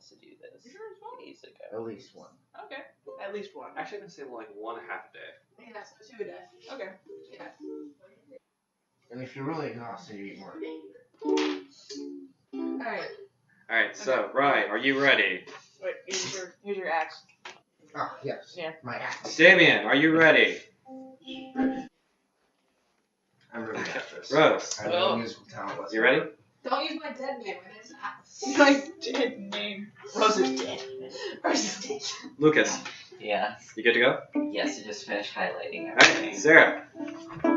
to do this days ago. At least one. Okay. At least one. Actually, I'm gonna say like 1.5 a day. Yeah, so 2 a day. Okay. Yeah. And if you're really exhausted, you eat more. Alright. Alright, so, Ryan, are you ready? Wait, here's your axe. Oh, yes. Yeah. My axe. Damien, are you ready? I'm really good at this. Rose, I have no musical talent whatsoever. you ready? Don't use my dead name. My name's Axe. My dead name. Rose is dead. Rose is dead. Lucas, Yeah. you good to go? Yes, I just finished highlighting Alright, everything. Sarah. Actually, wait,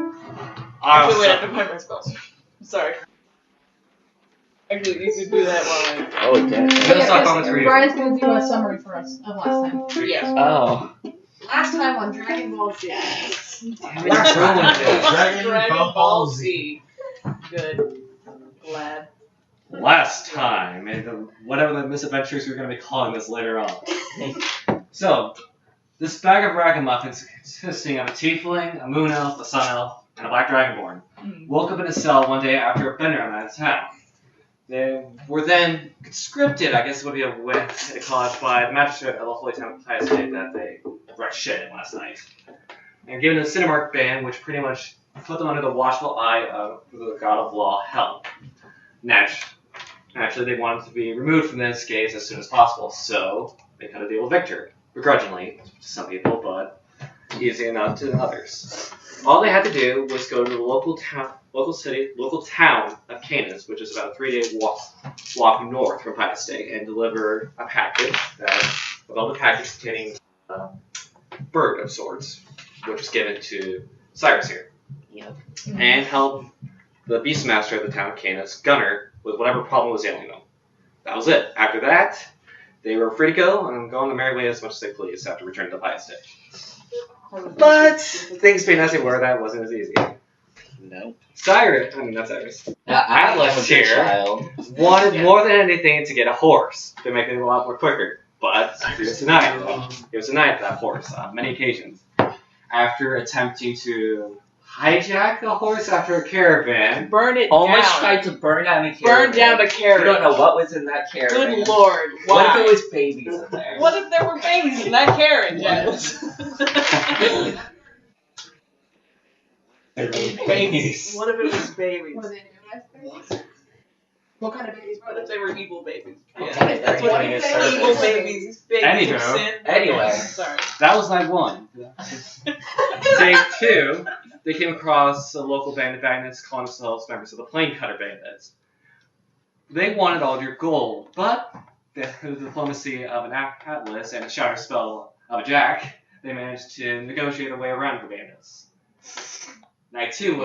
I have Awesome. to find my spells. Sorry. Actually, you could do that while I... Oh, damn. Let's talk on this reading. Brian's gonna do a summary for us of last time. Yes. Oh. Last time on Dragon Ball Z. Last time on Dragon Ball Z. Good. Glad. Last time, and whatever the misadventures we're going to be calling this later on. So, this bag of ragamuffins consisting of a tiefling, a moon elf, a sun elf, and a black dragonborn woke up in a cell one day after a bender on that town. They were then conscripted, I guess would be a way to call it, by the magistrate of the Holy Town of Pius State that they wrecked shit in last night. And given a Cinemark ban, which pretty much put them under the watchful eye of the god of law, Hell. Naturally, they wanted to be removed from this case as soon as possible, so they cut a deal with Victor. Begrudgingly, to some people, but easy enough to others. All they had to do was go to the local town of Canis, which is about a 3-day walk north from Pius State, and deliver a package with all the package containing a bird of sorts, which was given to Cyrus here. Yep. And help the Beastmaster of the town of Canis, Gunner, with whatever problem was ailing them. That was it. After that, they were free to go and go on their merry way as much as they pleased after returning to Pius State. But things being as they were, that wasn't as easy. Nope. Not Cyrus. Atlas a here child. wanted more than anything to get a horse to make it a lot more quicker. But he was denied. He was denied that horse on many occasions. After attempting to hijack the horse after a caravan. Burn it Almost down. tried to burn down a caravan. Burn down the You carrot. don't know what was in that caravan. Good lord. Why? What if it was babies in there? What if there were babies in that carrot, Janice? Babies. What if it was babies? What are they doing? Babies? What kind of babies? What if they were evil babies? Yeah, That's what very evil service. babies. Babies of Anywho. sin. Anyway. Sorry. That was night one. Day two, they came across a local band of bandits calling themselves members of the Plain Cutter Bandits. They wanted all your gold, but through the diplomacy of an Atlas and a shatter spell of a Jack, they managed to negotiate a way around the bandits. Night two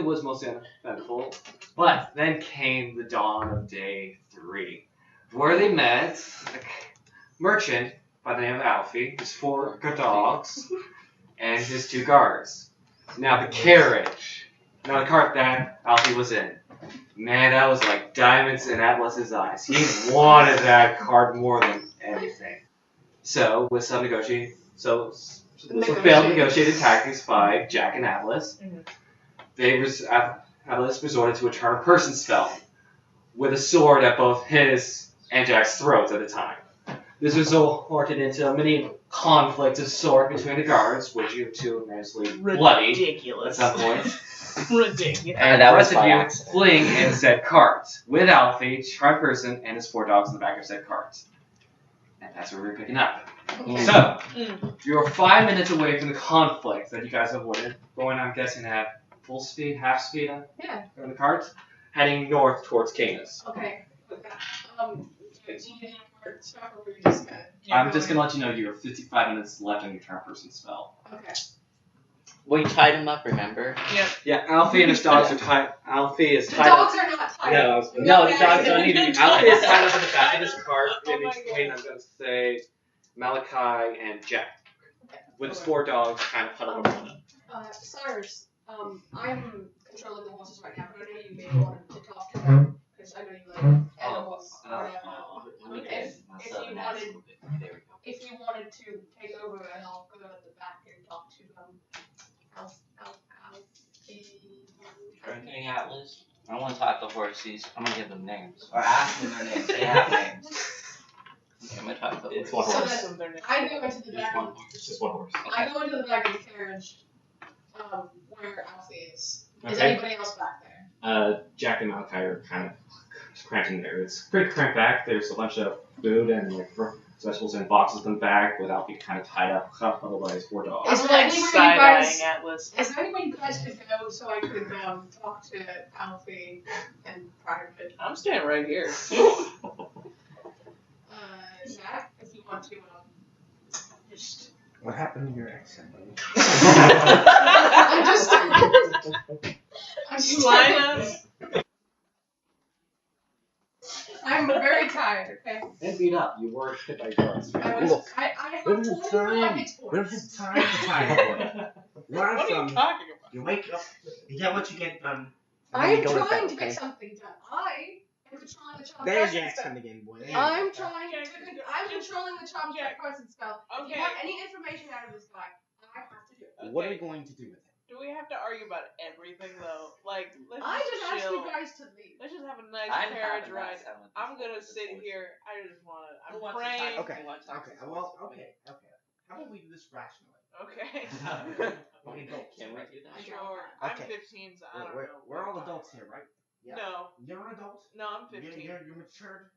was mostly uneventful, but then came the dawn of day 3, where they met a merchant by the name of Alfie, his 4 good dogs, and his 2 guards. Now the carriage, now the cart that Alfie was in, man, that was like diamonds in Atlas's eyes. He wanted that cart more than anything. So, with some failed negotiated tactics by Jack and Atlas, Atlas resorted to a turn person spell with a sword at both his and Jack's throats at the time. This resulted into a mini conflict of sword between the guards, which you two immensely bloody at Ridiculous. some point. Ridiculous. And the that was rest of by you accident. fleeing in said cart, with Alfie, charred person, and his 4 dogs in the back of said cart. And that's where we're picking up. Okay. So, you're 5 minutes away from the conflict that you guys avoided, going, I'm guessing, at full speed, half speed on the cart, heading north towards Canis. Okay. Do you need to start or were you just gonna? I'm just going to let you know you have 55 minutes left on your turn person spell. Okay. We tied him up, remember? Yeah, Alfie and his dogs are tied. Alfie is The tied up. dogs are not tied. No, the dogs don't need to be Alfie is tied. tied up in the back of his cart Oh in my between, God. I'm going to say, Malachi and Jack, with his 4 dogs kind of huddled around him. Cyrus, I'm controlling the horses right now, but I know you may want to talk to them, because I know you like animals or whatever. If you wanted to take over and I'll go at the back and talk to Anything, Atlas? I want want to talk to horses. I'm gonna give them names. Or ask them their names. They have names. Okay, I'm gonna talk to It's horses. one horse. So then I go into the Just back. one horse. It's just one horse. I go into the back of the carriage. Where Alfie is. Is Okay. anybody else back there? Jack and Malachi are kind of cramped in there. It's pretty cramped back. There's a bunch of food and like vegetables in boxes in the back without being kind of tied up. Otherwise, 4 dogs. Is I'm there like anywhere you side-eyeing guys? Atlas. Is there anywhere you guys could go so I could talk to Alfie and private? I'm standing right here. Zach, if you want to just. What happened to your accent? I'm just. I'm just. Line us. I'm very tired. Okay. And beat up. You were hit by cars. I was. Look, I we have don't have 25 time. hit We don't points. have time for time for it. What are you talking about? You wake up, you get what you get done. and then I'm you go trying bed, to okay? get something done. I am controlling the child There's presence your spell. accent again, boy. I'm trying to. I'm controlling the child presence spell. If Okay. you want any information out of this guy, I have to do it. What are we going to do with it? Do we have to argue about everything though? Like, let's I just asked chill. you guys to leave. Let's just have a nice I'm carriage having ride. that time with I'm these gonna horses. sit here. I just wanna. I'm Who wants to praying. talk? Okay, Who wants to talk okay, to well, horses? okay. How about we do this rationally? Okay. We adults, Can we right? do that? Sure. Okay. I'm 15, so I don't know. We're all adults here, right? Yeah. No. You're an adult? No, I'm 15. You're matured?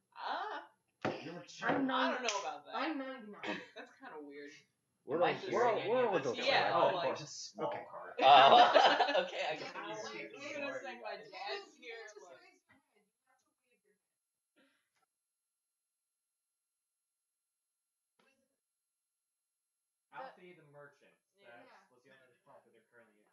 You're matured? I don't know about that. I'm 99. That's kind of weird. We're Am I all hearing any of this adults, Yeah, right? oh, of like- course, it's a small Okay. car. Oh, okay. I get Yeah, it. like, I'm gonna say my dad's here. Like, Alfie the merchant. Yeah. That was the only part that they're currently in.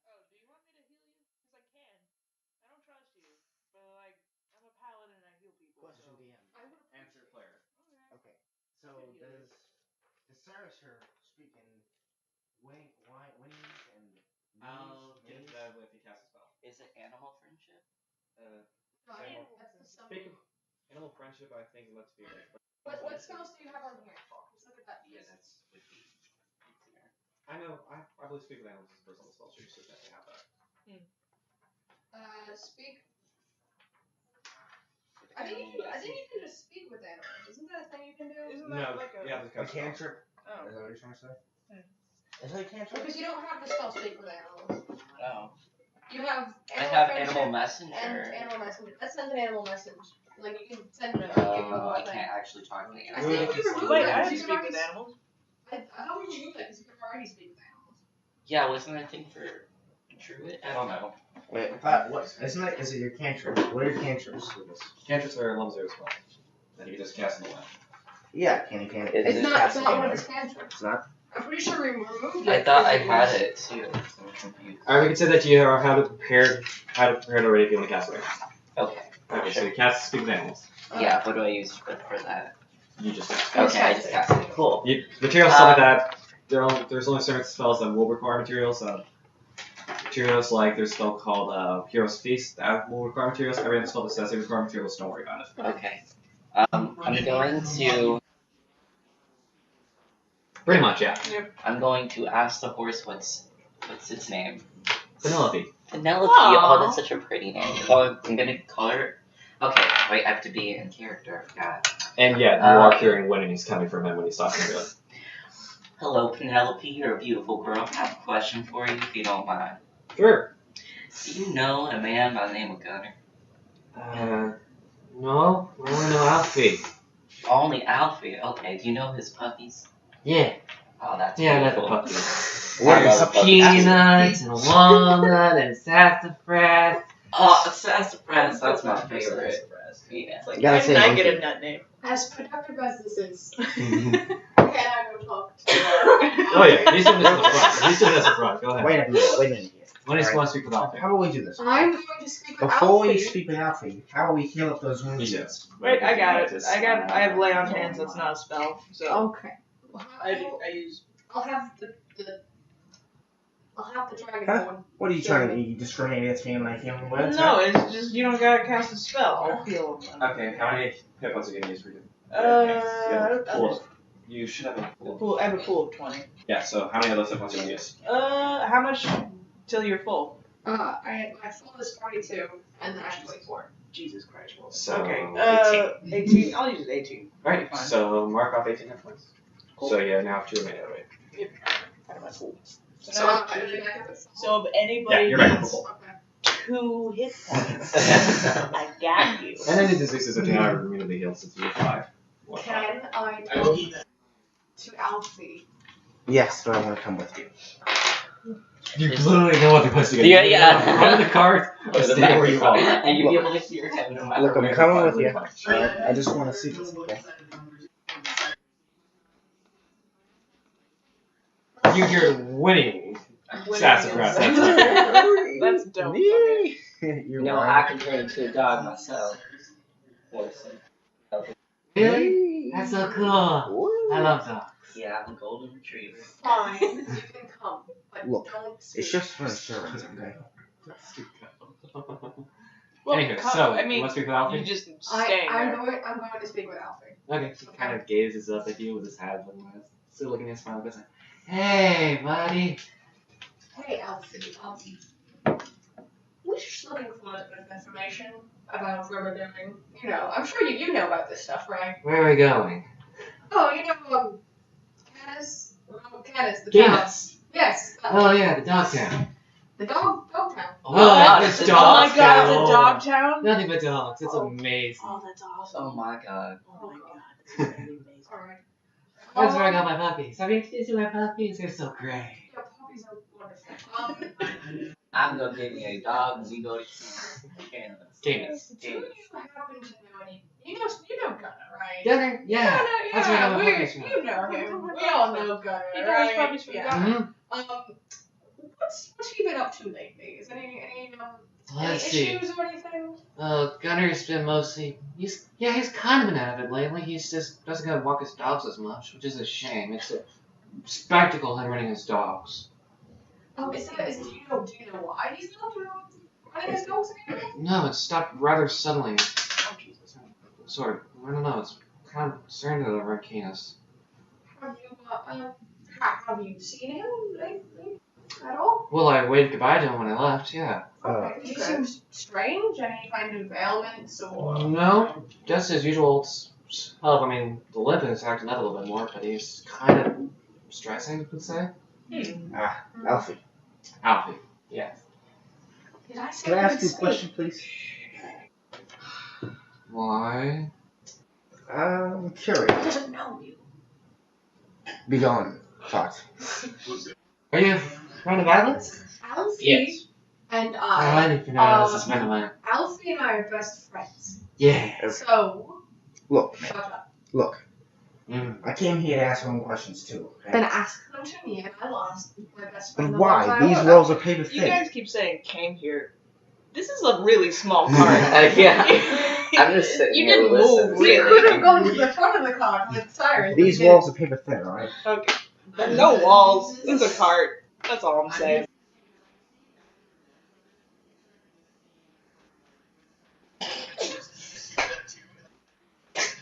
oh, do you want me to heal you? Because I can. I don't trust you, but like, I'm a paladin and I heal people. Question So. DM. I would Answer player. Okay. Okay. So does Cyrus here speak in winnings and I'll get names? that if he casts a spell. Is it animal friendship? That's the summon. Speak of animal friendship, I think let's be like. What spells do you have on here? Let's look at that. Yeah, that's would be easier. I know. I believe speak with animals is a personal spell. So you should definitely have that. Speak. I think you can just speak with animals. Isn't that a thing you can do? Isn't No, that like a? yeah, the A cast spell. cantrip? Oh. Is that what you're trying to say? Hmm. Is that a cantrip? Because you don't have the spell speak with animals. Oh. You have I animal have friendship animal and messenger. animal messenger. That sends an animal message. Like you can send it. Oh, I can't actually talk to I animals. think you removed Wait, that. I You didn't can speak already with animals. How would you remove that? Because you can already speak with animals. Yeah, wasn't that a thing for druid? I don't know. Wait, what? Is it your cantrip? What are your cantrips with this? Cantrips are level 0 spell. That you can just cast in the wind. Yeah, can you can't. It's It's not one of his cantrips. It's not? I'm pretty sure we removed it. I thought I because had it was- it too. So I'm confused. Alright, we can say that you have it prepared already if you want to cast it. Okay. Okay, so you cast speak with animals. Yeah, what do I use for that? You just Okay, I just cast it. Cool. materials stuff like that. There's only certain spells that will require materials. Materials like there's a spell called Hero's Feast that will require materials. Every other spell that says they require materials, don't worry about it. Okay. I'm going to Pretty much, yeah. ask the horse what's its name. Penelope. Penelope. Aw. Oh, that's such a pretty name. Oh, I'm gonna call her. Okay, wait, I have to be in character. God. And yeah, you are hearing when he's coming from him when he's talking to him. Hello, Penelope. You're a beautiful girl. I have a question for you, if you don't mind. Sure. Do you know a man by the name of Gunner? No. I only know Alfie. Only Alfie. Okay. Do you know his puppies? Yeah. Oh, that's Yeah, that's a beautiful. puppy. I There's love puppies. peanuts and walnut and sassafras. Oh, sassafras. That's my favorite. Yeah. You gotta say I monkey. get a nut name. As productive as this is, can I go talk to Oh yeah, he's doing this in the front. He's doing this in the front. Go ahead. Wait a minute here. When he's Alright. going to speak with Alfie. How about we do this? I'm going to speak with Before we Alfie. speak with Alfie, how about we heal up those wounds? Yes. Wait, I got it. I have lay on hands. That's not a spell. So Okay. Well, I use. I'll have the dragon Huh? one. What are you trying to do? You discriminate against me and my healing words? No, it's just you don't gotta cast a spell. I'll heal them. Okay, how many hit points are you going to use for you? You should have a pool. I have a pool of 20. Yeah, so how many of those hit points are you going to use? How much till you're full? I full is 42, and then I have 24. Jesus Christ. So, Okay. 18. I'll use 18. Alright, Fine. so mark off 18 hit points. Cool. So yeah, now have 2 remaining. Right? Out of my pool. So, So now, I'm back up at full. so if Yeah, anybody you're back up needs full. Okay. 2 hit points, I got you. And any diseases that you have are immediately healed since you're 5. Can I go to Alfie? Yes, but I want to come with you. You literally know what the question is. Yeah. Run the card or stay where you are. And you'll be able to hear him no matter Look, I'm where coming you with you. are. Alright? I just want to see this, okay? You're winning. Winning Sassafras. is- That's That's dope. Okay. You're No, lying. I can turn into a dog myself. Really? That's so cool. I love dogs. Yeah, I'm a golden retriever. Fine, you can come, but Look, don't speak. It's just for insurance, okay? Well, Anyway, come- so, I mean, you want to speak with you Alfie? just stay I'm there. going to speak with Alfie. Okay, he kind of gazes up at you with his head still looking at his smile, goes like, hey, buddy. Hey, Alfie. We're just looking for a little bit of information about where we're going. You know, I'm sure you know about this stuff, right? Where are we going? Oh, you know, Canis? Canis, the town. Canis. Yes. Oh yeah, the dog town. The dog town. Oh, it's the the Oh my dog god, town. the dog town? Nothing but dogs. It's amazing. Oh, that's awesome. Oh my god. Oh my god, that's really amazing. Alright. That's where I got my puppies. Have you seen my puppies? They're so great. Your puppies are wonderful. I'm gonna get me a dog and we go to Canis. Canis. Do you happen to know any? You know Gunner, right? Gunner? Yeah. Gunner, That's where I got my we- puppies from. You know him. We all know Gunner, He got right? his puppies from Yeah. Gunner. Mm-hmm. What's he been up to lately? Is any Let's see. issues or anything? Gunner's been mostly. He's kind of been out of it lately. He's just doesn't go walk his dogs as much, which is a shame. It's a spectacle him running his dogs. Oh, do you know why he's not running his dogs anymore? No, it stopped rather suddenly. Oh, Jesus. Sort of. I don't know. It's kind of concerning to the Canis. Have you seen him lately at all? Well, I waved goodbye to him when I left. Yeah. Okay. He seems strange. Any kind of ailments or? No, just as usual. It's I mean, the limp is acting up a little bit more, but he's kind of stressing, you could say. Alfie, Alfie. Yes. Did I say can I ask you a mistake? question, please? Why? I'm He curious. doesn't know you. Be gone, Fox. Are you a friend of Adlet's? Alfie Yes. and I didn't know that was a friend of mine. Alfie and I are best friends. Yeah. So, Look, shut up. look. Mm. I came here to ask one questions too. Then Okay? ask them to me, and I lost my best friend. But the whole why? time. These walls are paper You thin. guys keep saying came here. This is a really small card. Yeah. I'm just sitting You here didn't listening. move, We really. could have gone to the front of the car with sirens. These walls are paper thin, alright? Okay. There's no walls. It's a cart. That's all I'm saying.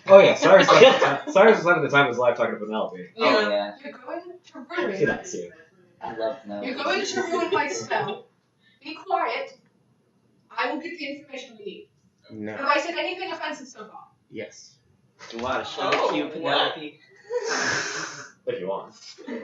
Oh yeah, Cyrus was spending the time of his life talking to Penelope. Oh yeah. You're going to See ruin. that, see. I love Penelope. You're going to ruin my spell. Be quiet. I will get the information we need. No. Have I said anything offensive so far? Yes. You want to show Oh, you, Penelope? If you want.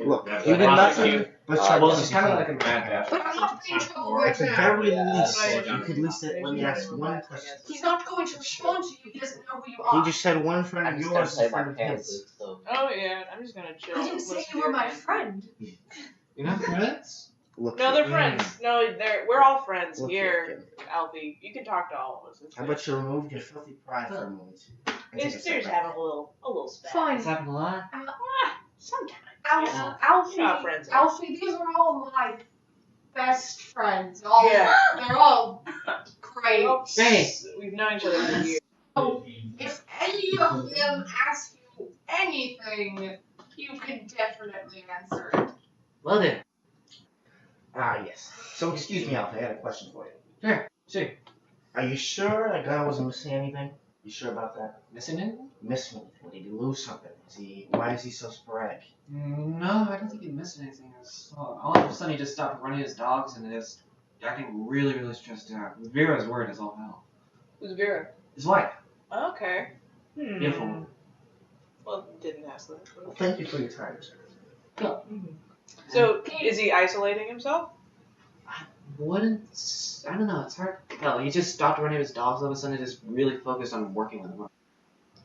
Look, Yeah, you did that's nothing cute. but try Well, to she's kind of like a mad dash. But I'm not being trouble right At the now. very Yeah. least, Right. you could at least let me ask one question. He's not going to respond to you. He doesn't know who you He are. just said one friend I'm of just gonna yours is play a my friend of pants his. loose, so. Oh yeah, I'm just gonna chill. I didn't say listen you to were your my game. friend. You're not friends? Look, No, they're friends. No, we're all friends Look, here, Alfie. You can talk to all of us. It's How about you remove your filthy pride for a moment? And take a It's step just back. having a little spat. Fine. It's happened a lot. Sometimes. Alfie, You're not friends. Alfie, these are all my best friends. All, Yeah. They're all great. Well, Hey. We've known each other for years. If any of them ask you anything, you can definitely answer it. Well then. Ah, yes. So, excuse me, Alfie, I had a question for you. See. Are you sure that guy wasn't missing anything? You sure about that? Missing it? Missing anything? Did he lose something? Why is he so sporadic? No, I don't think he missed anything. All of a sudden he just stopped running his dogs and is acting really, really stressed out. Vera's word is all hell. Who's Vera? His wife. Okay. Beautiful. Well, didn't ask that. Well, thank you for your time, sir. So, is he isolating himself? I don't know, it's hard to tell. He just stopped running his dogs all of a sudden and just really focused on working with them.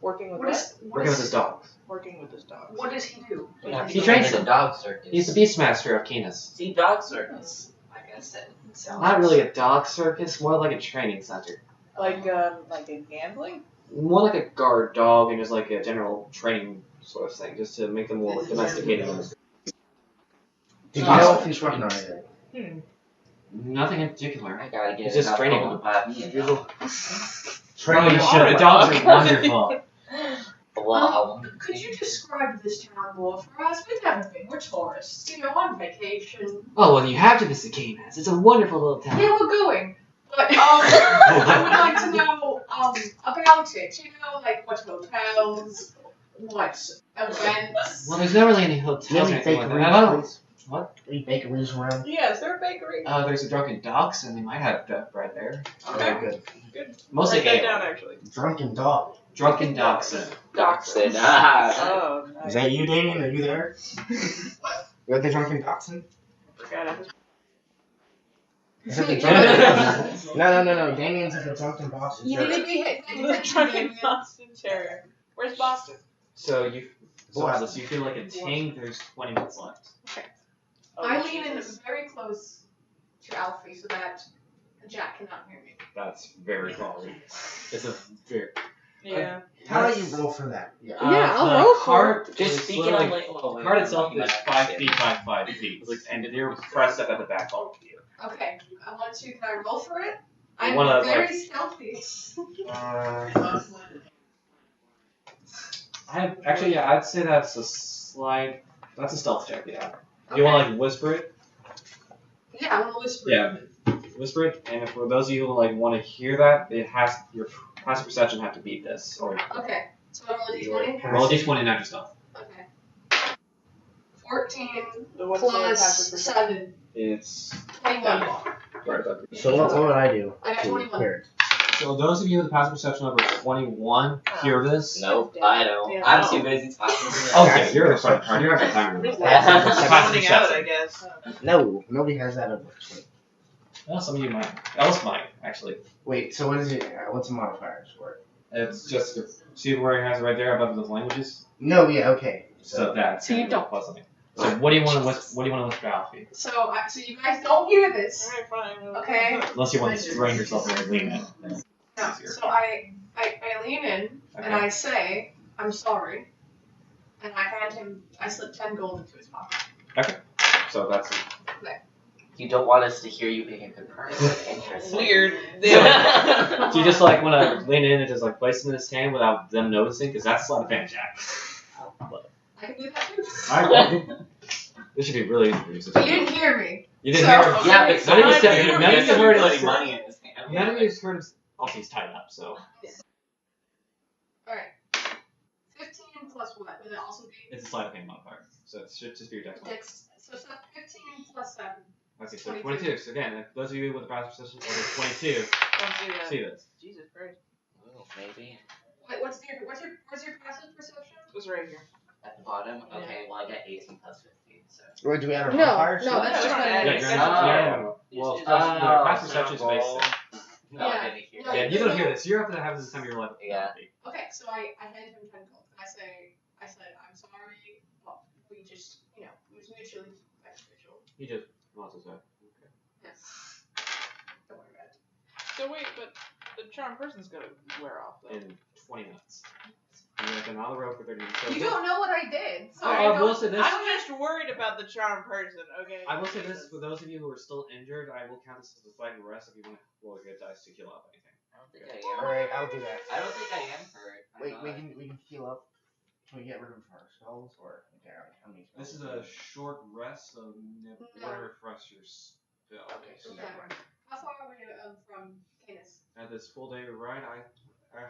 Working with What is Working with his dogs. Working with his dogs. What does he do? Yeah, He he's trains in them. the dog circus. He's the Beastmaster of Canis. See, dog circus. I guess it sounds. Not really a dog circus, more like a training center. Like a gambling? More like a guard dog and just like a general training sort of thing, just to make them more domesticated. Did you know if he's running or anything? Nothing in particular. I gotta get He's just enough training of them. the Oh, you should. The dogs are wonderful. Wow. Could you describe this town more for us? We've never been. We're tourists, on vacation. Oh, well, you have to visit Canis. It's a wonderful little town. Yeah, we're going. But I would like to know about it. Like what hotels, what events. Well, there's not really any hotels or anything like that. I don't know. What? Any bakeries around? Yeah, is there a bakery? There's a Drunken Dogs, and they might have bread there. Okay. Good. Good. Mostly Write that ale. down, actually. Drunken dog. Drunken Dachshund. Dachshund. Ah. Oh, nice. Is that you, Damien? Are you there? You're the drunken dachshund? Forgot I was. Is that the drunken No. Damien's at the drunken dachshund. You need to be The drunken Boston Terrier. Where's Boston? So you, Boy. so you feel like a ting. There's 20 minutes left. Oh, I lean in Jesus. very close to Alfie so that Jack cannot hear me. That's very quality. It's a very. Yeah. How do you roll for that? Yeah. Yeah, I'll the roll for card Just is speak it literally- on like. The card itself is 5 feet by 5 feet, and you're pressed up at the back all of you. Okay, can I roll for it? You I'm wanna, very like- stealthy. I'd say that's a slight. That's a stealth check. Yeah. You want to like whisper it? Yeah, I want to whisper. Yeah. Whisper it, and for those of you who like want to hear that, it has your passive perception have to beat this. Or Okay, so I roll a d20? roll a d20 and add your stealth. Okay. 14 What's the plus passive perception? 7. It's 21. So what would I do? I got to 21. hear it? so those of you with a passive perception over 21 hear this. Nope, I don't. Yeah. I'm too busy talking to you. Okay, you're the front card. You don't have the time. Just Yeah. sounding out, I guess. No, nobody has that over 20. Well, some of you might. Else might actually. Wait, so what is it? What's the modifiers for it? It's just see where it has it right there above those languages. No, yeah, okay. So that's So you don't- puzzling. So what do you want to whisper, Alfie? So you guys don't hear this. Alright, fine. Okay. Unless you want to throw yourself in and lean in. No. So I lean in and Okay. I say, I'm sorry. And I slip 10 gold into his pocket. So that's You don't want us to hear you being a good person. Interesting. Weird. Do you just like want to lean in and just like place it in his hand without them noticing? Because that's a sleight of hand, Jack. I can do that too. Alright, this should be really easy. But you didn't hear me. You didn't So- hear. Yeah, but None of you sometimes said- you none of you don't heard put his- money in his hand. None of you heard him. Also, he's tied up, so Alright. 15 plus what? Would it also be it's a sleight of hand modifier. So it should just be your dex modifier. Dex? So 15 plus 7. I see. So 22. So again, if those of you with a passive perception over 22 Don't do that. see this. Jesus Christ. Oh, maybe. Wait, what's your passive perception? It was right here. At the bottom? Okay, well I got 18 plus 15, so. Wait, do we add our No, modifiers? no, that's No, just no, my no, Yeah, Oh. well, Oh, past so perception is basic. No, I Yeah. didn't hear No, that. Yeah, you don't hear this. You're up to have this time of your life. Yeah. Okay, so I hand him 10 gold. I said, I'm sorry. Well, we just, it was mutually beneficial. You just want to say. Okay. Yes. Don't worry about it. So wait, but the charm person's gonna wear off though. In 20 minutes. You've been on the road for 30 minutes. So You don't know what I did. So I I will don't. say this. I'm just worried about the charm person, okay? I will say this, for those of you who are still injured, I will count this as a fighting rest if you want to roll a good dice to heal up anything. I don't think I am. Alright, I'll do that. I don't think I am hurt. Wait, we can heal up. Can we get rid of our spells or how many spells? This is a short rest, so whatever refresh your spell. Okay, so Okay. never mind. How far are we from Canis? At this full day ride,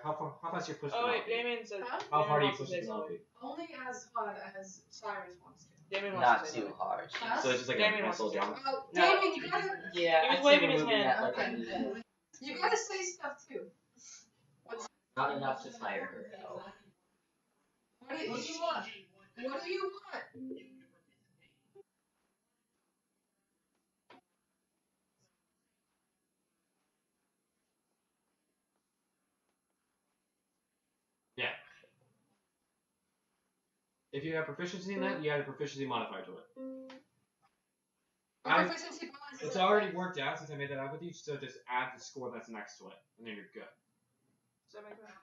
how fast you push Oh wait, Penelope? Damien said. Huh? How hard are you Damien wants to pushing say something. Penelope? Only as hard as Cyrus wants to. Damien wants Not to say too something. hard. Huh? So it's just like Damien a wants to mental say jump. Oh, No. Damien, you gotta. Yeah, He was I'd say waving we're his moving hand. that like Okay. a- You gotta say stuff too. not enough to tire her though. What do you want? What do you want? Yeah. If you have proficiency in that, you add a proficiency modifier to it. Our proficiency bonus is It's at already 5. worked out since I made that up with you, so just add the score that's next to it, and then you're good. Does that make sense?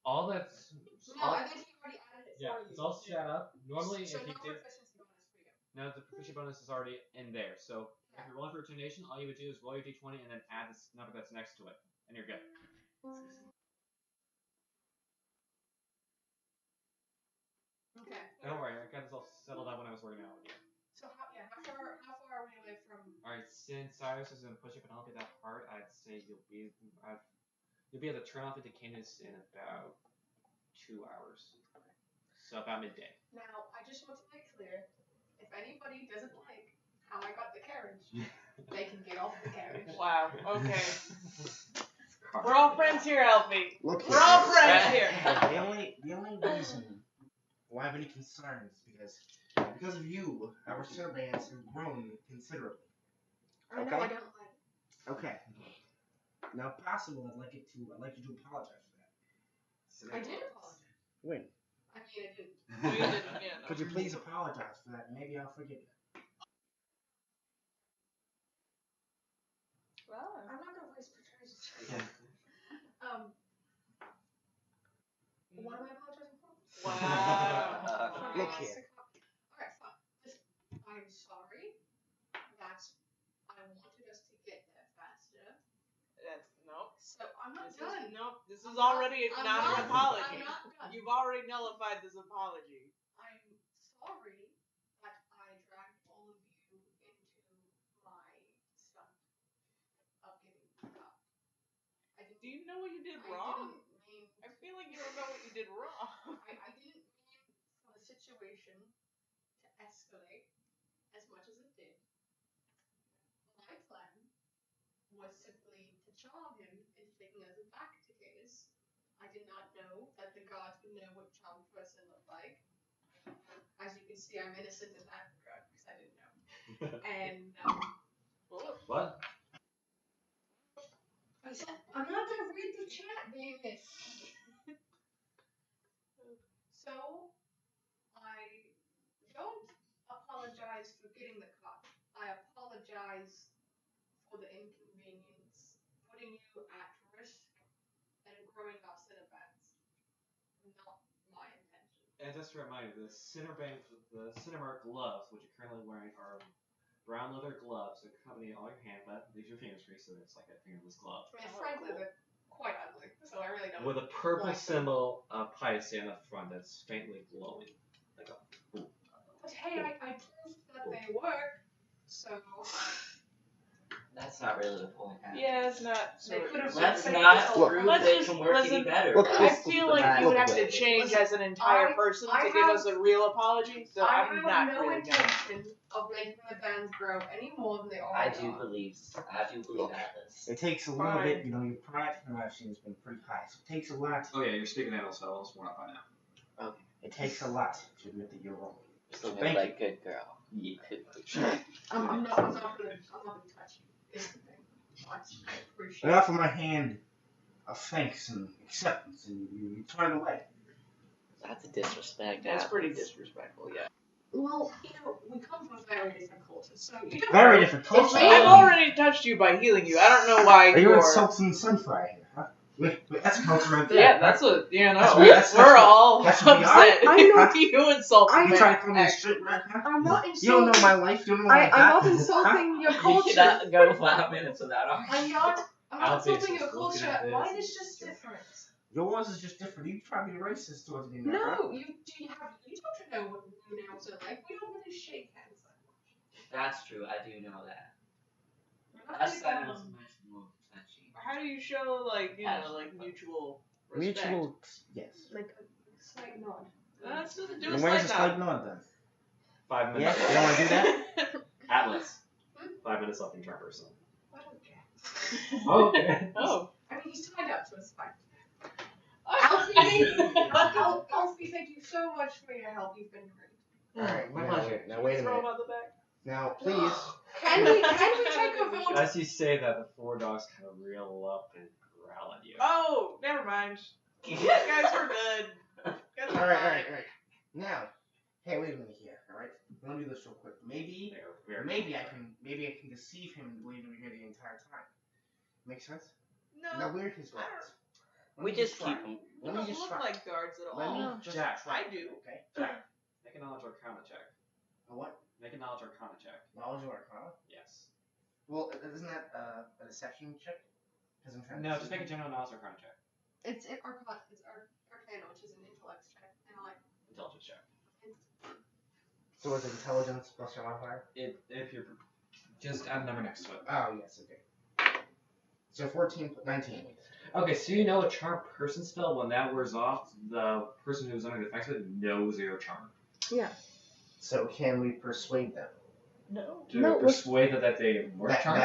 All that's No, I think he already added it yeah, for you. it's all set up. Normally, So if you no did proficiency bonus for you. no, the proficiency bonus is already in there. So if you're rolling for determination, all you would do is roll your d20 and then add this number that's next to it, and you're good. Okay. Don't worry, I got this all settled out when I was working out with you. So how far are we away from? All right, since Cyrus isn't pushing Penelope that hard, I'd say you'll be able to turn off into Canis in about 2 hours. So about midday. Now, I just want to make clear, if anybody doesn't like how I got the carriage, they can get off the carriage. Wow. Okay. We're all friends here, Alfie. Look We're all friends here. The only reason why I have any concerns because of you, our surveillance have grown considerably. I know I don't like it. Okay. Now, if possible, I'd like you to apologize for that. I did apologize. When? I mean, I didn't. We didn't, yeah, no. Could you please apologize for that? Maybe I'll forgive you. Well, I'm not gonna waste Patricia's Yeah. What am I apologizing for? Wow. Look here. Alright, fine. Listen, I'm sorry that I wanted us to get there faster. Nope. So I'm not done. Nope. This is already I'm not not- an apology. I'm not done. You've already nullified this apology. I'm sorry that I dragged all of you into my stunt of getting caught. Do you know what you did I wrong? didn't mean. I feel like you don't know what you did wrong. I didn't mean for the situation to escalate as much as it did. My plan was simply to charm him into taking us back to Canis. I did not know that the gods would know what charmed person looked like. As you can see, I'm innocent in that regard because I didn't know. And What? I'm not gonna read the chat, David. So I don't apologize for getting the cop. I apologize for the inconvenience, putting you at risk, and growing our Cinnabats. Not my intention. And just to remind you, the Cinemark gloves, which you're currently wearing, are brown leather gloves that accompany all your hand, but leave your fingers free, so it's like a fingerless glove. I mean, frankly, they're quite ugly, so I really don't. With a purple like them. symbol of Pisces on the front that's faintly glowing. Like a But hey, I proved that they work, so. That's not really the point. Yeah, it's not. They could have Let's said not this prove Let's they just- can work any listen, better. Look, I feel like But- you would have to Look, change listen, as an entire I- person I to give have- us a real apology. So I I'm have not no really gonna. intention of making the bands grow any more than they I already do are. believe Atlas. It takes a little bit, you know, your pride in my machine has been pretty high, so it takes a lot. Oh yeah, you're speaking Animals fellows. We're not by now. It takes a lot to admit that you're wrong. Still Thank like good girl. Yeah. I'm not gonna touch you. Is the thing. I appreciate I offer my hand of thanks and acceptance, and you turn away. That's a disrespect. That's Atlas. pretty disrespectful. Yeah. Well, we come from a very different culture, so you don't Very know. different If culture. we- I've already touched you by healing you. I don't know why Are you you're. insulting Sunfire here, huh? Wait, that's a culture right there. Yeah, huh? that's what you know. That's We're all that's what we are. upset. I know. You insulted I You me. trying to call me a straight rat, huh? I'm not You don't know insulting. my life. You don't know my I'm not back. insulting your You culture. cannot go 5 minutes without I'm arguing. not Alfie is insulting your just looking culture. at this Mine and is just different. Yours is just different. You try to be racist towards me now. huh? No, you don't know what emails are like. We don't really shake hands that much. That's true. I do know that. We're not Us big silence on- much more touchy. How do you show like mutual respect? Mutual, yes. like a slight nod. That's nothing to do And with where's the slight slight nod then? 5 Yeah, minutes. you don't want to do that? Atlas. 5 minutes left in turn person. I don't care. Okay. Oh. I mean, he's tied up, so it's fine. Alfie. Alfie, thank you so much for your help. You've been great. Alright, My now, pleasure. now wait a Throw him minute. out the back. Now, please. Can we take a vote? As you say that, the 4 dogs kind of reel up and growl at you. Oh, never mind. Guys, we're good. Guys, we're Alright. fine. Now, hey, wait a minute here, alright? Let me do this real quick. Maybe They're very maybe I can deceive him and leave him here the entire time. Make sense? No, Now we're his I guards. We just keep them. you Let me don't just look try. like guards at all. Let me No. just Jack, try. I do. Okay. Jack, make a knowledge arcana check. A what? Make a knowledge arcana check. Knowledge or arcana? Yes. Well, isn't that a deception check? Because I'm trying to No, just deceive make a general knowledge arcana check. It's Arcana, which is an intellect check. Intelligence check. So is it intelligence plus your modifier? If you're just add a number next to it. Oh, yes, okay. So 14, 19. Okay, so you know a charm person spell, when that wears off, the person who's under the effects of it knows you're charmed. So can we persuade them? No. To persuade that they were charmed?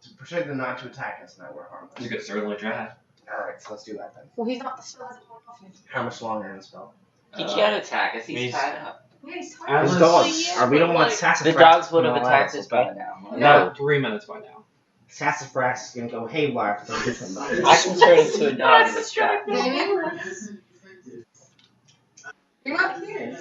To persuade them not to attack us, now we're harmless. You could certainly try. Alright, so let's do that then. Well, he's not. Still hasn't worn off yet. How much longer in the spell? He can't attack us. He's means- tied up. Yeah, he's I tired. was- These dogs. yeah, we don't but, want like, sassafras. The dogs would have to attacked know us by now. No, 3 minutes by now. Sassafras is gonna go haywire for the different dogs. I can turn into a dog and distract them. Damien? You're not here.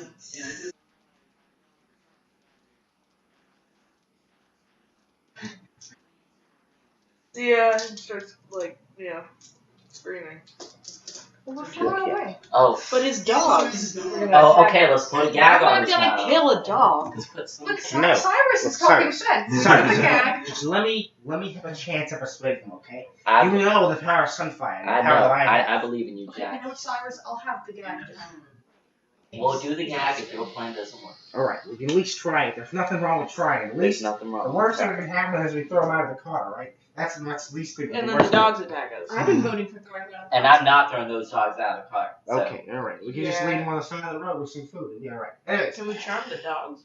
Yeah, and starts screaming. Well, we're far away. Oh. But his dogs. Oh, okay. Let's put a gag on I'm this gonna now. kill a dog. Let's put some. Look, No. Cyrus Look, is talking Cyrus. sense. Sorry, The gag. just let me have a chance of persuading them, okay? I, You know the power of Sunfire. And the I power know. that I have. I believe in you, Okay, you Jack. know what, Cyrus? I'll have the gag. We'll do the gag if your plan doesn't work. Alright, we can at least try it. There's nothing wrong with trying. At There's least nothing wrong. the worst thing that can happen is we throw them out of the car, right? That's the least thing. And then worst the dogs attack us. I've been voting for throwing out. And I'm not throwing those dogs out of the car. thing. So. Okay, alright. We can just Yeah. leave them on the side of the road with some food. Yeah, alright. Anyways. Can we charm the dogs?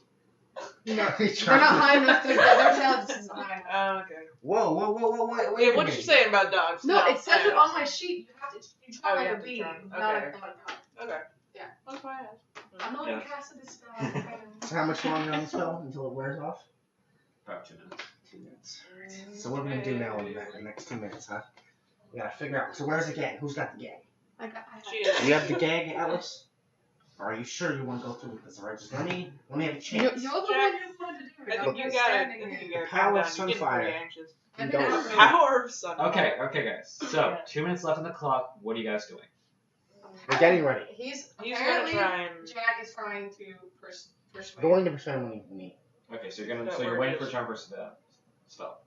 No, they're not high enough. Their intelligence isn't high enough. Oh, okay. Whoa, wait Wait, a what you minute. saying about dogs? No, it says it on my sheet. You try Oh, like you a have to bee, charm. not Okay. a god. Okay. Yeah. That's fine. I'm not Yeah. gonna cast this spell. So how much longer on the spell until it wears off? About 2 minutes. 2 minutes. So what are we gonna do now in the next 2 minutes, huh? We gotta figure out. So where's the gag? Who's got the gag? I have She is. Do you have the gag, Alice? Or are you sure you want to go through with this? Alright, just let me have a You're chance. the one who wanted to do it. I I'm think you just got it. I standing think here. you got it. Power of Calm down. You're getting Sunfire. pretty anxious. I've Go. been out for- Power of sun. Okay, guys. So, 2 minutes left on the clock. What are you guys doing? We're getting ready. He's He's gonna apparently try and. Jack is trying to persuade. Going to persuade me. Okay, so That you're waiting for works. charm person to spell.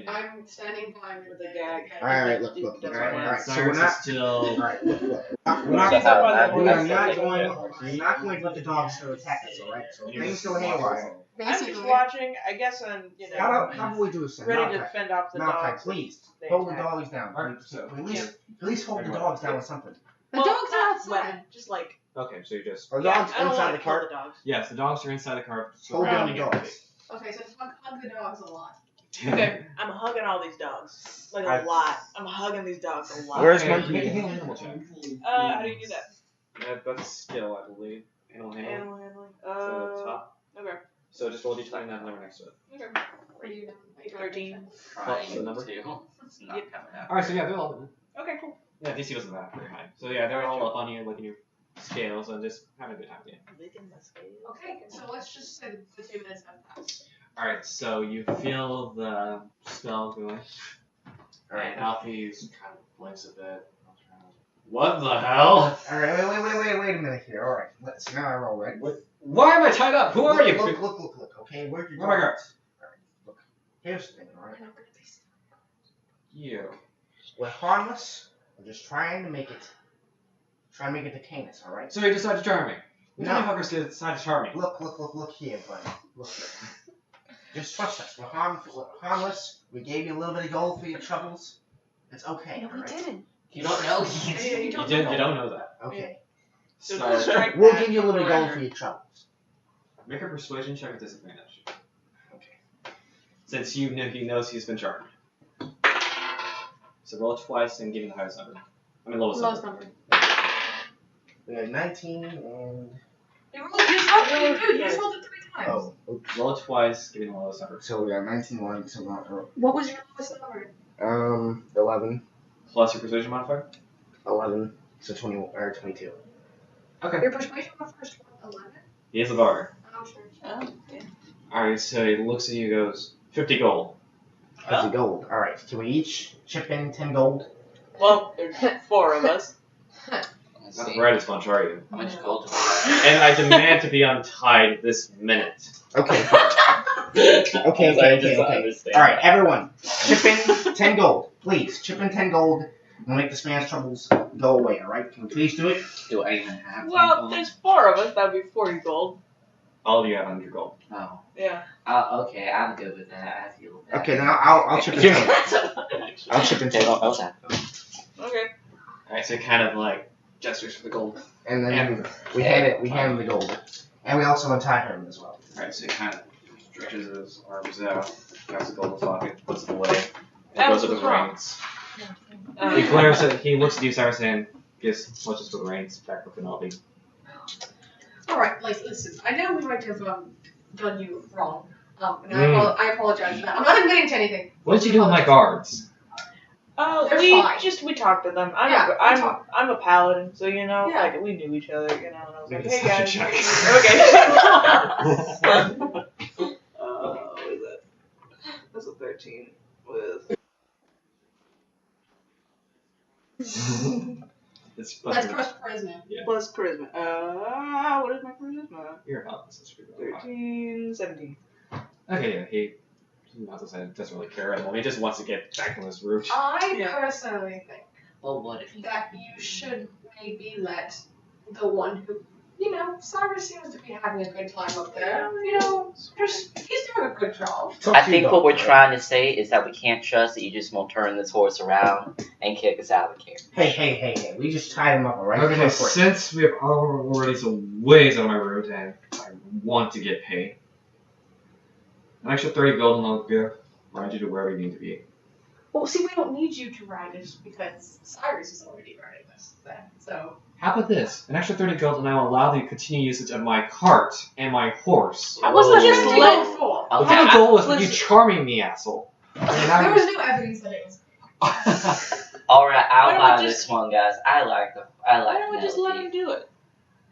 I'm standing by With a gag. Alright, look. Alright, so we're Cyrus is not. still. Alright, look. We're What's not, that by the we are horse? not going. We're not going to let the dogs to attack us. Alright, so if things go haywire. I'm just basically. watching. I guess I'm, How about we do this? ready to fend off the Malachi, dogs. please They hold the attack. dogs down. Alright, so At least hold the dogs down with something. The Well, dogs are not outside. weapon, just like. okay, so you just Are Yeah, dogs I don't inside want the to kill cart? the dogs. yes, the dogs are inside the car. Hold down the surrounding dogs. Okay, so hug the dogs a lot. Okay, I'm hugging all these dogs. Like a lot. I'm hugging these dogs a lot. Where's Okay, Monkey? make a handle animal check. How do you do that? That's skill, I believe. Animal handling. Animal handling. So the top. Okay. So just roll d20 and that number next to it. Okay. What are you doing? 13. Trying the number? to. It's not coming out. Alright, so yeah, they're all. Okay, cool. Yeah, DC wasn't that very high. So yeah, they're all up on you, looking at your scales, and just having a good time. Yeah. Licking my scales. Okay, so let's just say the 2 minutes have passed. Alright, so you feel the spell going. Alright, Alfie's kind of blinks a bit. What the hell? Alright, wait a minute here. Alright, let's now I roll, right? Why am I tied up? Who are you? Look. Okay, where'd your Where are my dogs? Alright, look. Here's the thing, alright? You. We're harmless. We're just trying to make it to Canis, alright? So you decided to charm me. Which No. motherfuckers decided to charm me? Look here, buddy. Look here. Just trust us. We're harmless. We gave you a little bit of gold for your troubles. It's okay, No, we alright? didn't. You don't know. You don't know that. Okay. So So strike We'll that give you a little bit of gold or- for your troubles. make a persuasion check with disadvantage. Okay. Since you know he knows he's been charmed. So roll it twice and give him the highest number. I mean lowest Lowest number. number. We had 19 and... You just rolled it 3 times. Oh, oops. Roll it twice, give him the lowest number. So we got 19 one, so not... What was your lowest number? 11. Plus your persuasion modifier? 11. So 21, or 22. Okay. Your persuasion was first 11? He is the bar. Oh, sure. Oh, yeah. Alright, so he looks at you and goes, 50 gold. 50 gold. Alright, can we each chip in 10 gold? Well, there's 4 of us. Let's Not the see. brightest bunch, are you? How much gold do we have? And I demand to be untied this minute. Okay. Okay. Alright, everyone, chip in 10 gold. Please, chip in 10 gold and make this man's troubles go away, alright? Can we please do it? Do I even have Well, gold? there's 4 of us. That would be 40 gold. All of you have 100 gold. Oh. Yeah. Okay, I'm good with that. I feel bad. Okay, then I'll chip in 10. I'll chip in 10. Okay. Okay. Alright, so he kind of like gestures for the gold. And then we hand him the gold. And we also untie him as well. Alright, so he kind of stretches his arms out, grabs the gold in his pocket, puts it away, and goes up his reins. He glares at, he looks at you, Cyrus, and gives much as for the reins back with Penelope. Alright, like, listen, I know we might have done you wrong. And Mm. I apologize for that. I'm not admitting to anything. What did you do with my guards? Oh, They're we fine. talked to them. Yeah, we talked. I'm a paladin, so you know, Yeah. like we knew each other, you know. And I was Make like, a hey guys. check. Okay. What is that? That's a 13 with. It's That's plus charisma. Plus charisma. What is my charisma? You're not. This is pretty good. 13, 17. Okay, yeah, he doesn't really care anymore. He just wants to get back on his route. I Yeah. personally think Well, what if that you should maybe let the one who, you know, Cyrus seems to be having a good time up there. You know, just he's doing a good job. I think what we're trying to say is that we can't trust that you just won't turn this horse around and kick us out of here. Hey. We just tied him up, alright? Okay, Go for it. since we have already some ways on my route and I want to get paid, an extra 30 gold and I'll give ride you to wherever you need to be. Well, see, we don't need you to ride us because Cyrus is already riding us then. So How about this? An extra 30 gold and I will allow the continued usage of my cart and my horse. I wasn't just Oh. to go for. I'll What kind of Okay, goal was you listen. charming me, asshole? There was no evidence that it was. Alright, Why I'll don't buy we this just- one, guys. I like Why don't we just let him Penelope. do it?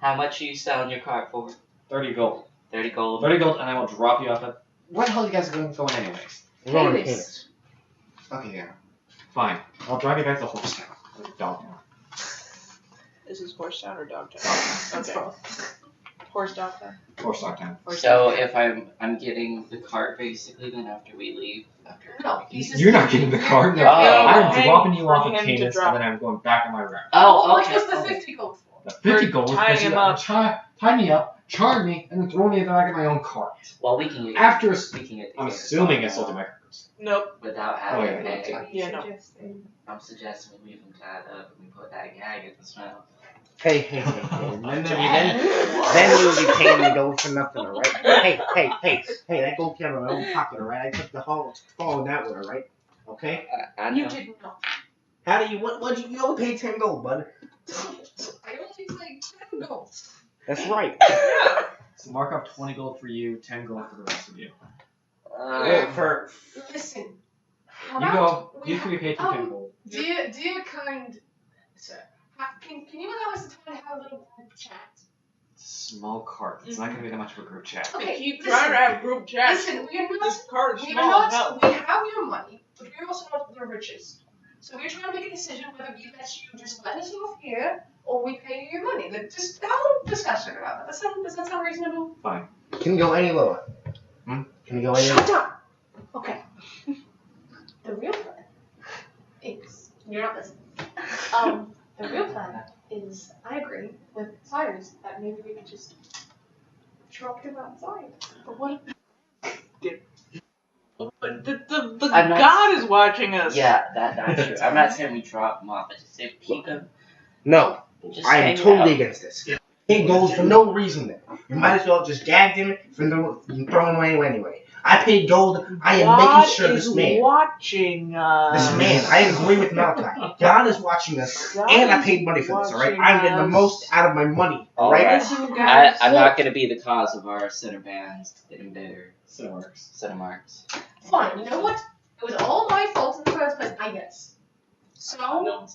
How much are you selling your cart for? 30 gold. 30 gold? 30 gold and I will drop you off at... Where the hell are you guys going anyways? We're going to Canis. Canis. Okay, yeah. Fine. I'll drive you back to Horse Town. Or Dog Town. Is this horse town or dog town? That's Okay. both. Horse stock time. Horse stock time. So if I'm getting the cart basically, then after we leave, No, he's just You're not getting the card. No, Oh. I'm Paying dropping you for off at him to Canis, drop. and then I'm going back on my route. Oh, What okay. was the 50 gold for? The 50 For gold was tying because him you up. tie me up, charm me, and then throw me back in my own cart. Well, we can get After speaking it. I'm assuming assaulting my cards. Nope. Without Oh, having yeah, to pay. yeah. Yeah, no. I'm suggesting we leave him tied up and we put that gag in his mouth. Hey. And then you'll be paying the gold for nothing, alright? Hey, that gold came out of my own pocket, alright? I took the whole fall in that one, alright? Okay? I know. You did not. How do you, what you only paid 10 gold, bud? I only played 10 gold. That's right. So mark up 20 gold for you, 10 gold for the rest of you. For Listen. How You about go. we You 3 pay 2 10 gold. Dear kind sir, can you allow us time to have a little group chat? Small cart. It's not gonna be that much of a group chat. They Okay, keep listen. trying to have group chats. Listen, we are not. This card is We are small as not. hell. We have your money, but we're also not the richest. So we're trying to make a decision whether we let you just let us off here or we pay you your money. Like, just have a discussion about that. Does that sound reasonable? Fine. Can you go any lower? Can you go any lower? Shut up. Okay. The real plan is you're not listening. The real plan is I agree with Cyrus that maybe we could just drop him outside. But what if the I'm not- god is watching us? Yeah, that's true. I'm not saying we drop him off. I just say keep him. No, Just I am hang totally out. against this. Paid gold for no reason then. You might as well just gag him and throw him away anyway. I paid gold. I am making sure is this man. watching us. This man, I agree with Malachi. God is watching us, God and I is paid money for this, alright? watching I'm getting the us. most out of my money, alright? Listen, guys. I'm not gonna be the cause of our center bands getting bigger. So it works. Center marks. Fine, you know what? It was all my fault in the first place, I guess. So Nah,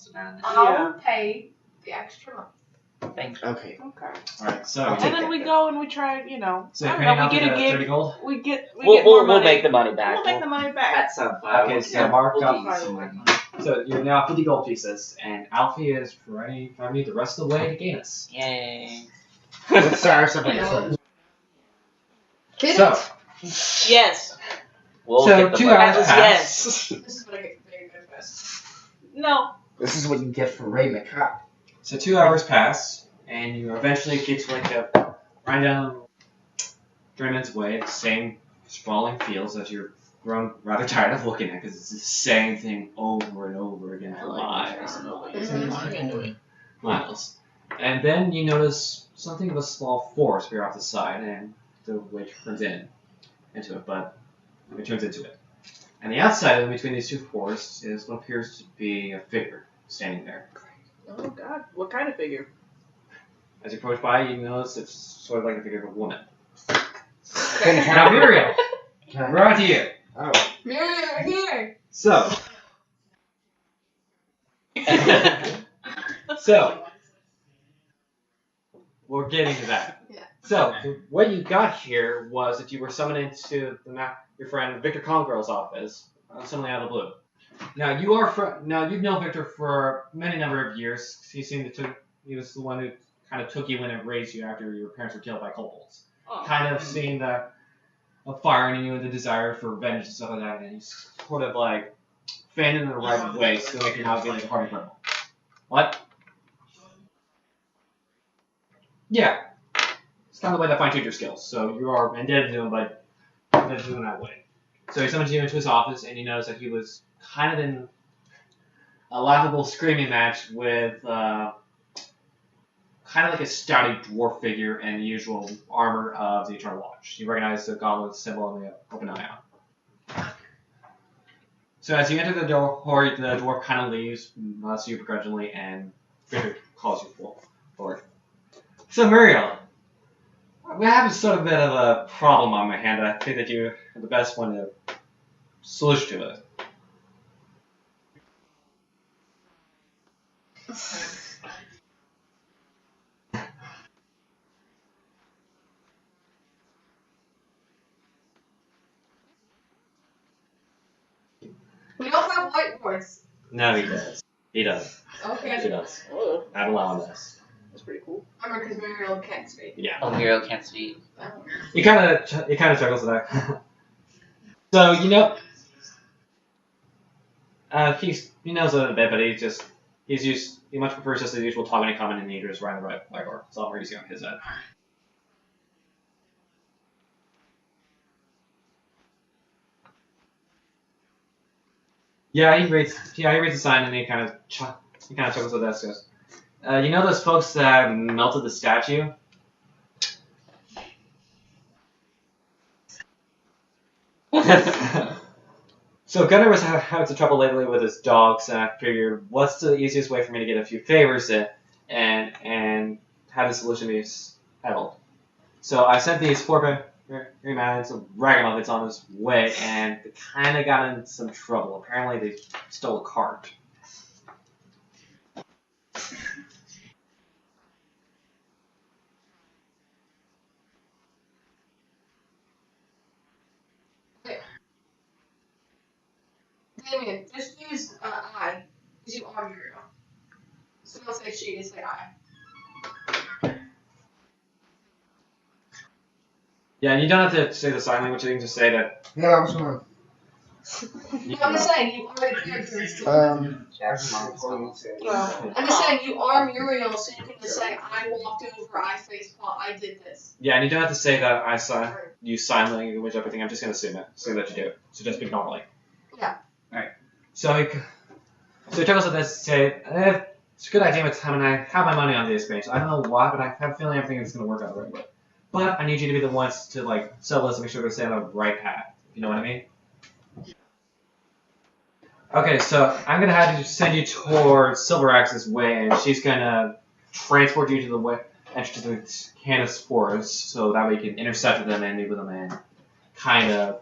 I'll pay the extra money. Thank you. Okay. Okay. Alright, so. I'll And take then that we then. go and we try, you know. So I you're don't paying know, out we get a the gig. 30 gold? We get more We'll money. make the money back. We'll make the money back. That's some fine. Okay, We'll so get- mark we'll up- get you some money. So you're now 50 gold pieces, and Alfie is running me the rest of the way to Canis. Yay. What's Cyrus up on So, Yes. We'll So, get the 2 money. hours pass. Yes. This is what I get for paying good first. No. This is what you get for Ray McCott. So 2 hours pass, and you eventually get to like a right down Draymond's Way, the same sprawling fields that you're grown rather tired of looking at because it's the same thing over and over again for miles. And then you notice something of a small forest here off the side, and the way turns into it, but it turns into it. And the outside of between these two forests is what appears to be a figure standing there. Oh God. What kind of figure? As you approach by, you notice it's sort of like the figure of a woman. Can Now, Muriel, I- we're on to you. Oh. Miriam, here. So, we're getting to that. Yeah. So, what you got here was that you were summoned into your friend Victor Congrell's office, suddenly out of the blue. Now, you've known Victor for many number of years. He was the one who kind of took you in and raised you after your parents were killed by kobolds. Oh. Kind of seeing the fire in you and the desire for revenge and stuff like that, and he's sort of like fanned in the right way so that you now be like a hardy criminal. What? Yeah. It's kind of the way that fine-tuned your skills. So you are indebted to him, but indebted to him that way. So he summoned you into his office, and you noticed that he was kind of in a laughable screaming match with kind of like a stouty dwarf figure and the usual armor of the Eternal Watch. You recognize the gauntlet symbol in the open eye. So as you enter the door, the dwarf kind of leaves, nods to you begrudgingly, and Victor calls you forward. So Muriel, we have a sort of bit of a problem on my hand. I think that you're the best one to solution to it. We don't have whiteboards. No, he does. He does. He Okay. does. Oh, Not allowing this. that's pretty cool. remember because Muriel can't speak. Yeah. Oh, Muriel can't speak. He kind of chuckles at that. So he knows it a bit, but he much prefers just the usual talking and comment and he just ran the right door. That's all we're using on his end. Yeah, he reads the sign and he kind of chuckles at that. Goes, you know those folks that melted the statue? So Gunnar was having some trouble lately with his dogs, and I figured, what's the easiest way for me to get a few favors in, and have the solution be settled? So I sent these 4 man some ragamuffins on his way, and they kind of got in some trouble. Apparently, they stole a cart. Damien, just use I, because you are Muriel. So don't say she, just say I. Yeah, and you don't have to say the sign language. You can just say that. Yeah, I'm sorry. No, I'm just saying, you are the character. Well, I'm just saying, you are Muriel, so you can just say, I walked over, I facepalm, I did this. Yeah, and you don't have to say that use sign language, everything. I'm just going to assume that you do. So just speak normally. Yeah. Alright. So he tells us this, say, it's a good idea to have my money on this page. I don't know why, but I have a feeling everything is going to work out right way. But I need you to be the ones to sell this and make sure to stay on the right path. You know what I mean? Okay, so I'm gonna have to send you towards Silver Axe's way, and she's gonna transport you to the entrance to the Canis forest, so that way you can intercept with them and meet with them and kind of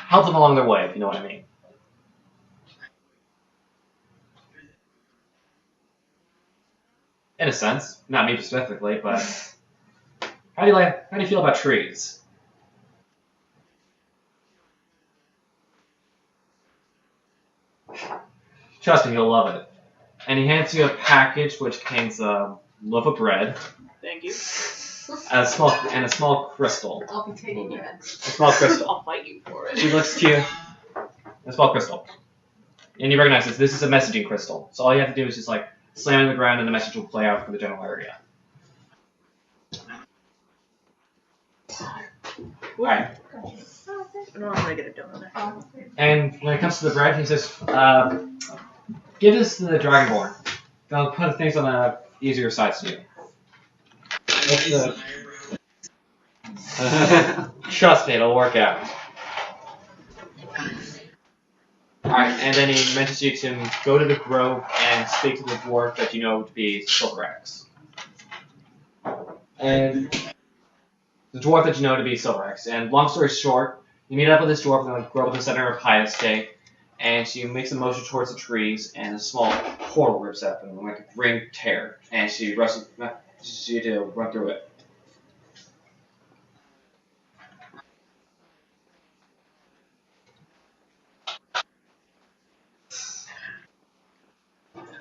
help them along their way, if you know what I mean. In a sense, not me specifically, but how do you feel about trees? Trust me, you'll love it. And he hands you a package which contains a loaf of bread, Thank you. a small crystal. I'll be taking that. A small crystal. I'll fight you for it. She looks to you. A small crystal. And you recognize this. This is a messaging crystal. So all you have to do is just slam it on the ground and the message will play out for the general area. Alright. No, I'm gonna get a donut. And when it comes to the bread, he says, give this to the Dragonborn. They'll put things on the easier sides to you. Trust me, it'll work out. Alright, and then he mentions you to go to the grove and speak to the dwarf that you know to be Silverax. And the dwarf that you know to be Silverax. And long story short, you meet up with this dwarf in the grove in the center of Pious Day, and she makes a motion towards the trees, and a small portal rips up, and like a ring tear, and she rushes you to run through it.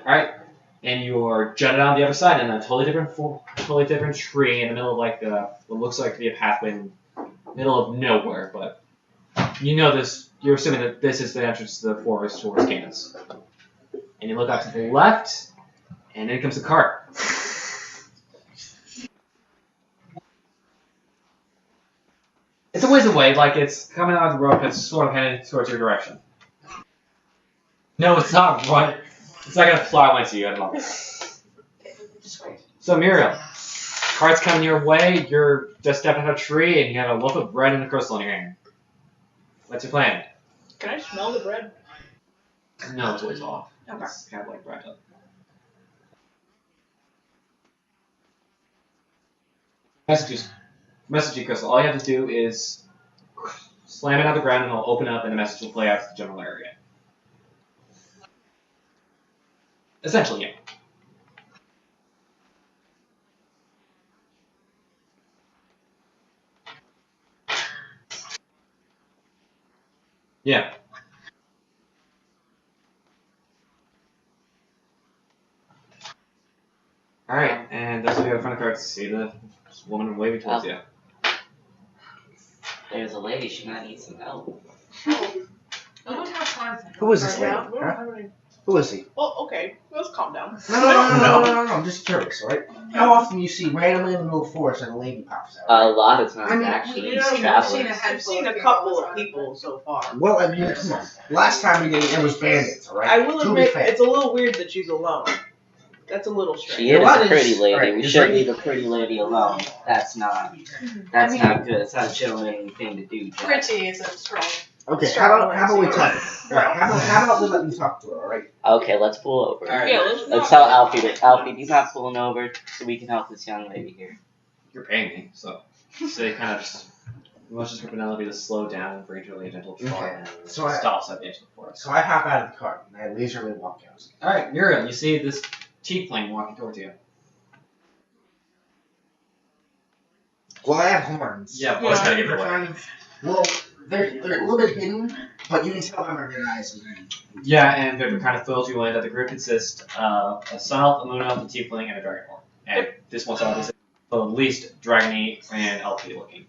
Alright, and you're jutted on the other side in a totally different tree in the middle of what looks like to be a pathway in the middle of nowhere, but you know this, you're assuming that this is the entrance to the forest towards Canis. And you look out to the left, and in comes the cart. It's a ways away, it's coming out of the rope, it's sort of heading towards your direction. No, it's not right. It's not gonna fly into you at the moment. So Muriel, cart's coming your way, you're just stepping out of a tree, and you have a loaf of bread and a crystal in your hand. What's your plan? Can I smell the bread? No, it's always off. Okay. It's kind of like bread. Messaging crystal. All you have to do is slam it on the ground and it'll open up and the message will play out to the general area. Essentially, yeah. Yeah. Alright, and those of you in front front of the cart to see the woman waving towards you. There's a lady. She might need some help. I don't have time for Who is this Right lady? now, we don't Huh? have any. Who is he? Oh, okay. Let's calm down. No, I'm just curious, alright? How often do you see randomly in the middle of the forest and a lady pops out? A lot of times, I mean, actually, we- it's we've travelers. seen a I've seen a couple of people so far. Well, I mean, come on. Last time we did it was bandits, alright? I will To be admit, fair. it's a little weird that she's alone. That's a little strange. She is What a pretty is- lady. alright, We is shouldn't there- leave a pretty lady alone. That's not. That's not good. It's not a gentlemanly thing to do, Jack. Pretty isn't strong. Okay, Strong how about we words. talk? Alright, how about we let you talk to her, alright? Okay, let's pull over. Yeah, Let's let's tell Alfie that. Alfie, do you mind pulling over so we can help this young lady here? You're paying me, so they kind of just motions for Penelope to slow down and bring to a gentle trot. Okay. And So I- stops at the edge of the forest. So I hop out of the cart and I leisurely walk out. All right, Muriel, you see this tiefling walking towards you. Well, I have horns. Yeah, boys gotta give it They're away. kind of, well, they're a little bit hidden, but you can tell I'm recognizing them. Yeah, and they're kind of filled you in that the group consists of a sun elf, a moon elf, a tiefling, and a dragonborn. And this one's obviously the least dragony and elfy looking.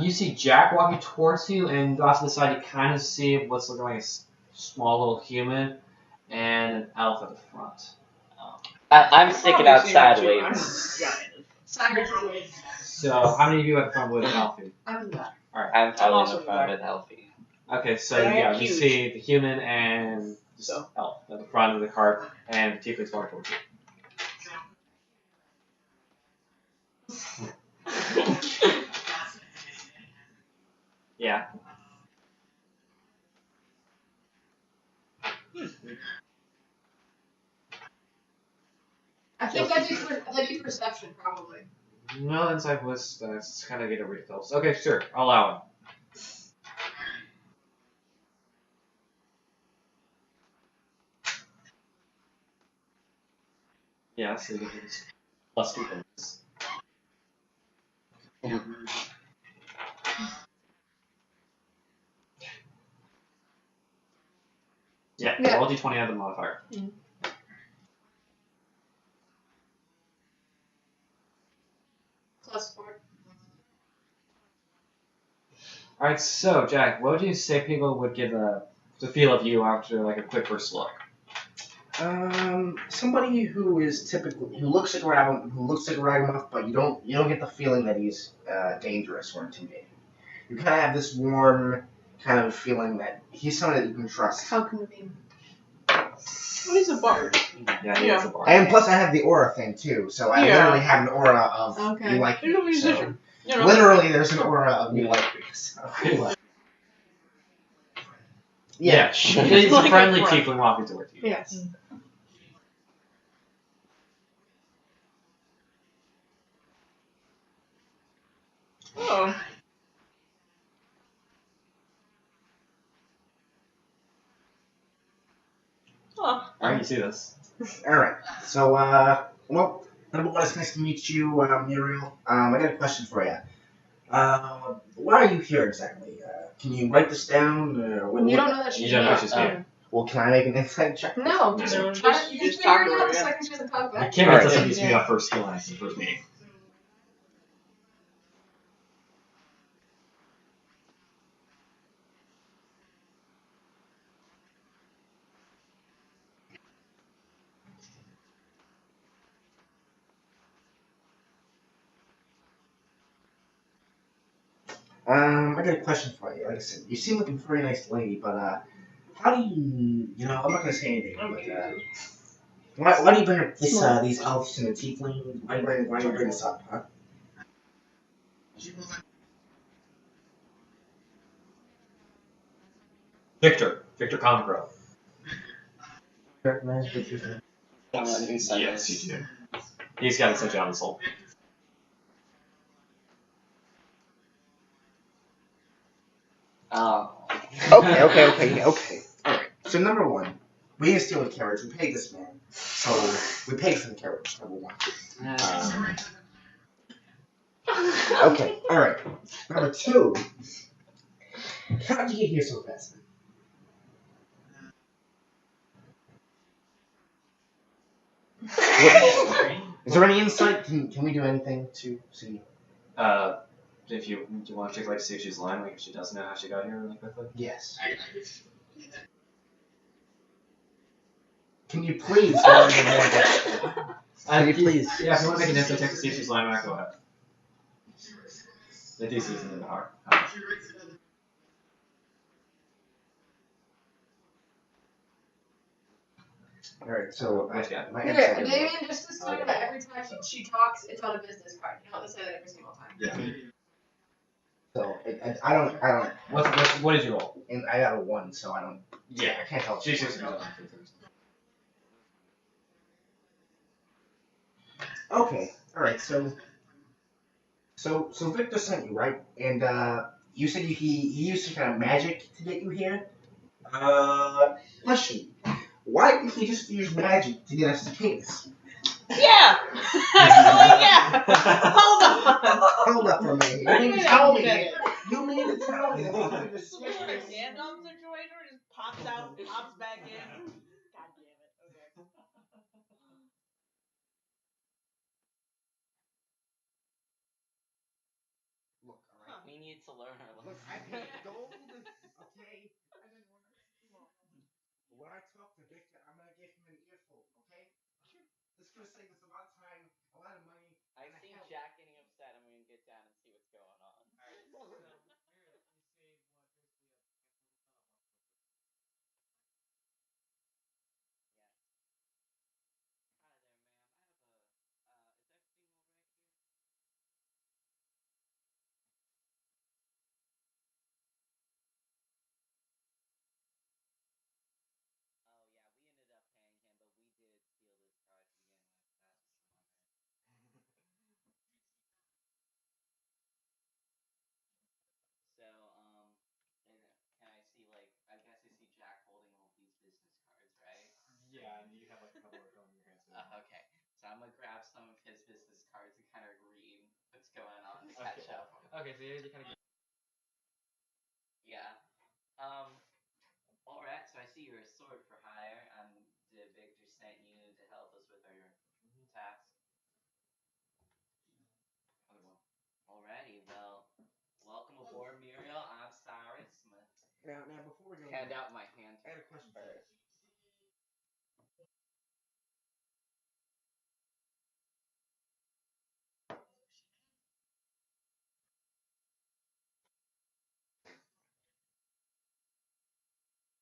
You see Jack walking towards you, and off to the side you kind of see what's looking like a small little human and an elf at the front. I'm sticking out sideways. Sideways. So, how many of you at the front with an elfie? I'm not. I'm probably also in the front with Alfie. Okay, so And I yeah, am you huge. see the human and just So. elf at the front of the cart, and the tiefling's walking towards you. Yeah. I think I do perception probably. No, inside was that's kind of get over yourselves. Okay, sure, I'll allow it. Yeah, so you get this plus 2 bonus. Yeah, Yeah. roll d20 out of the modifier. +4. Alright, so Jack, what would you say people would give the feel of you after like a quick first look? Somebody who is typically who looks like Ragamuff, but you don't get the feeling that he's dangerous or intimidating. You kind of have this warm kind of feeling that he's someone that you can trust. How can it be? Well, he's a bard. Yeah, he is a bard. And plus, I have the aura thing too, so I Yeah. literally have an aura of Okay. you like He's a me. So, musician. You know, literally, there's an aura of you like me. So. Yeah, he's a Like a friendly friend. tiefling walking towards you. Yes. Oh. Huh. Alright, you see this. All right. So, well, number one, it's nice to meet you, Muriel. I got a question for you. Why are you here exactly? Can you write this down? You don't know that she's You don't know here. she's here. Well, can I make an insight check? No, just No, try just- to just figure talk it to out her, the yeah. second she doesn't talk The back. king Alright. doesn't need to be our first skill lines, the first meeting. I got a question for you. Like I said, you seem like a very nice lady, but how do you know? I'm not gonna say anything, but why do you bring up this these elves and the tiefling? Why do you bring this up, huh? Victor Congrove. Yes, you do. He's got such on his soul. Oh. Okay. Alright. So number one, We didn't steal the carriage. We paid this man. So we paid for the carriage. Number one. Okay. All right. Number two. How did you get here so fast? Is there any insight? Can we do anything to see? If you want to check, like, see if she's lying, like, if she doesn't know how she got here really quickly. Yes. Can you please? Can you please? Yeah, if you want to make an instant check to see if she's lying, go ahead. The DC isn't that hard. Alright, so my Yeah, insight. Damien just decided that every time she talks, it's on a business card. You don't have to say that every single time. Yeah. So I don't. What is your roll? And I got a 1, so I don't. Yeah. I can't tell. She's just Okay. All right. So Victor sent you, right? And you said he used some kind of magic to get you here. Question. Why didn't he just use magic to get us to Canis? Yeah. Actually, yeah. Hold on. Hold up for a minute. What do You you mean mean to tell I me? did it? You mean to tell me? that Is this like a Gandalf situation where it just pops out, pops back in? God damn it. Okay. Look, all right. We need to learn our Look, I lesson. paid gold. Okay. I didn't want to. When I talk to Victor, I'm gonna give him an earful. Okay. This is gonna save us a lot of time, a lot of money. I and a see hell- Jack getting upset. I'm gonna get down and see what's going on. Hi there, ma'am. Oh yeah, we ended up paying him, but we did steal this car to begin with. So, and can I see like I guess I see Jack holding all these business cards, right? Yeah, and you have like a couple of them in your hands. Okay. So I'm gonna grab some of his business cards and kind of read what's going on to catch up. Okay, so you kind of. Yeah. All right. So I see you're a sword for hire. Did Victor sent you to help us with our task? Alrighty. Well, welcome aboard, Muriel. I'm Cyrus. Now before we go, Hand out my hand. I got a question for you.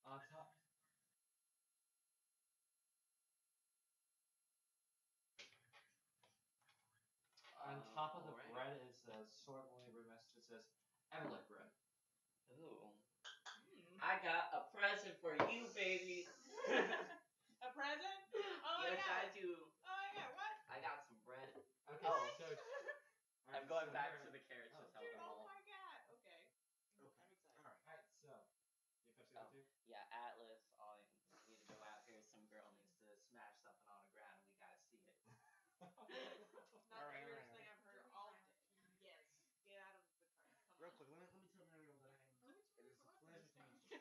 On top. On top of the bread is the sword labor message that says Everlight bread. Ooh. I got a present for you, baby. A present? Oh Yes, yeah. I do. Oh yeah. What? I got some bread. Okay, Oh. so I'm going back to the carriage to tell Dude, them oh all. my god. Okay. I'm excited. alright, so you have Oh, too? yeah, Atlas. I need to go out here. Some girl needs to smash something on the ground, and we gotta see it. Not the weirdest thing I've heard all day. Yes. Get out of the car. Come Real on. quick, let me tell Muriel that it is a pleasure to meet you.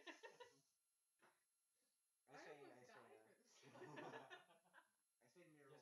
I say Muriel.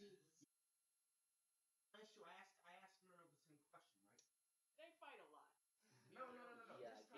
I asked Muriel the same question, right? They fight a lot. No. Yeah, This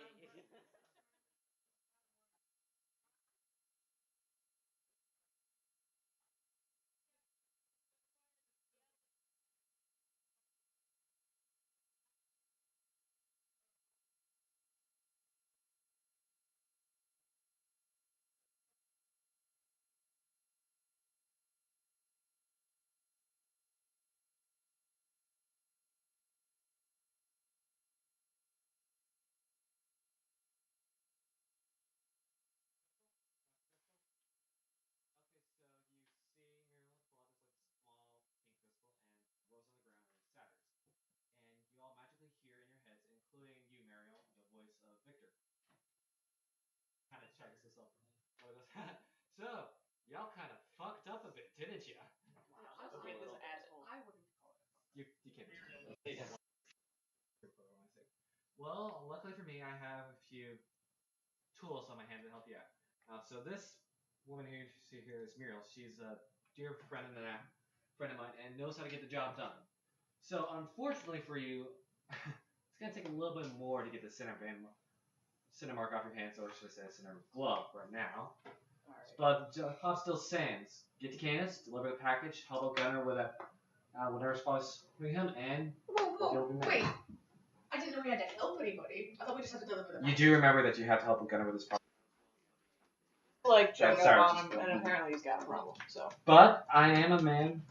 time, Kind of checks this up. So, y'all kind of fucked up a bit, didn't you? Okay, this asshole. I wouldn't call it. You can't. Well, luckily for me, I have a few tools on my hand to help you out. So this woman here you see here is Muriel. She's a dear friend and a friend of mine, and knows how to get the job done. So unfortunately for you, it's gonna take a little bit more to get the center mark off your hand, or should I say center glove right now. But the job still stands. Get to Canis, deliver the package, help a gunner with a whatever spots for him, and Whoa, wait. I didn't know we had to help anybody. I thought we just had to deliver the you do remember that you have to help a gunner with his problem. Like jumping sorry, up on just him, and apparently he's got a problem. So. But I am a man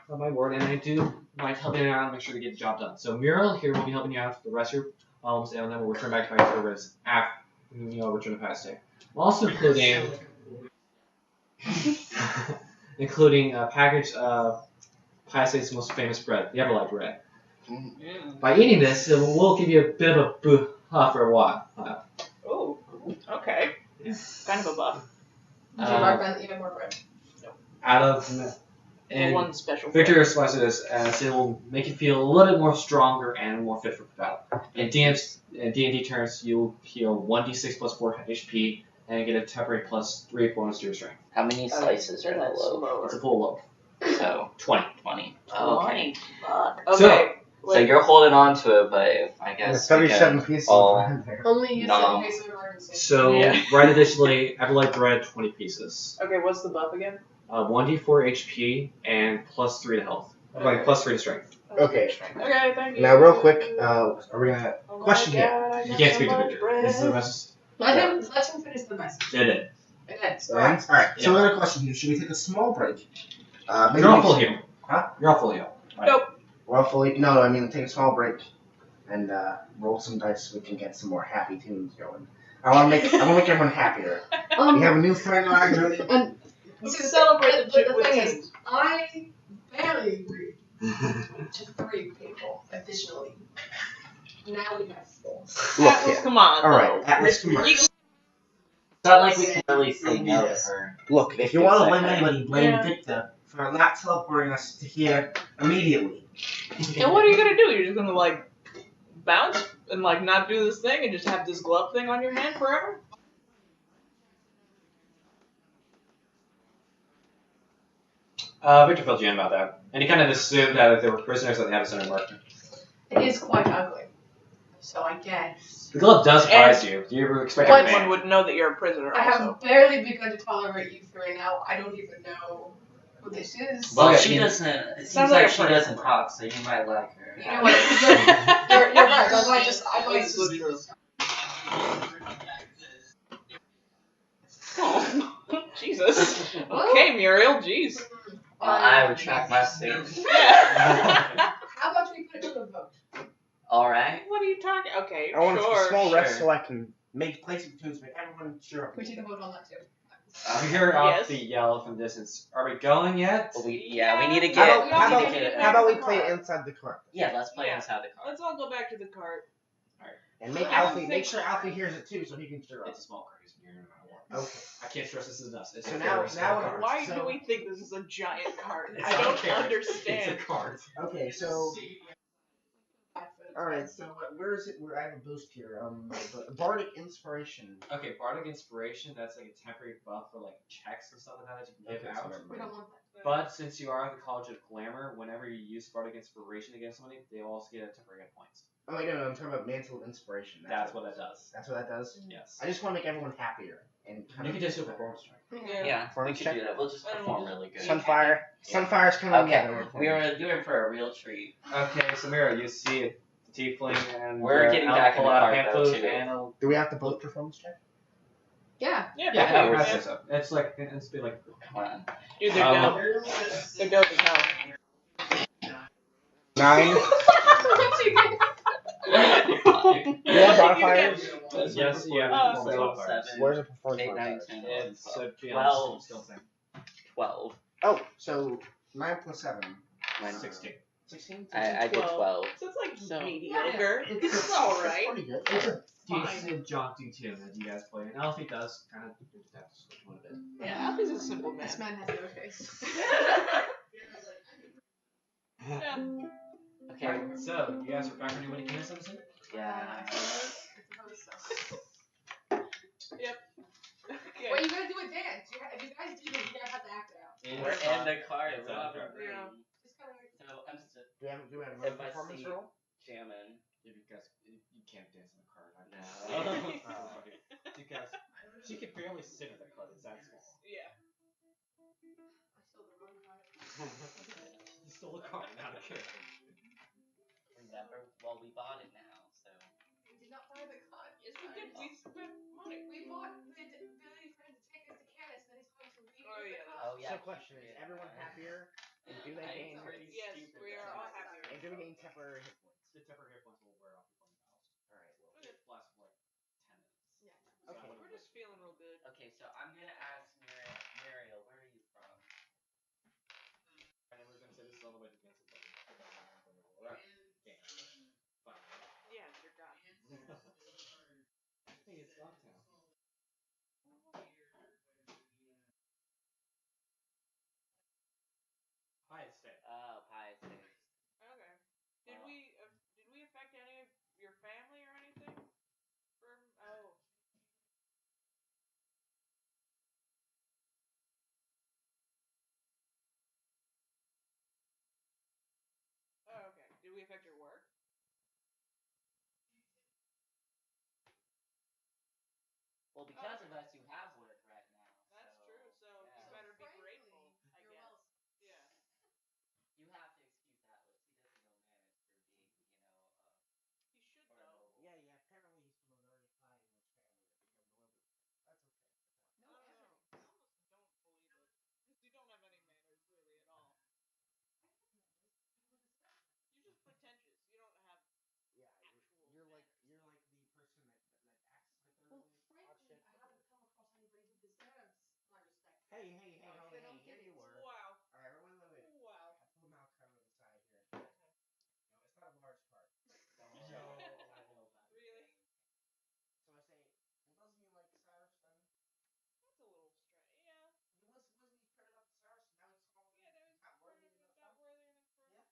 of my word, and I do mind helping you out and make sure to get the job done. So Muriel here will be helping you out for the rest of your problems, and then we'll return back to my service after return to past day. Also including a package of Paisa's most famous bread, the Everlight bread. By eating this, it will give you a bit of a boost for a while. Oh, okay. Kind of a buff. Even more bread. Out of and one special. Victor slices this as it will make you feel a little bit more stronger and more fit for battle. In D&D terms, you'll heal 1d6 plus 4 HP and get a temporary plus 3 bonus to your strength. How many slices are in a loaf? It's a full loaf. So 20. 20. Oh, okay. Okay. So you're holding on to it, but I guess there's 37 pieces all in there. Only use it No. in case of emergency. So, Yeah. right additionally, Everlight bread, 20 pieces. Okay, what's the buff again? 1d4 HP and plus 3 to health. Like, plus 3 to strength. Okay. Okay, thank you. Now, real quick, are we gonna Oh my question here? God, I You got can't so speak to much Victor. bread. This is the message. Let him finish the message. It is. It ends. Alright, so Yeah. we got a question here. Should we take a small break? Maybe You're all we full should- heal. Huh? You're all full heal. Right. Nope. We're all fully. No, I mean take a small break and roll some dice so we can get some more happy tunes going. I want to make everyone happier. We have a new friend on really. And We can celebrate but the the shit with thing is, teams. I barely agreed to 3 people additionally. Now we have 4. Look Atlas, here. come on. All right, though. Atlas, come on. It's not like we can really say no to her. Look, if you want to blame Victor's anybody, blame Yeah. Victor for not teleporting us to here immediately. And what are you gonna do? You're just gonna like bounce and like not do this thing and just have this glove thing on your hand forever? Victor filled you in about that. And he kind of assumed that if they were prisoners, that they had a center mark. It is quite ugly. So I guess. The glove does surprise you. Do you ever expect Everyone a man? would know that you're a prisoner I also. have barely begun to tolerate you 3 now. I don't even know who this is. Well, Okay, she you- doesn't. It seems Sounds like like a she person. doesn't talk, so you might like her. You know what? You're right. I might just. Oh, Jesus. Okay, Muriel, jeez. I retract my statement. Yeah. How about we put it to a vote? All right. What are you talking? Okay, I want sure. a small rest sure. so I can play some tunes, make everyone cheer up. We take a vote on that too. You hear off Yes. the yell from the distance. Are we going yet? But we need to Yeah. get. How we about- need to how get- How about we play it inside the car? Yeah, let's play Yeah. inside the car. Let's all go back to the cart. And make I don't Alfie, think- make sure Alfie hears it too, so he can cheer up. It's a small car. He's near no matter what. Okay. I can't stress this enough. It's So a now- very small now- car. Why So- do we think this is a giant cart? It's I not a don't carriage. understand. It's a cart. Okay, so alright, so where is it? Where I have a boost here. Bardic Inspiration. Okay, Bardic Inspiration, that's like a temporary buff for like checks and stuff like that that you can give out. We don't want that. But since you are the College of Glamour, whenever you use Bardic Inspiration against somebody, they also get a temporary hit points. Oh wait, no, I'm talking about Mantle of Inspiration. That's what that does. That's what that does. Yes. I just want to make everyone happier and You can just do a performance check. Yeah, we Performance could check. do that. We'll just perform really good. Sunfire. Sunfire's coming Okay, together. we are doing for a real treat. Okay, so Mira, you see a tiefling and We're getting back in pull the out a cart, hand though, flute too. and a Do we have to both performance check? Yeah. Yeah, yeah, probably. I Yeah. think so. It's like it's be like Come on. Dude, they're dope. They're dope as hell. 9. Yeah, modifiers? yes, yeah. Oh, performance so modifiers. 7, Where's the performance 8, 9, modifiers? 10, It's 11, a 12. still thing. 12. Oh, so 9 plus 7. Minus 16. 16? I did 12. So it's like So- mediocre. Yeah, It's alright. pretty good. It's Fine. a jaunty tune that you guys play, and Alfie does kind of just have to switch one a bit. Yeah, Alfie's a simple man. This man has no face. Yeah. Okay. So, you guys are back on your winning Canis episode? Yeah. Yeah. Wait, you gotta do a dance. If you guys do this, you guys have to act it out. We're in the car. It's We're on not the in car. the room. Yeah. Just kind of like. So I'm just Do we have in another my performance seat roll? jamming. Yeah, because you can't dance in the car. Right? No. Because she can barely sit in the car. It's that small. Yeah. I stole the wrong part. You stole a car, not a kid. Remember? Well, we bought it now, so. We did not buy the car. Yes, we did. We spent money. We bought Billy for him to take us to Canis, and then he's going to read Oh, the yeah, car. Oh yeah. So question is, everyone happier? And do they gain Yes, we are all happier. and do we gain temporary hit points? The temporary hit points will wear off before you battle. Alright, well. Okay. It lasts for like 10 minutes. Yeah. So Okay. We're just feeling real good. Okay, so I'm gonna ask Muriel, where are you from? And then we're gonna say this is on the way to Kansas. Alright. Game. Fine. Yeah, dear God. Hey, it's Dogtown. Hi, State. Oh, Pie State. Okay. Did we affect any of your family or anything? Oh. Oh, okay. Did we affect your work? Well, because of us, you have work right now. That's true. So yeah. you better be Frankly, grateful, I you're guess. welcome. Yeah. You have to excuse Atlas. He doesn't know manners for being, He should sort of though. mobile. Yeah, apparently he's from a very high English family that became nobility. That's okay. No, I don't know. Anthony. I almost don't believe it. Because you don't have any manners really at all. You're just pretentious. You don't have Yeah, actual you're like manners. the person that acts like Well, they're really frankly, I haven't come across anybody who deserves my respect. Hey, So hold they on. don't Here get you it. were. Wow. Alright, wait. Wow. I pulled Malachi over the side here. You know, it's not a large part. No, I know about it. Really? So I say, well, doesn't he like Cyrus then? That's a little strange. Yeah. Wasn't he paired up to Cyrus? Now he's calling Yeah, him there's not worthy enough. not worthy enough for. Yeah.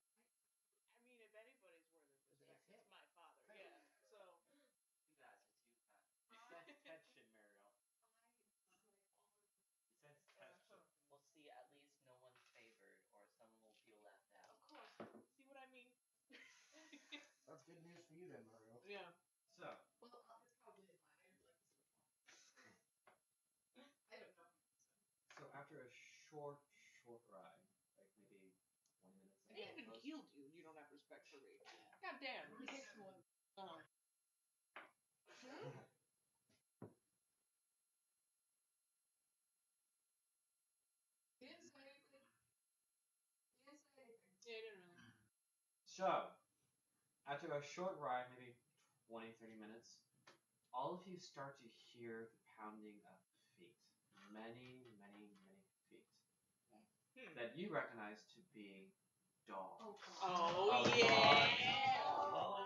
I mean, if anybody's worth of respect, It's him. it's my father. Yeah. So. You guys are too kind. Sense tension, Muriel. Sense tension. Well, see, at least no one's favored, or someone will feel left out. Of course. See what I mean? That's good news for you then, Mario. Yeah. So, Well, that's probably fine. I like this one. I don't know. so after a short ride, like maybe 20 minutes. I even healed you. You don't have respect for me. God damn. It takes one. Uh-huh. He didn't say anything. Yeah, he didn't really. So, after a short ride, maybe 20, 30 minutes, all of you start to hear the pounding of feet. Many feet. That you recognize to be dogs. Oh, God. Oh, Oh, yeah. God.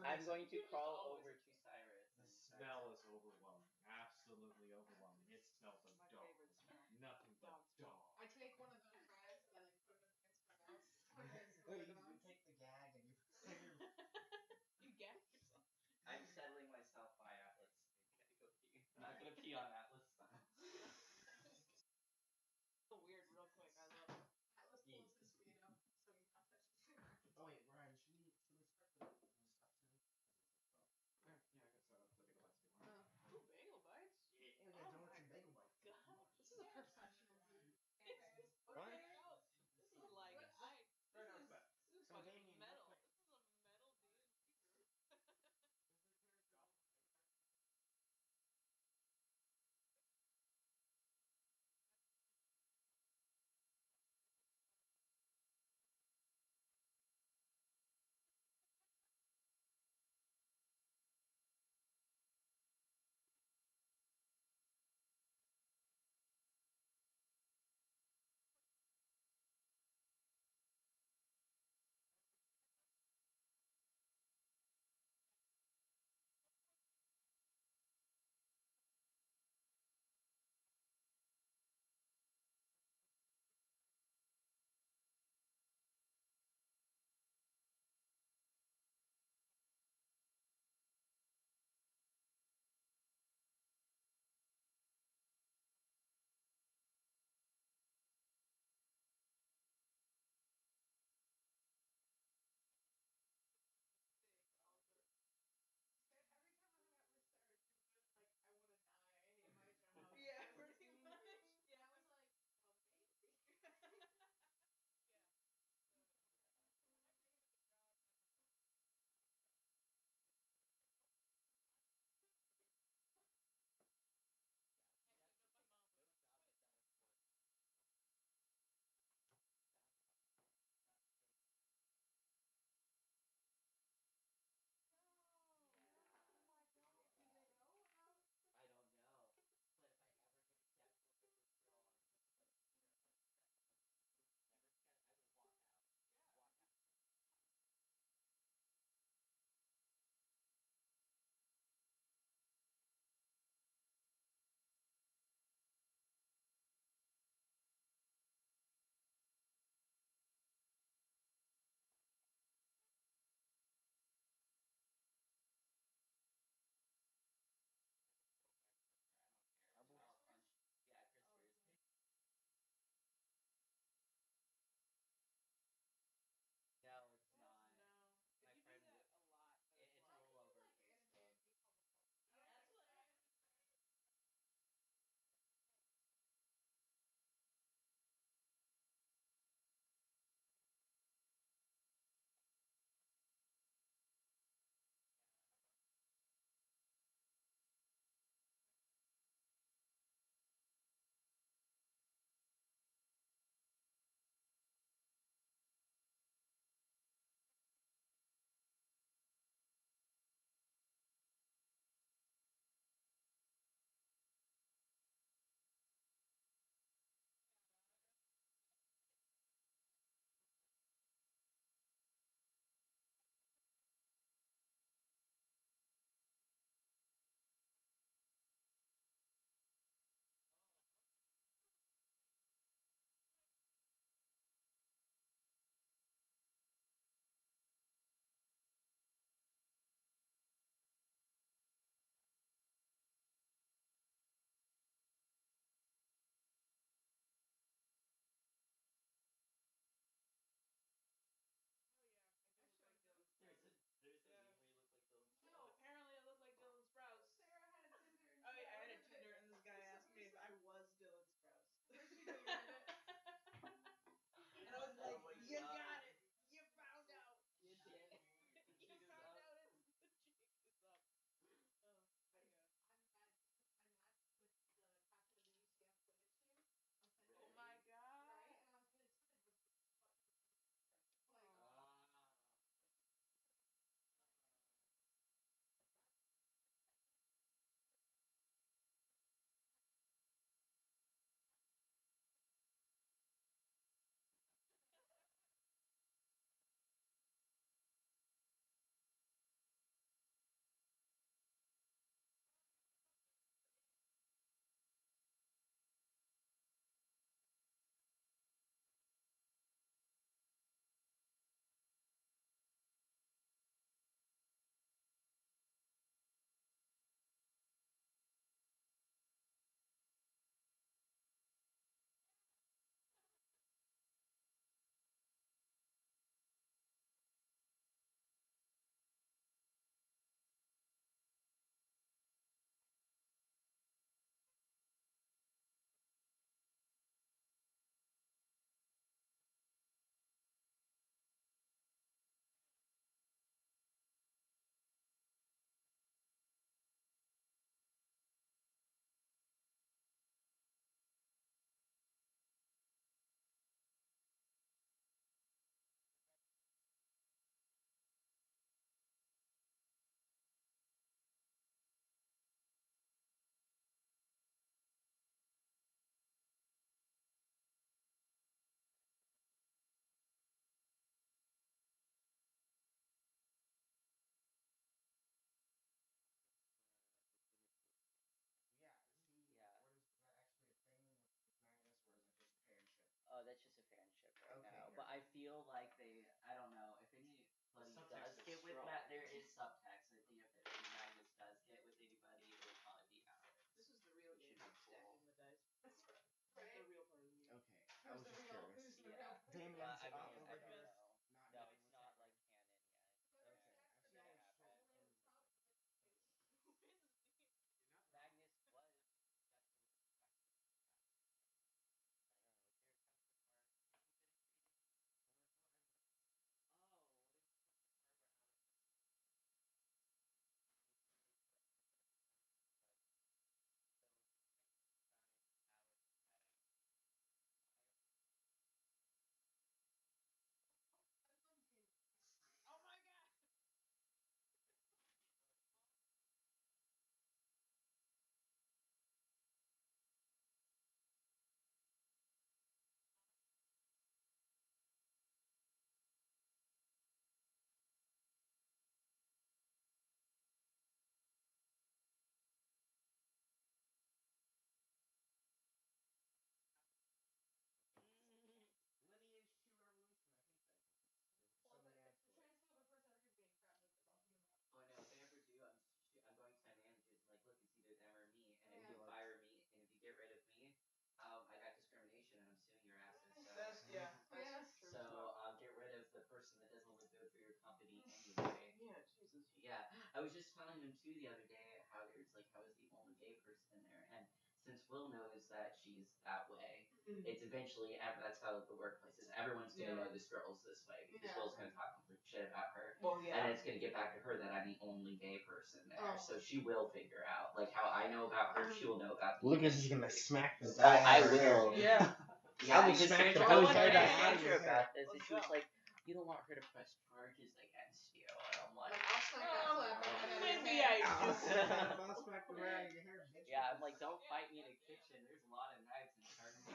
I'm going to crawl over to Cyrus. The smell is overwhelming. Absolutely overwhelming. It smells of My dog. favorite smell. Nothing but dog. I take one of those fries and I put it against my mouth. You take the gag and you You gag yourself. I'm settling myself by Atlas. Maybe I go pee. I'm not gonna pee on Atlas style. So weird, real quick. I love it. Atlas pulls his feet up so you can't touch his feet. Oh wait, Ryan, should we start the stuff too? Yeah, I can set up the bagel bites if you want. Oh. Ooh, bagel bites. Yeah, we Oh got donuts my and bagel bites. God. I was just telling him too the other day how there's like how is the only gay person in there, and since Will knows that she's that way, it's eventually that's how the workplace is. Everyone's gonna know this girl's this way because Will's gonna talk complete shit about her, Well, yeah. and it's gonna get back to her that I'm the only gay person there. So she will figure out like how I know about her, she will know about me. Lucas is gonna smack the Oh, guy. I will. Yeah. Yeah, I'll be because smacking I was the talking hell to out of Andrew your about head. this, and she was like, "You don't want her to press charges against you," and I'm like, I'll smack that slap right out of your Maybe head. I do. I'll smack the right out of your hair, bitch. "Yeah," I'm like, "Don't fight me in the kitchen. There's a lot of knives and charcoal."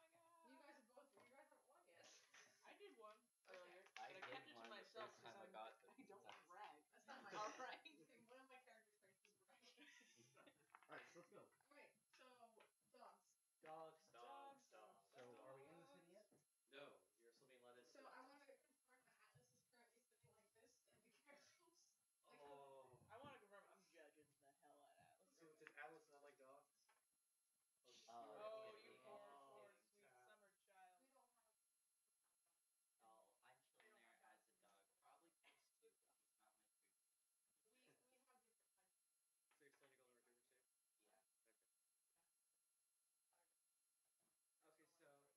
Oh my god. You guys have both. You guys haven't won yet. I did one earlier, I but I did kept it to one the myself first because time I I got them. don't want to brag. That's not my. All right. One of my characters' strengths is bragging. Alright, so let's go. Alright, so dogs. Dogs. So, are we in the city yet? No, you're still being let in. So I want to confirm that Atlas is currently sitting like this, and the characters. Like, Oh. I want to confirm I'm judging the hell out of Atlas. So does Atlas not like dogs? Oh, you yeah. poor, Oh, poor, yeah. sweet summer child. we don't have. Oh, I'm chilling there as a dog. Probably close to, but he's not my favorite. We have different kinds. So you're still Golden Retrievers too? Yeah.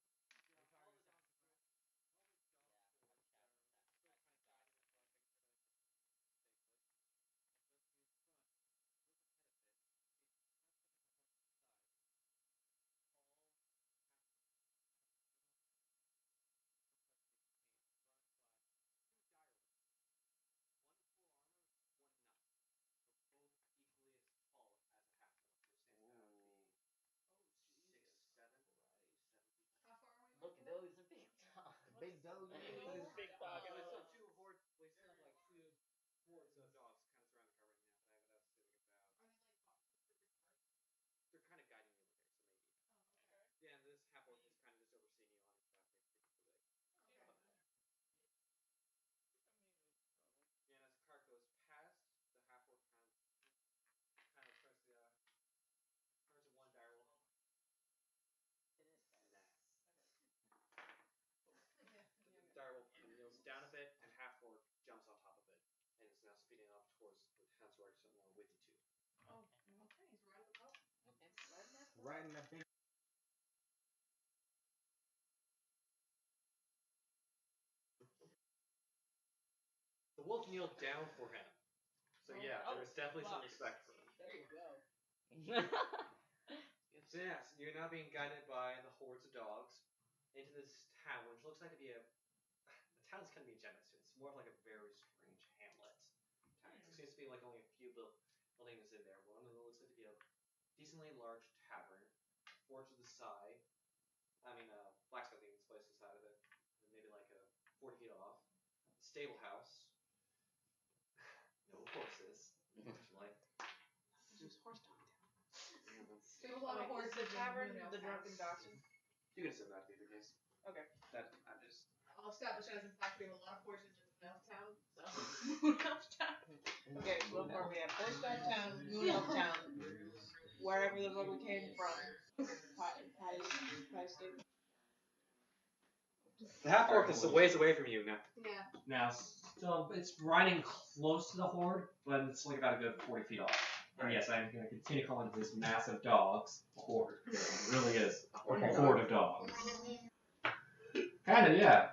Okay, so we're talking Yeah, I'm chatting with that. still kind of guided with what things to stay put. Equally as tall as a half orc, which stands out to be Oh, 6'7", 7 feet. how far away? Look, those are big dogs. Big dog. Big dog. And there's still two hordes. We still have like two hordes of dogs kind of surround the car right now, but I have it estimating about. Are they like boxes for your cars? They're kind of guiding you over there, so maybe. Oh, okay. Okay. Yeah, and this half orc is kind of just overseeing you on your traffic. Okay. Yeah, and as the car goes past, the half orc kind of turns to one dire wolf. It is Nah. Yeah. The dire wolf kneels down a bit, and half orc jumps on top of it, and is now speeding up towards the Hanswork somewhere with you two. Oh, Okay, he's riding the boat. Okay. Riding that big. The wolf kneeled down for him. So yeah, Oh, there is definitely some fuck. respect for him. There you go. So yes, you're now being guided by the hordes of dogs into this town, which looks like to be the town's kind of being generous to. It's more of like a very strange hamlet town. There seems to be like only a few buildings in there. One of them looks like to be a decently large tavern, forge to the side. I mean, blacksmithing place to the side of it, and maybe like 40 feet off. Stable house. No horses, unfortunately. Just horse dog town. There's a lot of horses. The tavern, in the drunken dachshund. You can assume that to be the case. Okay. That I'm just. I'll establish as in fact we have a lot of horses in the Elf Town. So. Okay, so far we have Horse Dog Town, Moon Elf Town, wherever the fuck we came from. Pie The half orc is a ways away from you now. Yeah. Now, So it's riding close to the horde, but it's like about a good 40 feet off. And yes, I'm going to continue calling this massive dogs a horde. It really is a horde of dogs. Kinda, yeah.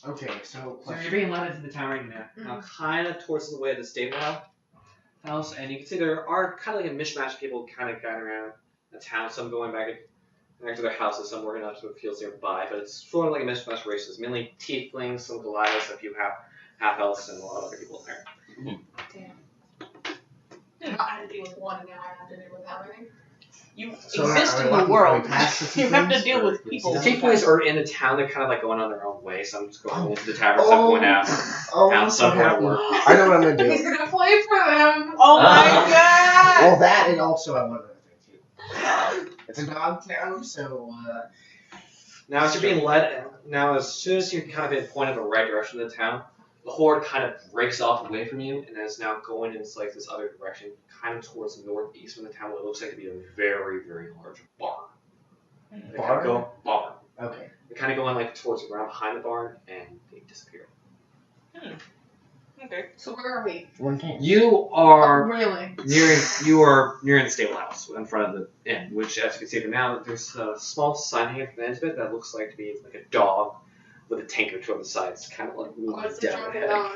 Okay, so So you're being led into the town right now. Now, kind of towards the way of the stable house, and you can see there are kind of like a mishmash of people kind of gathering around the town. Some going back to their houses, some working out to the fields nearby. But it's sort of like a mishmash of races, mainly tieflings, some Goliaths, a few half elves, and a lot of other people in there. Damn. I had to deal with one, and now I have to deal with how many? You So exist are in we the walking- world. are we past the You have to tieflings, deal or- with people. The tieflings are in the town. They're kind of like going on their own way. Some just going into the tavern, some going out. Oh, Out I'm so some going to happy. work. I know what I'm gonna do. He's gonna play for them! Oh my god! Well, that and also I want another thing too. It's a dog town, so Now, as you're being led, now as soon as you're kind of in point of the right direction of the town, the horde kind of breaks off away from you and is now going in like this other direction, kind of towards the northeast from the town, what looks like to be a very, very large barn. They kind of go barn. okay. They kind of go in like towards the ground behind the barn and they disappear. Okay. So where are we? One can. You are Really? near the stable house in front of the inn, which, as you can see from now, there's a small sign hanging from the end of it that looks like to be like a dog with a tank or two on the sides, kind of like moving What's the down drunken ahead. dog?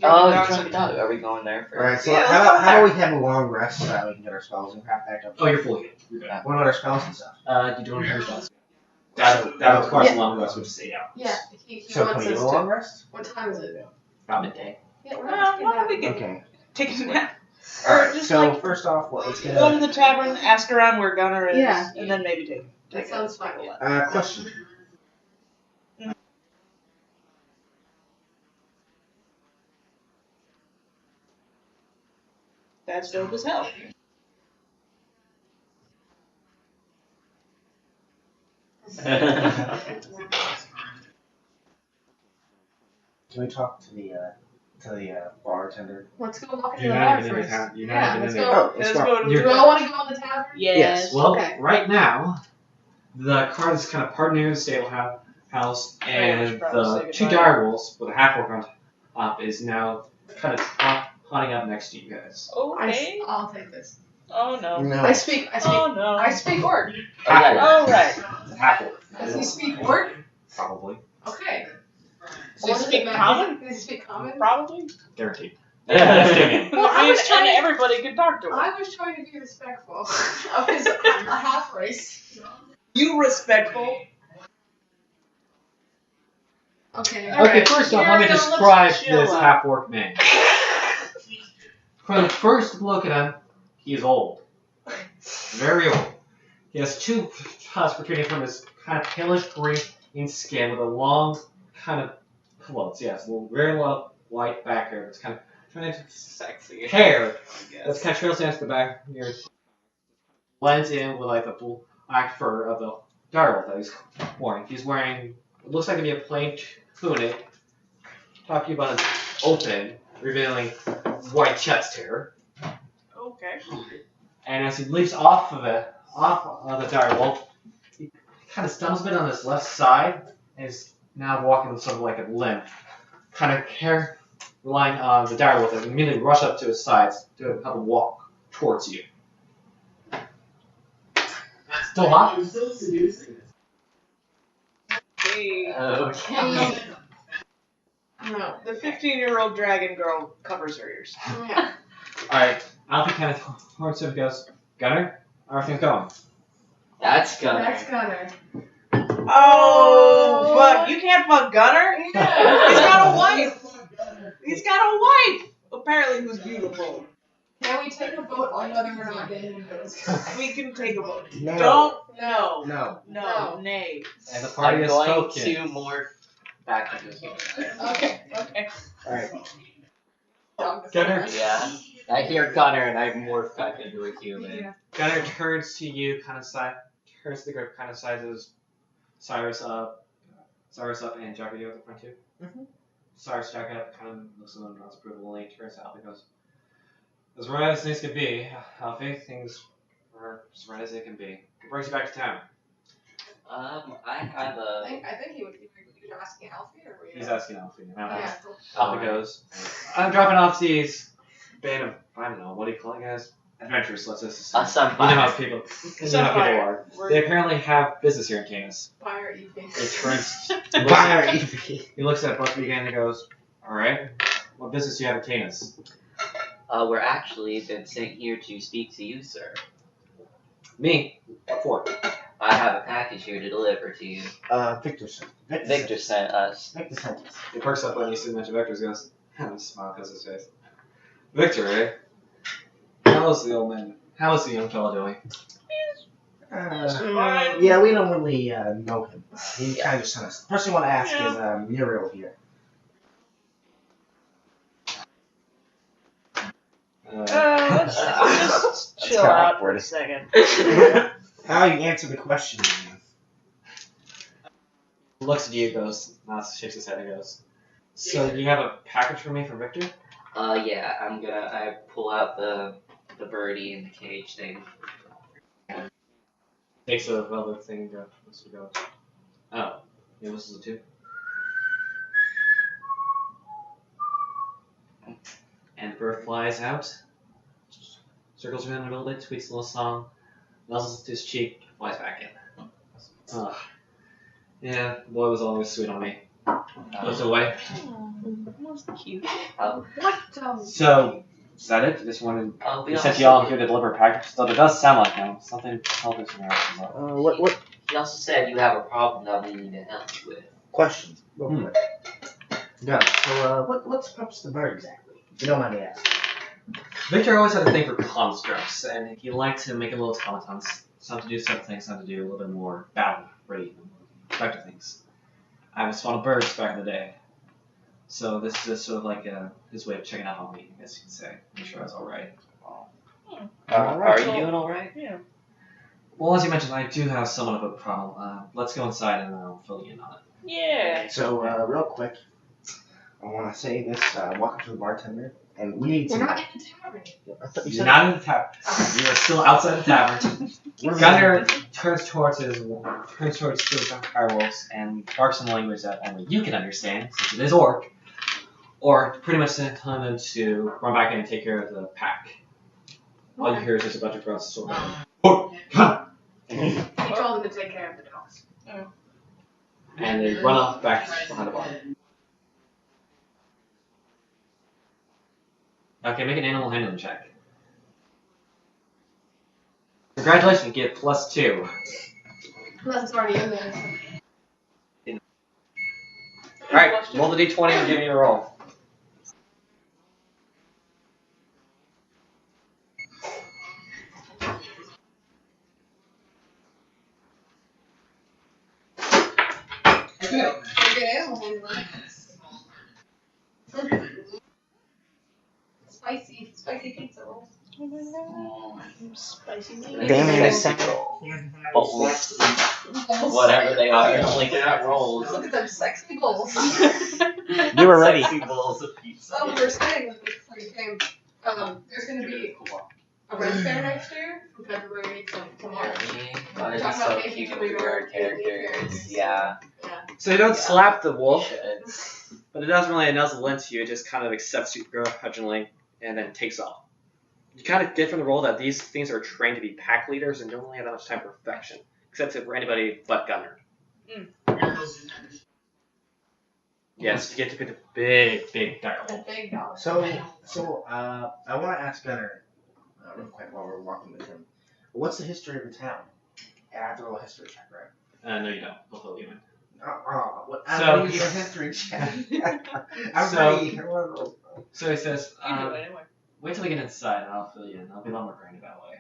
Oh, the drunken dog. Are we going there first? Alright, so Yeah, let's how go about there. we have a long rest so that we can get our spells and crap back up? Oh, you're fully healed. You're good. What about our spells and stuff? You doing your spells? That requires Yeah. a long rest, which is 8 hours. Yeah, he So can wants we us do a to. long rest? What time is it? About Midday. Yeah, we're Well, not taking well, that. we can Okay. take a nap. Alright, just so like- first off, let's get Go to the tavern, ask around where Gunner is, Yeah. and then maybe take That sounds fine. a question. That's dope as hell. Can we talk to the bartender? Let's go walk into You're the not bar even in the first. town. You're not Yeah, even let's in go. there. Oh, Let's go. go to You're- Do I want to go in the tavern? Yes. Well, Okay. right now, the cart is kind of part near the stable house, we and should probably the say 2 goodbye. direwolves with a half orc on top is now kind of hunting up next to you guys. Okay. I'll take this. Oh no. No. I speak Oh no. I speak orc. Okay. All right. Half orc, Does he speak orc? probably, Okay. Does he What speak does it common? matter? Does he speak common? Probably. guaranteed. Well, I was and trying- everybody can talk to him. I was trying to be respectful of his half race. You respectful. Okay. All Okay, right. first off, Here, let me now let's describe chill this out. half orc man. From the first look at him, he is old. Very old. He has 2 tusks protruding from his kind of palish green skin with a long kind of, well, yes, a very long white back hair that's kind of turned into Sexy. hair Yes. that's kind of trails down to the back of your blends in with like the black fur of the direwolf that he's wearing. He's wearing what looks like to be a plain tunic, top of button open, revealing white chest hair. Okay. And as he leaps off of the direwolf, he kind of stumbles a bit on his left side and is now walking with sort of like a limp, kind of relying on the direwolf and immediately rush up to his sides to have a walk towards you. Still hot? Hey. Okay. No. The 15-year-old dragon girl covers her ears. Yeah. Alright, Alfie kind of towards him and goes, Gunner, how are things going? That's gonna. That's Gunner. Oh, fuck. You can't fuck Gunner? Yeah. He's got a wife. He's got a wife. Apparently, who's beautiful. Can we take a vote on whether or not Daniel goes? We can take a vote. No. Don't. No. No. No. Nay. And the party I'm is going spoken. to morph back into a human. Okay. Okay. Alright. Gunner? Yeah. I hear Gunner and I morph back into a human. Yeah. Gunner turns to you, turns to the group, kind of sizes Cyrus up, and Jackie at the front too. Mhm. Cyrus, Jackie up, kind of looks at them, draws approval, and he turns to Alfie and goes, as right as things can be, Alfie, things are as right as they can be. What brings you back to town? I have a. I think he would You were asking Alfie or were you? He's asking Alfie. Yeah. Alfie goes. I'm dropping off these band of, I don't know, what do you call it, guys? Adventurers, let's just assume. A sunfire. You know how people, you know how people are. They apparently have business here in Canis. Fire EP. He turns, Fire EP. he looks at both of you again and he goes, alright, what business do you have in Canis? We're actually been sent here to speak to you, sir. Me? What for? I have a package here to deliver to you. Victor sent. Victor sent us. Victor sent us. He perks up when you see mention Victor's goes, smile because his face. Victor, eh? How's the old man? How's the young fella doing? Yeah, we don't really know him. He kind of sent us. The person I want to ask is Muriel here. Let's just That's chill kinda out awkward. for a second. How you answer the question? Looks at you, goes, nods, shakes his head, and goes, so you have a package for me from Victor? Yeah, I pull out the birdie in the cage thing. Takes a velvet thing and goes, oh, yeah, this is a 2. And the bird flies out, circles around a little bit, tweaks a little song, nuzzles to his cheek, flies back in. Yeah, the boy was always sweet on me. Goes away. That's cute. What? So, is that it? Just wanted We he sent also- you all here to deliver a package. So it does sound like him. Something helping from your What He also said you have a problem that we need to help you with. question? Real quick. Yeah. So what's the purpose of the bird exactly? If you don't mind me asking. Victor always had a thing for constructs, and he liked to make a little automatons. Some to do certain things, some to do a little bit more battle ready, effective things. I was fond of birds back in the day. So this is just sort of like his way of checking out on me, I guess you could say. Make sure I was alright. Are you doing alright? Yeah. Well, as you mentioned, I do have somewhat of a problem. Let's go inside and I'll fill you in on it. Yeah. So real quick, I want to say this. Welcome to the bartender, and we need We're some. not in the tavern. I thought you You're said not in the tavern. You are still outside the tavern. Gunner turns towards the firewolves and barks in a language that only you can understand, since it is orc. Or pretty much telling them to run back in and take care of the pack. All you hear is just a bunch of grunts sort of He told them to take care of the dogs. and they run off back behind the bar. Okay, make an animal handling check. Congratulations, you get +2. Unless it's already in there. Alright, roll the d20 and give me a roll. Good animal handling. Spicy pizza rolls. Spicy meat. Damn it, Sexy roll. Whatever they are, only not rolls. Look at them sexy bowls. You were ready. Sexy bowls of pizza. Oh, we're saying before you came, there's gonna be a red fair next year from February to March. Oh, this is so cute with your characters. Yeah. So you don't slap the wolf, Should. but it doesn't really nuzzle into you, it just kind of accepts you grudgingly and then takes off. You kind of get from the role that these things are trained to be pack leaders and don't really have that much time for perfection, except for anybody but Gunner. Yes, you get to pick the big dire The wolf. big dog. So I want to ask Gunnar real quick while we're walking with him. What's the history of the town? And I have to roll a history check, right? No, you don't. He'll fill you in. I'm So- ready for a history check. I'm So- ready. So he says, You do it anyway. wait till we get inside and I'll fill you in. I'll be a lot more grindy that way.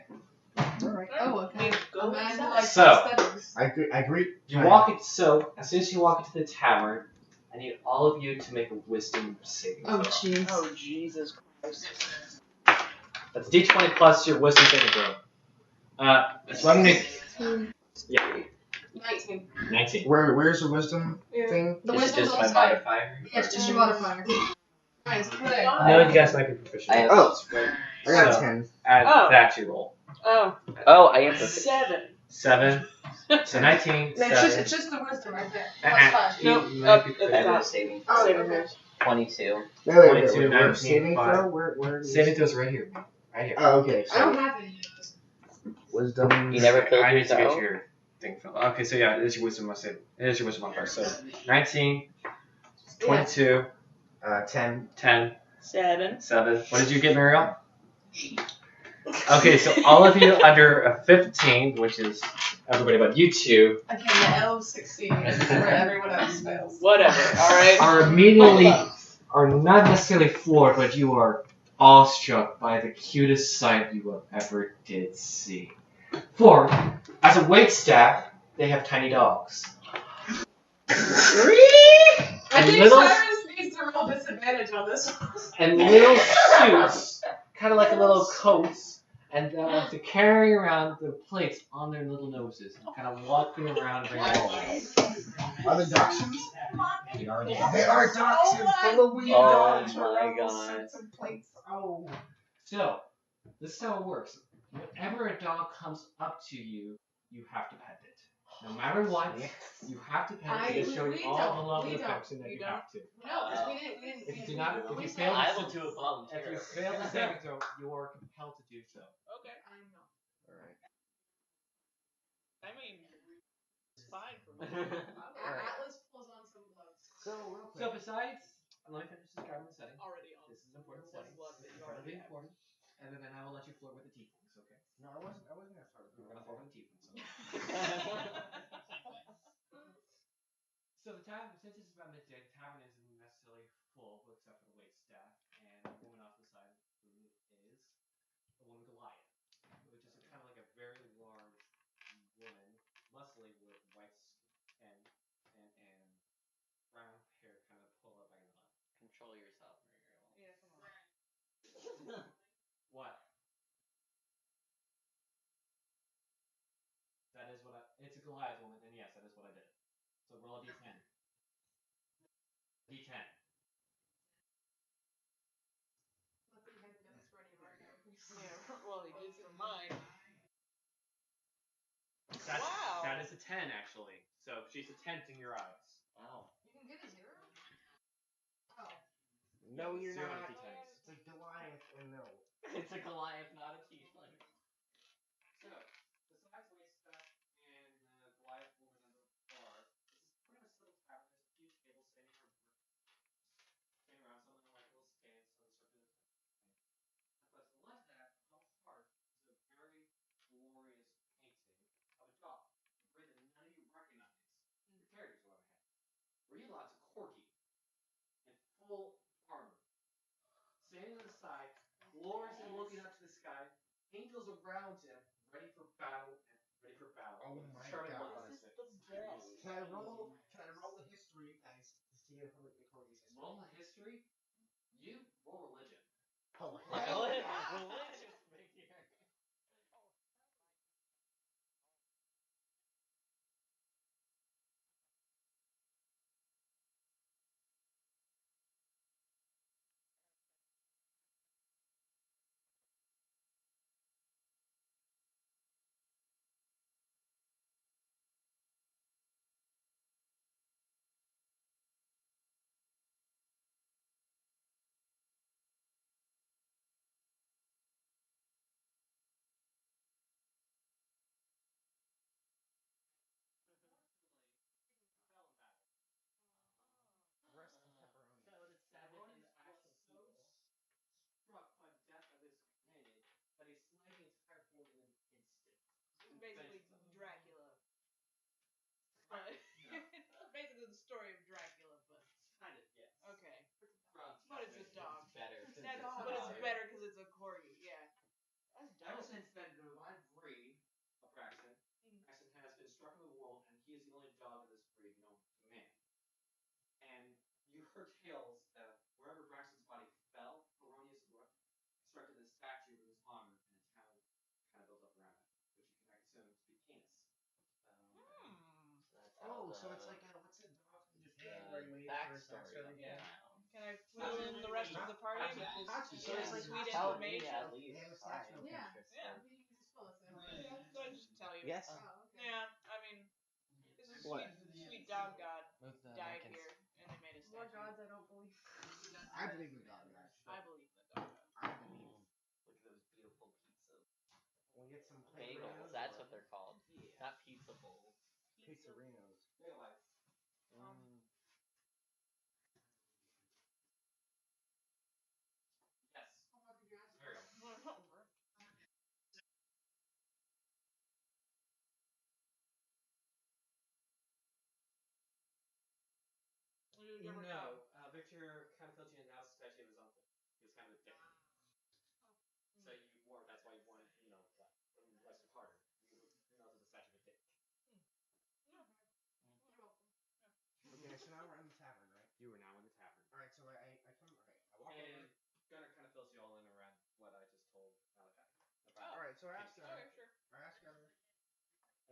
Alright. Oh, okay. Go Man, inside. like So- studies. I agree. You walk it, so as soon as you walk into the tavern, I need all of you to make a wisdom saving throw. Oh, jeez. Oh, Jesus Christ. That's d20 plus your wisdom saving throw. So I'm gonna make 19. 19. Where's the wisdom thing? The Is it wisdom's just my outside. modifier? Yeah, it's just your modifier. Nice. Play. No, you guys might be proficient. Oh. I got a So- 10. Add Oh. that to your roll. Oh, Oh, I am perfect. 7. 7. So 19. No, 7. it's just the wisdom right there. Uh-uh. Plus 5. Nope. You might be It's I critical. have a saving Oh, Saving okay. throws. 22. Wait, 22, where 19, saving 5. throw? Where Saving throws right here. Right here. Oh, okay. I don't So have any of those. wisdom. You never filled I need yours to get out? your thing filled. Okay, so yeah, it is your wisdom must save. It is your wisdom modifier. So 19, 22, 10. 10, 7. 7. What did you get, Mariel? Okay, so all of you under a 15, which is everybody but you two, Okay, the elves succeed where everyone else fails. Whatever. All right. are immediately, are not necessarily floored, but you are awestruck by the cutest sight you have ever did see. For, as a waitstaff, they have tiny dogs. I And think little- Cyrus needs to roll disadvantage on this one. And little suits, kind of like a little coats, and to carry around the plates on their little noses, and kind of walking around bringing it all. Are the dachshunds? They are They are dachshunds. Halloween Oh dogs. my with little God. suits and plates. Oh. So, this is how it works. Whenever a dog comes up to you, you have to pet it. No matter what, you have to pet it to show you all the love and affection that you have to. No, because we didn't. If you do not, if we you said- fail, I will do a if volunteer. you fail the saving throw, you are compelled to do so. Okay. I'm not. Alright. I mean, it's fine for me. Alright. Atlas pulls on some gloves. So, real quick. So besides, let me finish describing the setting. Already on. This is an important Some setting. gloves that you Incredibly already have. important. And then I will let you flirt with the tieflings, okay? No, I wasn't gonna start with We're gonna flirt with the tieflings. Okay? So the tavern, since it's about midday, the tavern isn't necessarily full, except for the wait staff and the woman off the side, who is a woman Goliath, which is kind of like a very large woman, muscly with white skin and brown hair, kind of pulled up by a bun. Control yourself, Mariel. Yeah, come on. What? That is what I. It's a Goliath woman, and yes, that is what I did. So roll a d10. D10. Luckily, I have notes ready right now. Yeah, well, he did for mine. That's, Wow. That is a 10, actually. So she's a 10 in your eyes. Wow. You can get a 0? Oh. No, you're Zero not. D10s. It's a Goliath and no. It's a Goliath, not a tiefling. So, besides Wastestuff and the Goliath woman under the bar, this is pretty much a little tavern. There's a few tables standing around. Standing around, some of them are like little stands, some of the circular. But to the left of that, on the heart, is a very glorious painting of a dog. A breed that none of you recognize. Your characters will have. Realize a corgi in full armor. Standing on the side, gloriously looking up to the sky, angels around him, ready for battle and ready for battle. Oh with my determined God. look on his This face. is the best. Can I roll the history, guys, to see if the corgi's history? Roll a history. You roll religion. Oh, Religious figure. So it's 7 and actually so struck by the death of his companion that he slayed the entire horde in an instant. Basically, Dracula. But it's basically the story of Dracula, but Kind of, yes. okay. From But it's a dog. It's better. Since That's, it's but it's dog. better because it's a corgi. Yeah. That's Ever dope. since then, the divine breed of Braxton, Braxton has been struck in the world, and he is the only dog of this breed known to man. And you heard tales that wherever Braxton's body fell, Heronius constructed this statue with his honor, and a town kind of built up around it, which you can assume to be Canis. That's how oh, so it's like what's that dog from Japan where he waited for his backstory of backstory? the Yeah. town. Can I fill in the rest of the party with this Hachi, so it's like sweet Hachi. Tell me information? at least. They have a I'm statue. Yeah. interested. Yeah. Oh, listen. Yeah, so I just tell you. Yes. Oh, okay. Yeah, I mean, this is What? sweet dog god Move the died napkins. here, and they made a More statue. gods I don't believe. I believe in God, guys. I believe in the dog god. I believe. Look at those beautiful pizzas. We'll get some Bagels, that's what they're called. Not pizza bowls. Pizzerinos. Yes. How about the gas? There we go. No, Victor kind of felt you announced the statue of his uncle. He was kind of a dick. So you warned. That's why you wanted, less harder. You melted the statue of a dick. You're welcome. Okay, so now we're in the tavern, right? You are now in the tavern. All right, so I come. Okay, I walk And over. Gunnar kind of fills you all in around what I just told Malachi. Oh. All right, so I ask. Okay, sure. I ask. I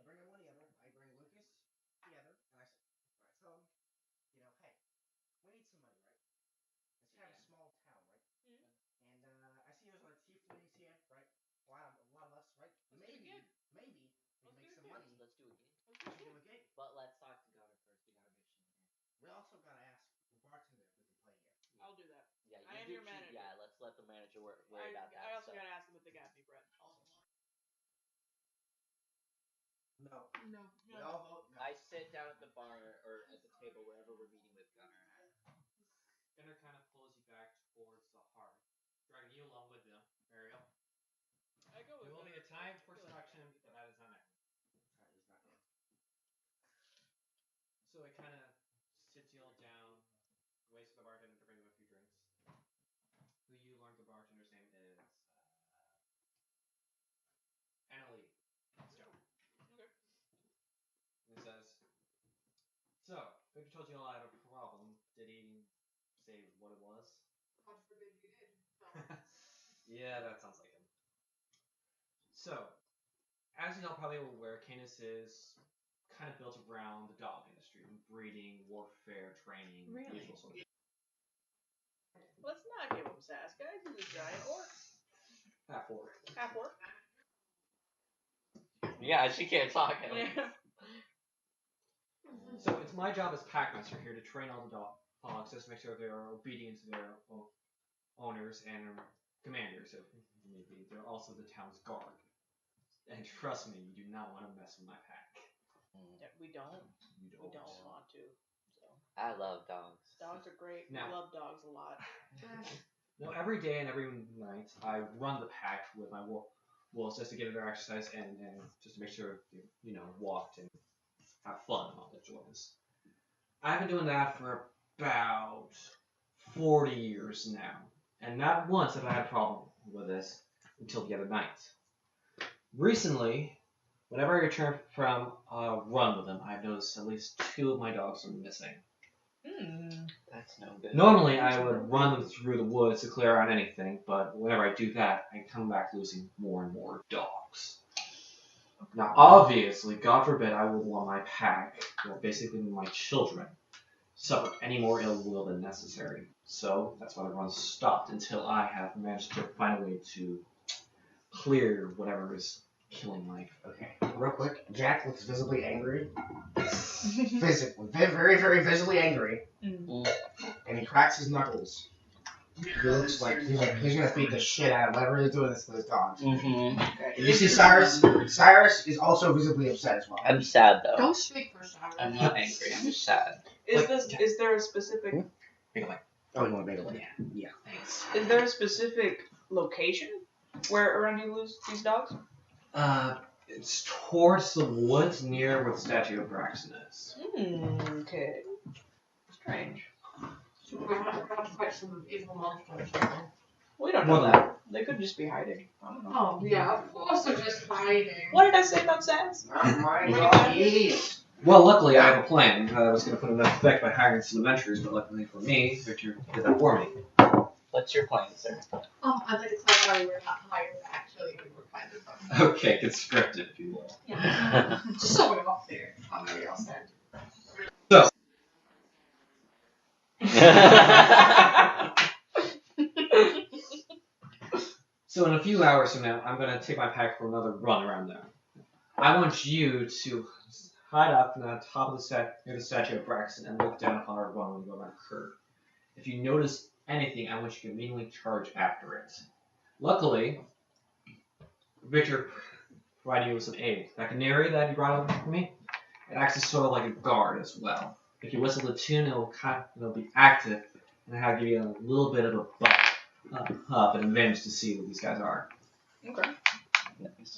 bring everyone together. I bring Lucas together, and I tell him, hey, we need some money, right? It's kind of a small town, right? Mm-hmm. And I see there's a lot of tieflings here, right? A lot of us, right? Let's do a gig. Maybe we can make some money. Let's do a game. We can do a gig. But let's talk to Gunnar first. We gotta make sure. We also gotta ask the bartender if we can play here. I'll do that. Yeah, I am your manager. Yeah, let's let the manager worry about that. I also gotta ask them if they got any bread. No. No. We all vote no. I sit down at the bar or at the table wherever we're meeting with Gunnar at. Gunnar kind of pulls you back towards the hearth, dragging you along with them, Ariel. I go with There will be a time for Gunnar. seduction, but that is not now. He's not here. So it kind of sits you all down, waits for the bartender to bring him a few drinks. Who you learned the bartender's name is Annalie. Let's go. Okay. And he says, so, Victor told you all I have a problem. Did he say what it was? God forbid you did. Yeah, that sounds like him. So, as you all probably are aware, Canis is kind of built around the dog industry, breeding, warfare, training, usual sort of thing. Let's not give him sass, guys. He's a giant orc. Half orc. Half orc. Yeah, she can't talk. Yeah. So it's my job as packmaster here to train all the dogs, just to make sure they are obedient to their owners and commanders. If maybe they're also the town's guard. And trust me, you do not want to mess with my pack. Yeah, we don't. You We don't want to. So. I love dogs. Dogs are great. Now, I love dogs a lot. Now, every day and every night, I run the pack with my wolves just to get their exercise and just to make sure they, walked and have fun on the joys. I've been doing that for about 40 years now, and not once have I had a problem with this until the other night. Recently, whenever I return from a run with them, I've noticed at least 2 of my dogs are missing. That's no good. Normally, I would run them through the woods to clear out anything, but whenever I do that, I come back losing more and more dogs. Now, obviously, God forbid I would want my pack, or basically my children, suffer any more ill will than necessary. So, that's why the run stopped until I have managed to find a way to clear whatever is killing life. Okay, real quick, Jack looks visibly angry. Physically, very, very visibly angry. And he cracks his knuckles. He looks like he's gonna beat the shit out of whatever he's doing this to his dogs. Mm-hmm. And you see Cyrus? Cyrus is also visibly upset as well. I'm sad though. Don't speak for Cyrus. I'm not angry. I'm just sad. Is there a specific? Oh, you want to make it? Yeah. Thanks. Is there a specific location where around you lose these dogs? It's towards the woods near where the statue of Braxton is. Okay. Strange. So we're gonna have to fight some evil monsters. We don't know that. They could just be hiding. I don't know. Oh, yeah, of course they're just hiding. What did I say about Sans? Oh my god, yes. Well, luckily I have a plan. I was going to put it in effect by hiring some adventurers, but luckily for me, Victor did that for me. What's your plan, sir? I'd like to clarify we're not hired, actually. We were kind of Okay, conscripted, if you will. yeah. Just so we're all clear on what y'all said. So, So in a few hours from now, I'm going to take my pack for another run around there. I want you to hide up on the top of near the statue of Braxton and look down upon our run when we go around the curve. If you notice anything, I want you to immediately charge after it. Luckily, Victor provided you with some aid. That canary that you brought over for me, it acts as sort of like a guard as well. If you whistle the tune, it'll be active, and it'll give you a little bit of a up and advantage to see what these guys are. Okay.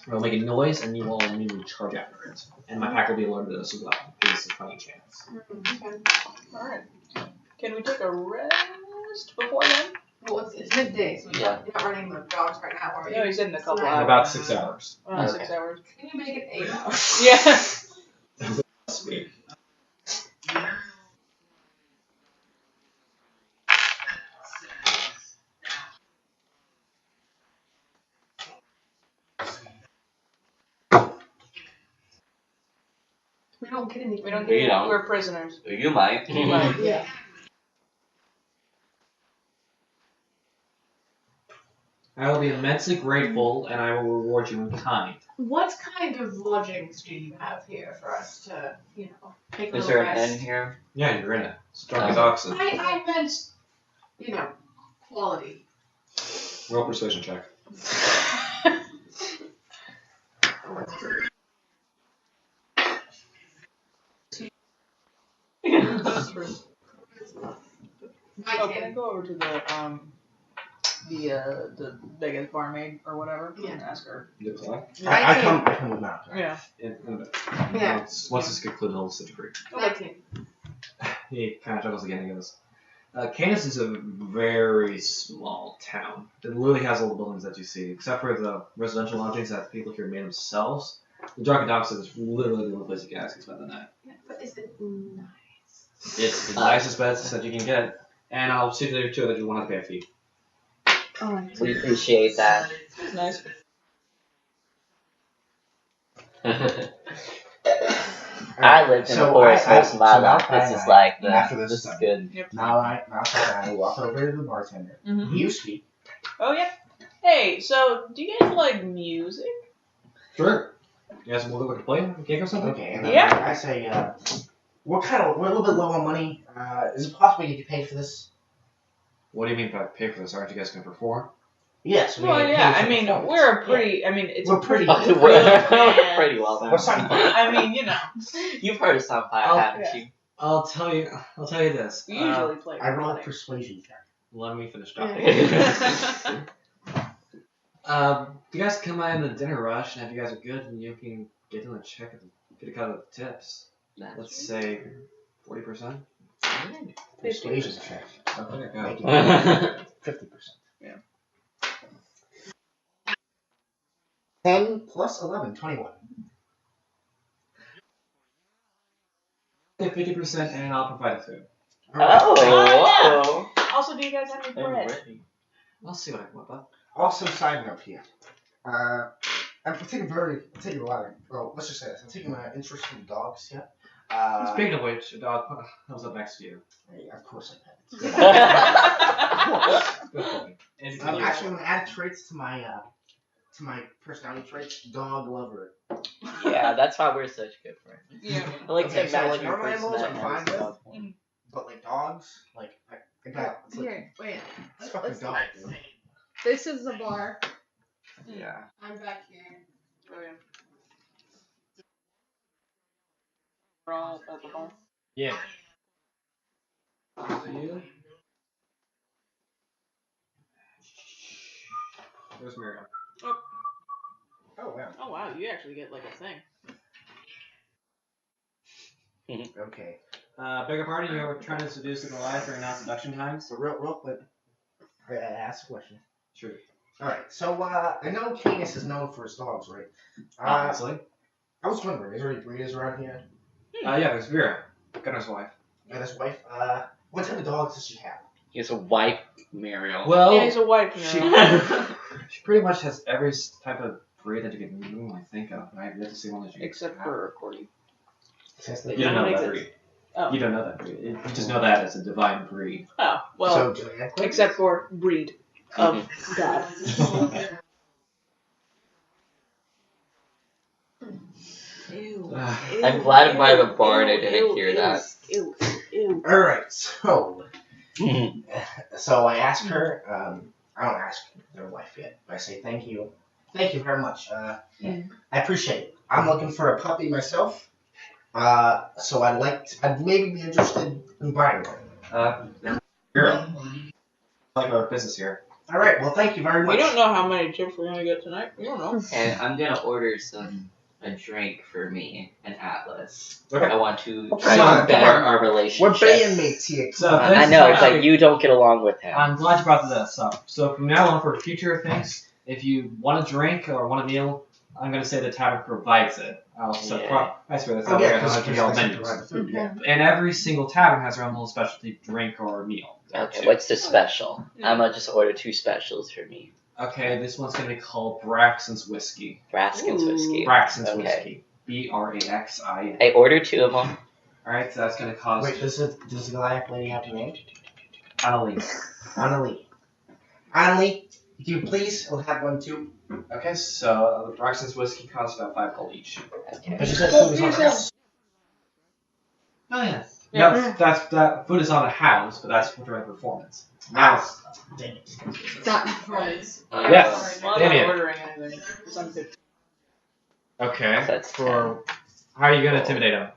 It'll make a noise, and you will immediately charge after it. And my pack will be alerted to this as well, because it's a funny chance. Okay. Alright. Can we take a rest before then? Well, it's midday, so you're not running the dogs right now, are you? No, he said in a couple So, hours. About 6 hours. Around Okay. 6 hours. Can you make it 8 hours? Yeah. Sweet. We don't get anything. We don't You get don't. We're prisoners. You might. Yeah. I will be immensely grateful, and I will reward you in kind. What kind of lodgings do you have here for us to, take a Is little there an rest? inn here? Yeah, you're in it. It's drunk as oxen. I meant, quality. Roll persuasion check. Oh, can I go over to the biggest barmaid or whatever and ask her? Good luck. I come with Malachi. Yeah. In a bit. Yeah. Once this concludes, he'll set you free. 19. He kind of chuckles again and goes, Canis is a very small town. It literally has all the buildings that you see, except for the residential lodgings that people here made themselves. The Drunken Docks is literally the only place you can actually spend the night. Yeah, but is it nice? It's the nicest beds that you can get, and I'll see there too that you won't have to pay a fee. Oh, We appreciate that. Nice. I lived in a forest most of my life. Malachi This is like and after this this is is done, good. Malachi and I walk over to the bartender. Mm-hmm. You speak. Oh yeah. Hey, so do you guys like music? Sure. You guys want to play a gig or something? Okay, and then Yeah. I say, we're a little bit low on money. Is it possible you could pay for this? What do you mean by pay for this? Aren't you guys going to perform? Yes. we Well, need to yeah. pay for I mean, performance. we're a pretty. I mean, it's We're a pretty. pretty- We're pretty well We're known. starting. I mean, You've heard of Sunfire, Oh, haven't yeah. you? I'll tell you this. We usually play. I roll a money. persuasion check. Let me finish talking. Yeah. You guys come by in the dinner rush, and if you guys are good, then you can get in a check and get a cut of the tips. Let's say 40%. Persuasion check. Okay, Make go. it 50%. Yeah. 10 plus 11, 21. Okay, 50%, and I'll provide the food. Oh, Also, do you guys have any whoa. bread? I'll see what I can whip up. Also, side note here. I'm taking a lot of, well, let's just say this. I'm taking an interest in dogs here. Speaking of which, a dog comes up next to you. Hey, of course I can. Good point. And Actually, I'm gonna add traits to my personality traits. Dog lover. Yeah, that's why we're such good friends. Yeah. I like Okay, to so, imagine like, your normal animals I'm fine personality. with. But like dogs, like I got it's like, Here, wait. it's fucking dog. Dude. This is the bar. Yeah. I'm back here. Oh yeah. We're all at the bar. yeah. You? There's Miriam. Oh wow. Oh wow, you actually get like a thing. Okay. Beg your pardon, you were trying to seduce the Goliath during non-seduction times? So real quick, I gotta ask a question. Sure. All right. So I know Canis is known for his dogs, right? Obviously. I was wondering, is there any breeders around here? Yeah, there's Vera, Gunner's wife. And his wife. What type of dogs does she have? He has a wife, Muriel. Well, Yeah, he's a wife she, now. she pretty much has every type of breed that you can normally think of. I have yet to see one that you Except for Cordy. You don't know that Exist. breed. Oh. You don't know that breed. You just know that as a divine breed. Oh, well, so genetically. except for breed of God. I'm glad I'm by the barn. I didn't hear that. Ew. Alright, so I ask her, I don't ask their wife yet, but I say thank you. Thank you very much. I appreciate it. I'm looking for a puppy myself. So I'd maybe be interested in buying one. Girl. Like our business here. Alright, well thank you very much. We don't know how many chips we're gonna get tonight. We don't know. And I'm gonna order a drink for me and Atlas. Okay. I want to Come on, better come on. our We're relationship. bandmates here. So Come on. this I is know, actually- but you don't get along with him. I'm glad you brought this up. So from now on, for future things, if you want a drink or want a meal, I'm going to say the tavern provides it. I'll set Yeah. price for this. Oh yeah, because because all they menus. provide the food, yeah. And every single tavern has their own little specialty drink or meal. Okay, what's the special? I'm gonna just order 2 specials for me. Okay, this one's going to be called Braxton's Whiskey. Braskin's whiskey. Braxton's Okay. Whiskey. BRAXIN. I ordered 2 of them. Alright, so that's going to cost Wait, does the Goliath lady have your name? Annalie. Annalie. Annalie, if you please, we'll have one too. Okay, so the Braxton's Whiskey costs about 5 gold each. Okay. But you said food was on the house. Oh yeah. Yeah. That food is on a house, but that's for direct performance. Now, Dang it. That price. Yes. Well, I'm Damn not it. ordering anything. 'Cause I'm 50. okay. That's For how are you gonna intimidate him?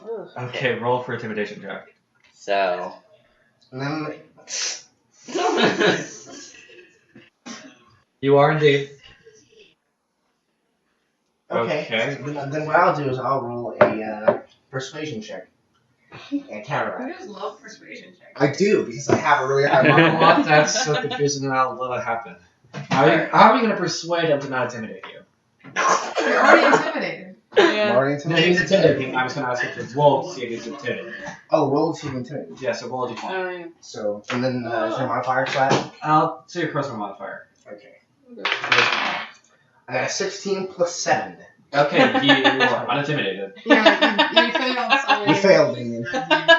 Ugh. Okay, roll for intimidation check. So, And then, You are indeed. okay. Okay. Then what I'll do is I'll roll a persuasion check. And counteract. I just love persuasion checks. I do, because I have a really high You know mark. what? That's so confusing, and I'll let it happen. How are you gonna persuade him to not intimidate you? You're already intimidated. Yeah. Already No, he's intimidated? intimidating. I was gonna ask you to roll to see if he's intimidated. Oh, roll to see if intimidated. Yeah, so roll a d20. Oh, yeah. So, and then is your modifier flat? I'll say your charisma modifier. Okay. Okay. I got a 16 plus 7. Okay, you are unintimidated. Yeah, you failed. Sorry. You failed, Damien.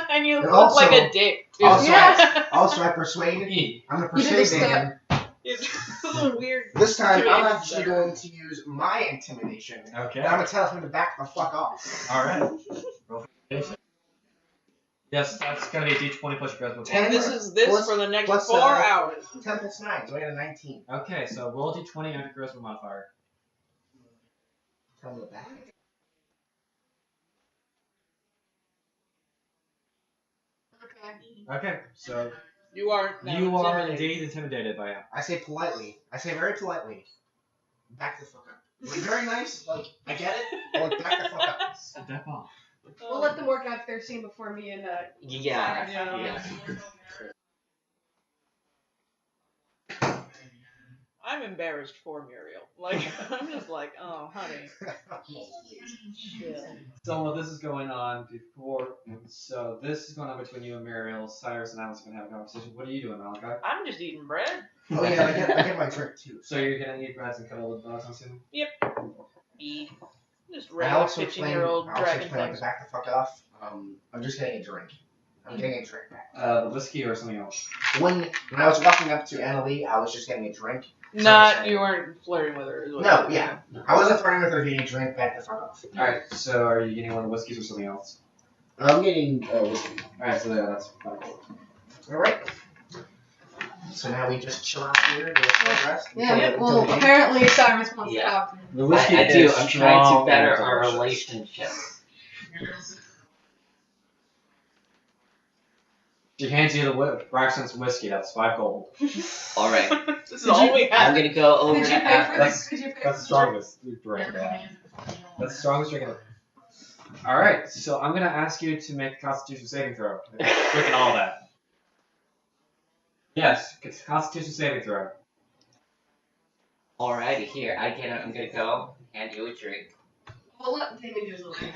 And you And look also- like a dick. Too. Also, Yeah. Also, I persuaded. E. I'm gonna You did a persuade step. Damien. It's a little weird. This time, I'm Intimidation's actually better. going to use my intimidation. Okay. And I'm gonna tell him to back the fuck off. Alright. Roll for intimidation. Yes, that's gonna be a d20 plus your charisma. Ten. This is this Plus- for the next plus, 4 hours. 10 plus 9, so I got a 19. Okay, so roll a d20 and your charisma modifier. Tell me the back. Okay. Okay, so You are now you are intimidated. indeed intimidated by him. I say politely. I say very politely. Back the fuck up. Like, very nice. Like, I get it. But like, back the fuck up. Step off. We'll let them work out their scene before me and yeah. Yeah. I'm embarrassed for Muriel. Like, I'm just like, oh, honey. Chill. So while this is going on before, so this is going on between you and Muriel. Cyrus and Alice are gonna have a conversation. What are you doing, Malachi? I'm just eating bread. Oh yeah, I get my drink too. So you're gonna eat breads and cuddle with dogs, I'm assuming? Eat. Just I regular also explained, 15-year-old I also dragon explained things. to back the fuck off. I'm just getting a drink. I'm getting a drink back. The whiskey or something else? When I was walking up to Annalie, I was just getting a drink. Not, you weren't flirting with her. Is what No, you're yeah. I wasn't flirting with her getting a drink back the fuck off. Alright, so are you getting one of the whiskeys or something else? I'm getting whiskey. Alright, so yeah, that's fine. Alright. So now we just chill out here, do a short rest. Yeah, well, apparently Cyrus wants Yeah. to talk. The whiskey I do. is I'm trying to strong better and our delicious. relationship. She hands you the Braxton's whiskey, that's 5 gold. All right. This is all we I'm have. gonna go over Did to you pay for Atlas. this? Did you pay That's the for this? strongest drink. That's the strongest drink. Alright, so I'm gonna ask you to make a constitution saving throw. Freaking all that. Yes, it's a constitution saving throw. Alrighty, here. I'm gonna go and you a drink. We'll let Damon do his little thing.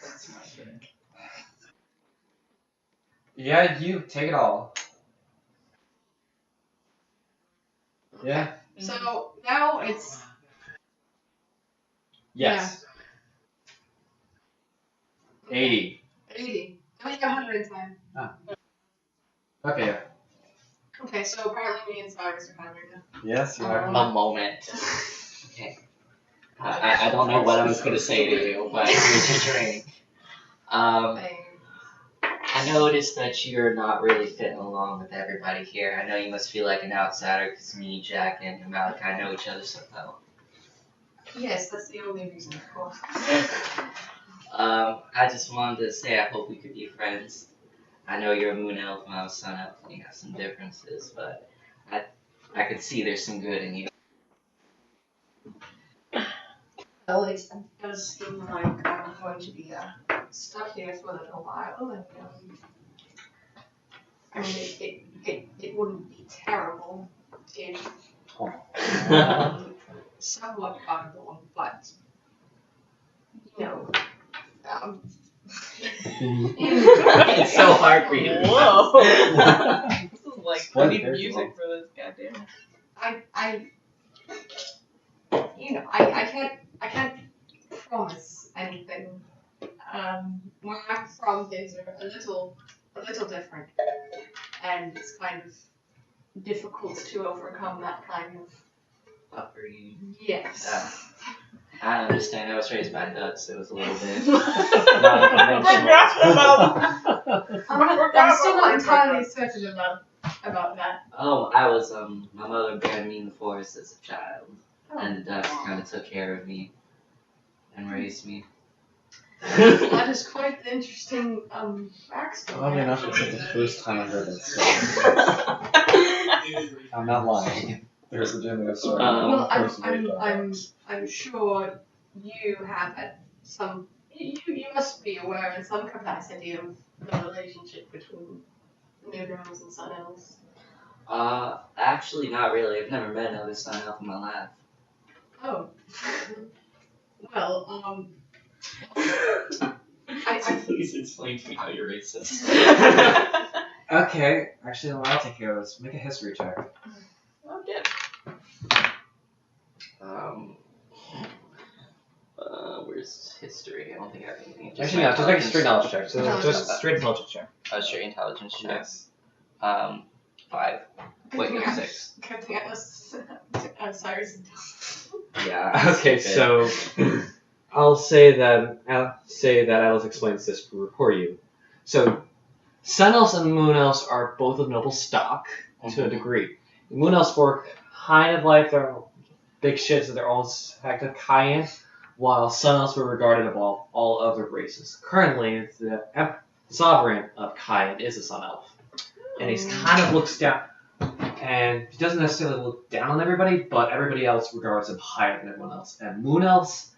That's my drink. Yeah, you take it all. Yeah? So now it's Yes. 80. 80. I think 110. Okay, yeah. Okay, so apparently me and Cyrus are having Yes, you are. A moment. Okay. I don't know what I was gonna say to you, but here's your drink. I noticed that you're not really fitting along with everybody here. I know you must feel like an outsider because me, Jack, and Malachi know each other so well. Yes, that's the only reason, of course. I just wanted to say I hope we could be friends. I know you're a moon elf and I'm a sun elf and you have some differences, but I could see there's some good in you. Well, it does seem like I'm going to be stuck here for a little while, and I mean, it wouldn't be terrible if somewhat comfortable, but you know, It's so hard for you. Whoa. This is like, I need music for this, goddamn. I can't promise anything. Where I'm from, things are a little different, and it's kind of difficult to overcome that kind of. Upbringing. Yes. I understand. I was raised by Dutch, so it was a little bit I'm still not entirely certain about that. Oh, I was my mother buried me in the forest as a child, and the Dutch kind of took care of me and raised me. That is quite the interesting backstory. Oddly enough, it's the first time I've heard that story. I'm not lying. There's a genuine story. Well, I'm sure you have at some. You must be aware in some capacity of the relationship between Moon Elves and Sun Elves. Actually, not really. I've never met another sun elf in my life. Oh. Well, Please explain to me how you're racist. Okay, actually, I'll take care of this. Make a history check. I'm dead. Where's history? I don't think I have anything. Actually, no, just make a straight knowledge check. So Intelligence. just straight intelligence check. Straight intelligence check. Yes. 5. Wait, no, 6. Good thing I was Cyrus. Yeah. Okay, so I'll say that Alice explains this for you. So, Sun Elves and Moon Elves are both of noble stock to a degree. Moon Elves were kind of like their big shits of their own active Cayenne, while Sun Elves were regarded above all other races. Currently, the sovereign of Cayenne is a Sun Elf, and he kind of looks down. And he doesn't necessarily look down on everybody, but everybody else regards him higher than everyone else. And Moon Elves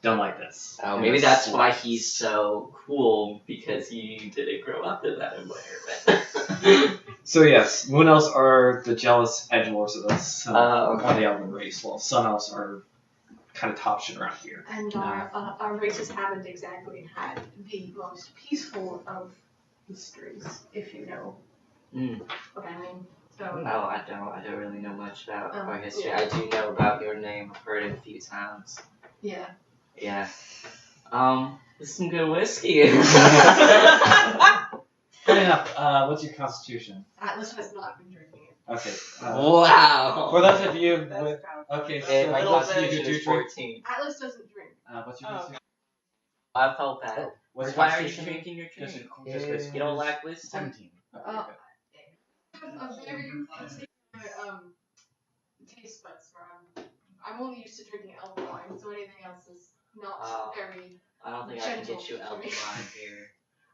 don't like this. Oh, maybe that's why he's so cool, because he didn't grow up in that environment. So yes, Moon Elves are the jealous edgelords of us, Okay. of the Elven race, while Sun Elves are kind of top shit around here. And our races haven't exactly had the most peaceful of histories, if you know what I mean. So. No, I don't really know much about our history. Yeah. I do know about your name. I've heard it a few times. Yeah. Yeah. This is some good whiskey. Funny enough, what's your constitution? Atlas has not been drinking it. Okay. Wow. For those of you That's with... kind of Okay, And my so little constitution you do is drink. 14. Atlas doesn't drink. What's your Oh. constitution? I felt bad. What's Why your are you constitution? drinking your Just drink? You don't like whiskey? 17. A very particular taste buds where I'm only used to drinking elf wine, so anything else is not very. I don't think I can get you Gentle. elf wine here.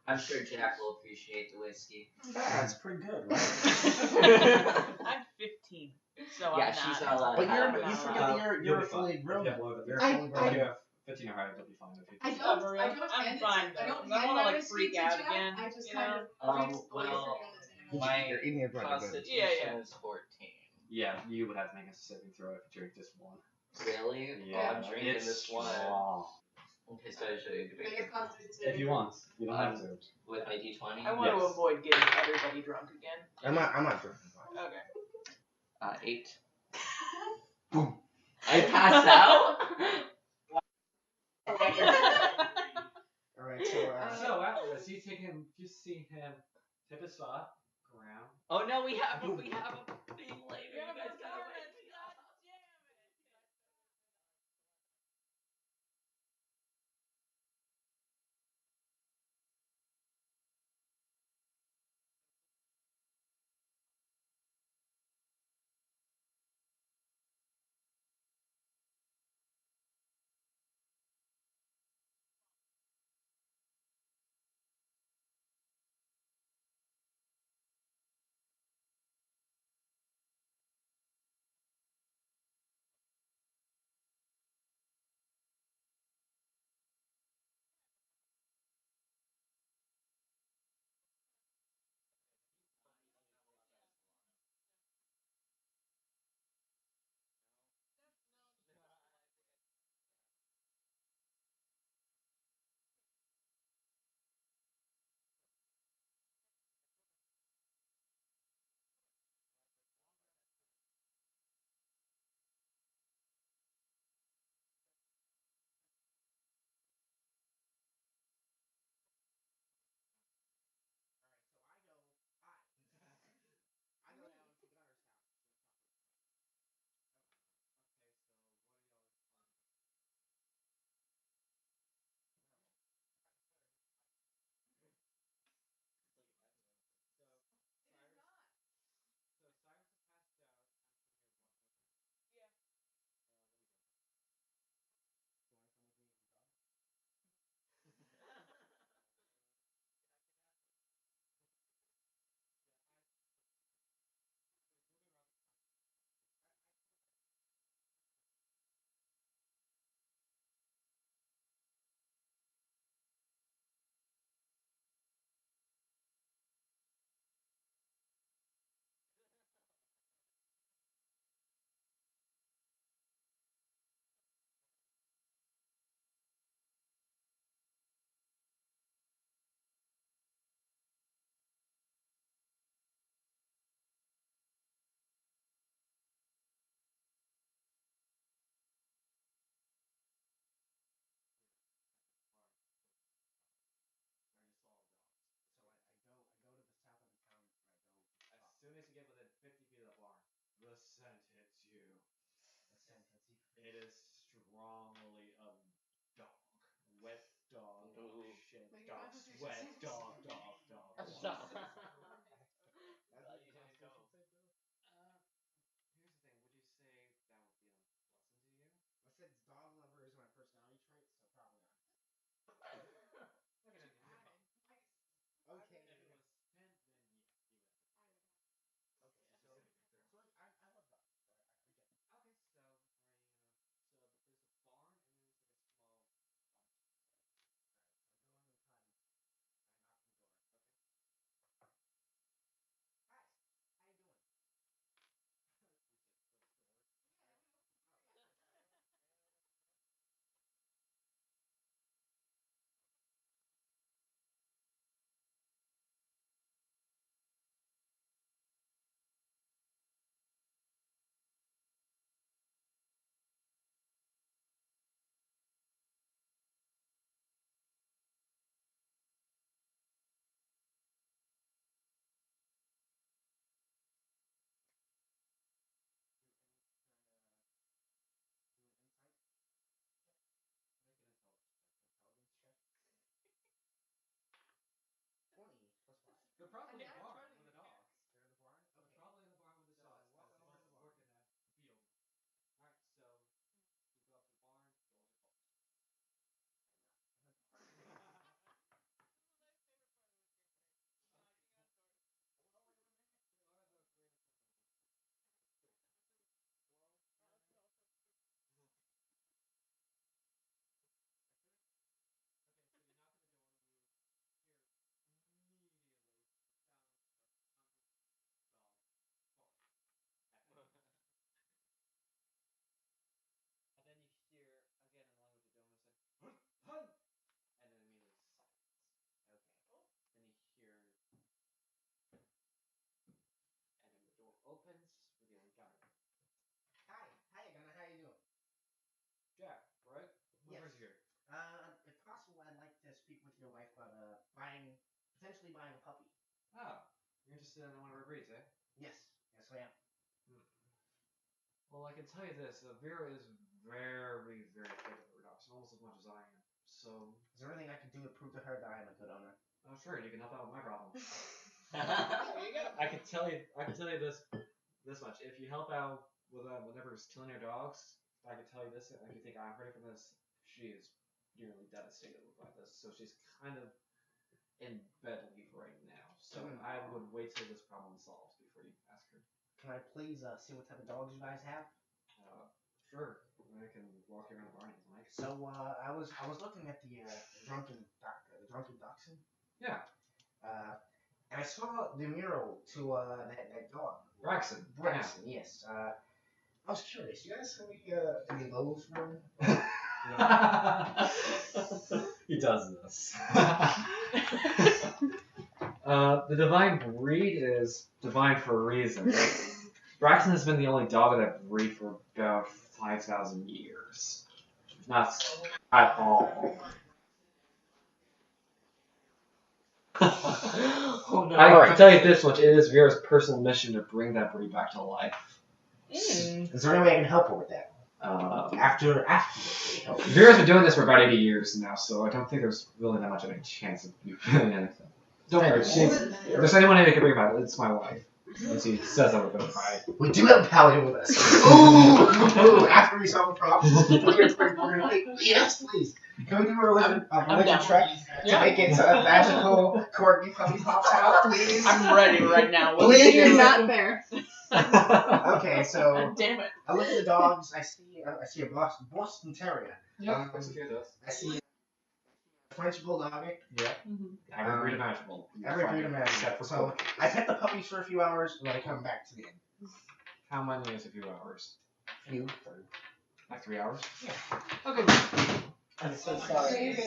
I'm sure Jack will appreciate the whiskey. That's pretty good, right? I'm 15, so Yeah, I'm she's not. not allowed to But have you it. forget that you're a fully grown up. You're a I- fully If grown you up. have 15 or higher, you'll be fine. I For real? don't I'm hand fine, it. I though. don't I hand wanna, my like, whiskey freak to out Jack. again, I just you kind know? of reach the Well, finger on the table. my You're eating your brother good. constitution Yeah. is 14. Yeah, you would have to make a saving throw if you drink this one. Really? Yeah, I'm drinking it's this one. strong. Okay, so I should Make drink a constitution. If you want, you don't have to. with my D20. I want to Yes. avoid getting everybody drunk again. I'm not drinking. Okay. 8. I passed out? Alright, so So after this, you see him tip his spot, around. Oh no, we have a thing later. Yeah, You guys gotta performance. wake me God up. damn it. I go down to Gunner's house. It is not. So Cyrus is passed out. Yeah. I go to the south of the town and I go. As soon as you get within 50 feet of the barn, the scent hits you. The scent hits you. It is strongly of dog. Wet dog. Ooh. Shit. Like, Dog. that's what Sweat. you're Dog. saying. Dog. Dog. Jesus dog. Christ. That's what the Constitution said, bro. Here's the thing. Would you say that would be unpleasant to you? I said dog lover is my personality trait, so probably not. Look at him. Added. Nice. Okay. If it was 10, then yeah, you would. I would have. Okay. So like, I love dogs. So I get that. Okay, so so there's a barn and then there's like a small farm. Alright, so I go into the cottage. I knock on the door. Okay. Hi. How you doing? Yeah. Do an insight. Make an intelligence check. Intelligence check. 20 plus 5. They're probably in And the now barn 20. with the dogs. They're in the barn? They're Okay. probably in the barn with the So, dogs. I walk They over to both the work barn. in that field. Alright, so you go up to the barn, doors are closed. This is my favorite part of this game. Knocking on doors. Hello, wait a minute. Oh, that's also creepy. Okay, so you knock on the door, you hear immediately the sound of hungry dogs barking at the And then you hear, again in the language you don't understand, hun, hun! And then immediately silence. Okay. Oh. Then you hear, and then the door opens, revealing Gunner. Hi. Hi, Gunner. How you doing? Jack, right? What Yes. brings you here? If possible, I'd like to speak with your wife about potentially buying a puppy. Oh, You're interested in one of our breeds, eh? Yes. Yes, I am. Well, I can tell you this: Vera is very, very fit with her dogs, almost as much as I am. So, Is there anything I can do to prove to her that I am a good owner? oh sure, you can help out with my problem. There you go. I can tell you this much: if you help out with whenever it's killing your dogs, I can tell you this. If you think I'm ready for this, she is nearly devastated by this. So she's kind of in bed leave right now. So I would wait till this problem solves before you ask her. Can I please see what type of dogs you guys have? Sure. I can walk you around the barn if you like. So I was looking at the drunken dachshund. Yeah. And I saw the mural to that dog. Braxton. Braxton, yes. I was curious. You guys have any logos for him? He does this. The divine breed is divine for a reason. Braxton has been the only dog of that breed for about 5,000 years. Not at all. Oh no. I can tell you this much: it is Vera's personal mission to bring that breed back to life. Is there any way I can help her with that? After help. Vera's been doing this for about 80 years now, so I don't think there's really that much of a chance of you doing anything. Don't worry, if there's anyone who can bring back, it's my wife. And she says that we're going to fight. We do have a paladin with us. Ooh, after we solve the problem, we're gonna like, yes, please. Can we do a religion track to make it so a magical corgi puppy pops out, please? I'm ready right now. Please. You're not there. Okay, so Damn it. I look at the dogs. I see a Boston Terrier. Yeah, that's okay, does. I see a French bulldog. Yeah. Every breed imaginable. Every breed imaginable. So I pet the puppies for a few hours, and then I come back to the inn. How many is a few hours? Few. Like 3 hours? Yeah. Okay. I'm so sorry.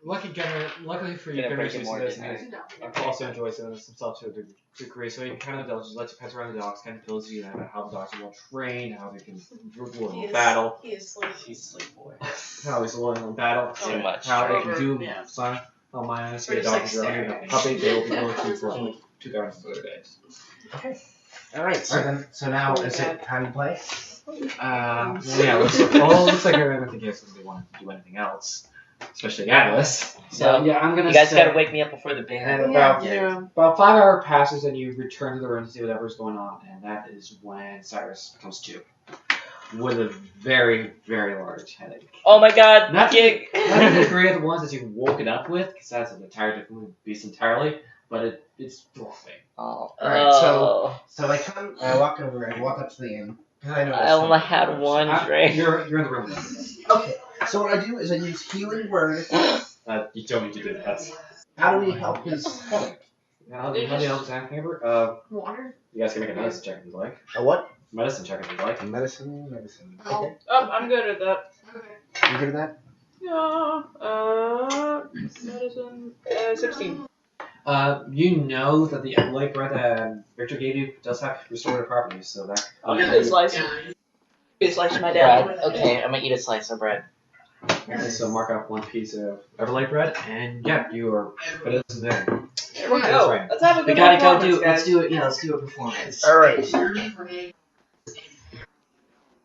Luckily for you, Gonna break Gunner's it used more to this, tonight. and also enjoys himself to a degree. So he kind of just lets you pet around the dogs, kind of tells you how the dogs are well trained, how they can in battle, He is sleeping. He's sleep boy. how he's loyal in battle, Too much. how they can Over, do yeah. fun. Oh my, I see Or a just, dog like, is running staring. a puppy, they will be going to for like 2,000 other days. Okay. All right. So now is it time to play? Yeah, looks like I don't think they want to do anything else, especially Atlas. So, yeah, I'm gonna You guys say, gotta wake me up before the and band. about 5 hours passes, and you return to the room to see whatever's going on, and that is when Cyrus comes to with a very, very large headache. Oh my god, Not gig! Not the degree of the ones that you've woken up with, because that's an entire different beast entirely, but it's dropping. Oh. Alright, so I walk up to the inn. I know I only had one drink. You're in the room now. Okay, so what I do is I use healing word. You don't need to do that. How do we help his headache? How do you help Sam Hamber? Water? You guys can make a medicine check if you'd like. A what? Medicine check if you'd like. Medicine. Oh. Okay. I'm good at that. Okay. You hear that? Yeah. Medicine. 16. You know that the light bread that Victor gave you does have restorative properties, so that. Good slice. Good slice of my Bread. dad. Okay, I'm gonna eat a slice of bread. Okay, so mark up one piece of Everlight bread, and yeah, you are. But it's there. There we That's go. right. Let's have a We good gotta go performance, do. guys. Let's do a performance. All right.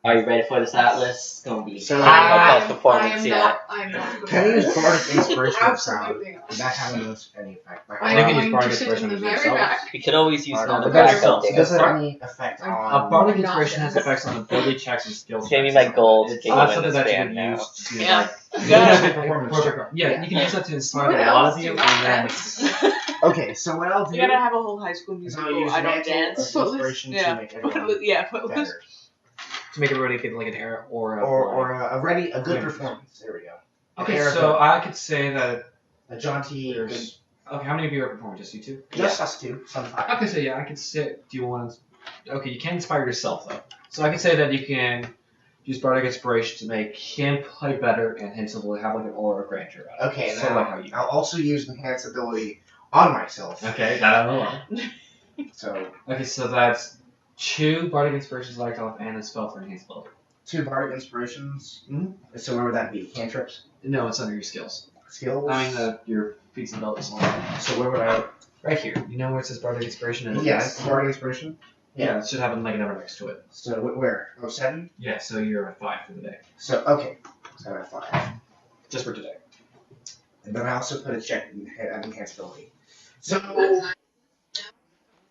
Are you ready for this, Atlas? It's gonna be So- high performance, yeah. I'm not. Can I use bardic inspiration of sound? Absolutely not. That having any effect? I You am can use going bardic to sit in inspiration the of very yourself. back. We could always use Bardic another inspiration. something. Does it have any effect A on? bardic Not inspiration has this. effects on ability checks and skills. Give me checks. my gold. It's Give me not my something that you band would now. use to Yeah. like. Yeah. Performance check. Yeah, you can use that to inspire What a lot else of do you, you and want? then Okay, so what I'll do You gotta have a whole high school is I'll musical. use I don't mantle dance. of inspiration Yeah. to make everyone Yeah, footloose. better. to make everybody get like an air or Or a good Yeah. performance. There we go. Okay, Air so of I could say that a jaunty. Good, there's. Okay, how many of you are performing? Just you two? just us two. Some five. Okay, so yeah, I could say. Do you want to? Okay, you can inspire yourself though. So I could say that you can use bardic inspiration to make him play better and him to have like an aura of grandeur. Okay, So now like how you. I'll also use enhance ability on myself. Okay, that I know. So Okay, so that's 2 bardic inspirations like off and a spell for enhanced ability. 2 bardic inspirations. Mhm. So where would that be? Cantrips, No, it's under your skills. skills. I mean, your feats and abilities. So where would I Right here. You know where it says bardic inspiration? And Yes, bardic inspiration. Yeah, it should have a number next to it. So where? Oh, 7? Yeah, so you're at 5 for the day. So, okay. So I'm at 5. Just for today. And then I also put a check in enhanced ability. So,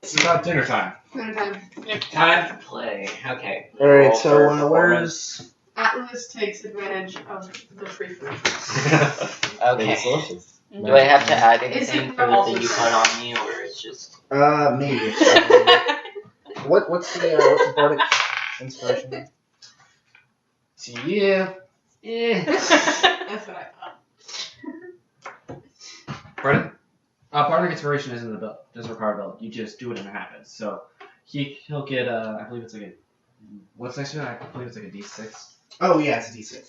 It's about dinner time. Dinner time. Time to play. Okay. alright, Roll so for where's... Atlas takes advantage of the free food. Okay. It's delicious. Do I have to add Is anything it for the also thing you put on me, or it's just? Maybe. What's the bardic inspiration? To you. Yeah. That's what I thought. Pardon? Bardic inspiration isn't a build. Doesn't require a build. You just do it and it happens. So he'll get I believe it's like a what's next to it? I believe it's like a D6. Oh yeah, it's a D6.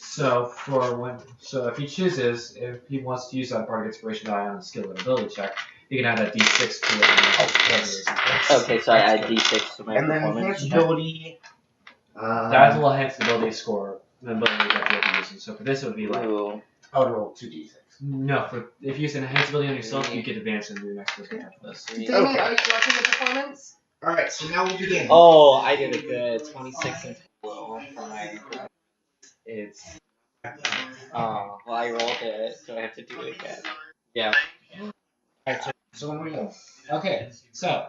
So if he chooses, if he wants to use that bardic inspiration die on a skill or ability check, he can add that D6 to it. Okay, so I add D6 to my And then performance. enhanced ability... That will enhance the ability score, the ability that you'll be using. So for this, it would be like Ooh. I would roll 2d6. no. If you use an enhanced ability on yourself, you get advantage in your next person after this. Damon, are you watching the performance? Alright, so now we'll begin. Oh, I did a good 26 in total for my. It's. Oh, well, I rolled it, so I have to do it again. Yeah. Alright, so when we go. Okay, so